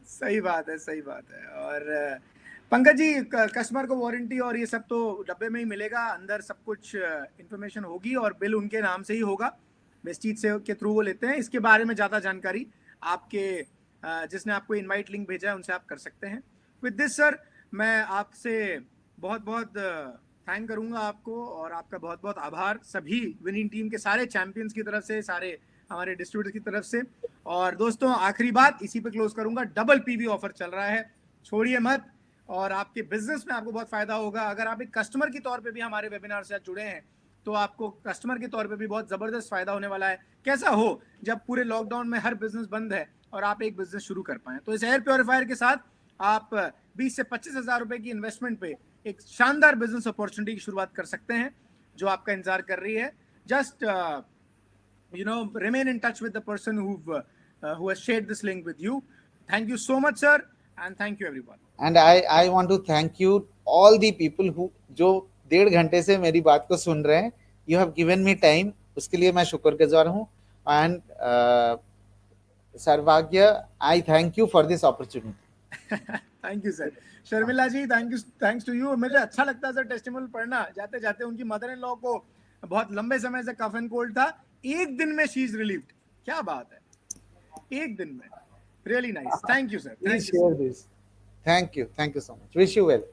सही बात है। और पंकज जी, कस्टमर को वारंटी और ये सब तो डब्बे में ही मिलेगा, अंदर सब कुछ इंफॉर्मेशन होगी और बिल उनके नाम से ही होगा, वेस्टीज से के थ्रू वो लेते हैं। इसके बारे में ज़्यादा जानकारी आपके जिसने आपको इनवाइट लिंक भेजा है उनसे आप कर सकते हैं। विद दिस सर, मैं आपसे बहुत बहुत थैंक करूंगा आपको, और आपका बहुत बहुत आभार सभी विनिंग टीम के सारे चैंपियंस की तरफ से, सारे हमारे डिस्ट्रीब्यूटर की तरफ से। और दोस्तों, आखिरी बात इसी पे क्लोज करूंगा, डबल पीवी ऑफर चल रहा है, छोड़िए मत, और आपके बिजनेस में आपको बहुत फायदा होगा। अगर आप एक कस्टमर के तौर पे भी हमारे वेबिनार से जुड़े हैं तो आपको कस्टमर के तौर पे भी बहुत जबरदस्त फायदा होने वाला है। कैसा हो जब पूरे लॉकडाउन में हर बिजनेस बंद है और आप एक बिजनेस शुरू कर पाए। तो इस एयर प्योरीफायर के साथ आप 20 से 25 हजार रुपए की इन्वेस्टमेंट पे एक शानदार बिजनेस अपॉर्चुनिटी की शुरुआत कर सकते हैं जो आपका इंतजार कर रही है। Just remain in touch with the person who has shared this link with you. Thank you so much, sir, and thank you everyone. And I want to thank you all the people who जो 1.5 घंटे से मेरी बात को सुन रहे हैं। You have given me time, उसके लिए मैं शुक्रगुजार हूँ। And Sarvagya, I thank you for this opportunity. Thank you sir. Sharmila ji, thanks to you. मुझे अच्छा लगता है सर टेस्टिमोनियल पढ़ना। जाते जाते उनकी मदर इन लॉ को बहुत लंबे समय से कफ एंड कोल्ड था, एक दिन में शी इज रिलीव्ड। क्या बात है, एक दिन में। Really nice. Thank you sir. Please share this. Thank you so much. Wish you well.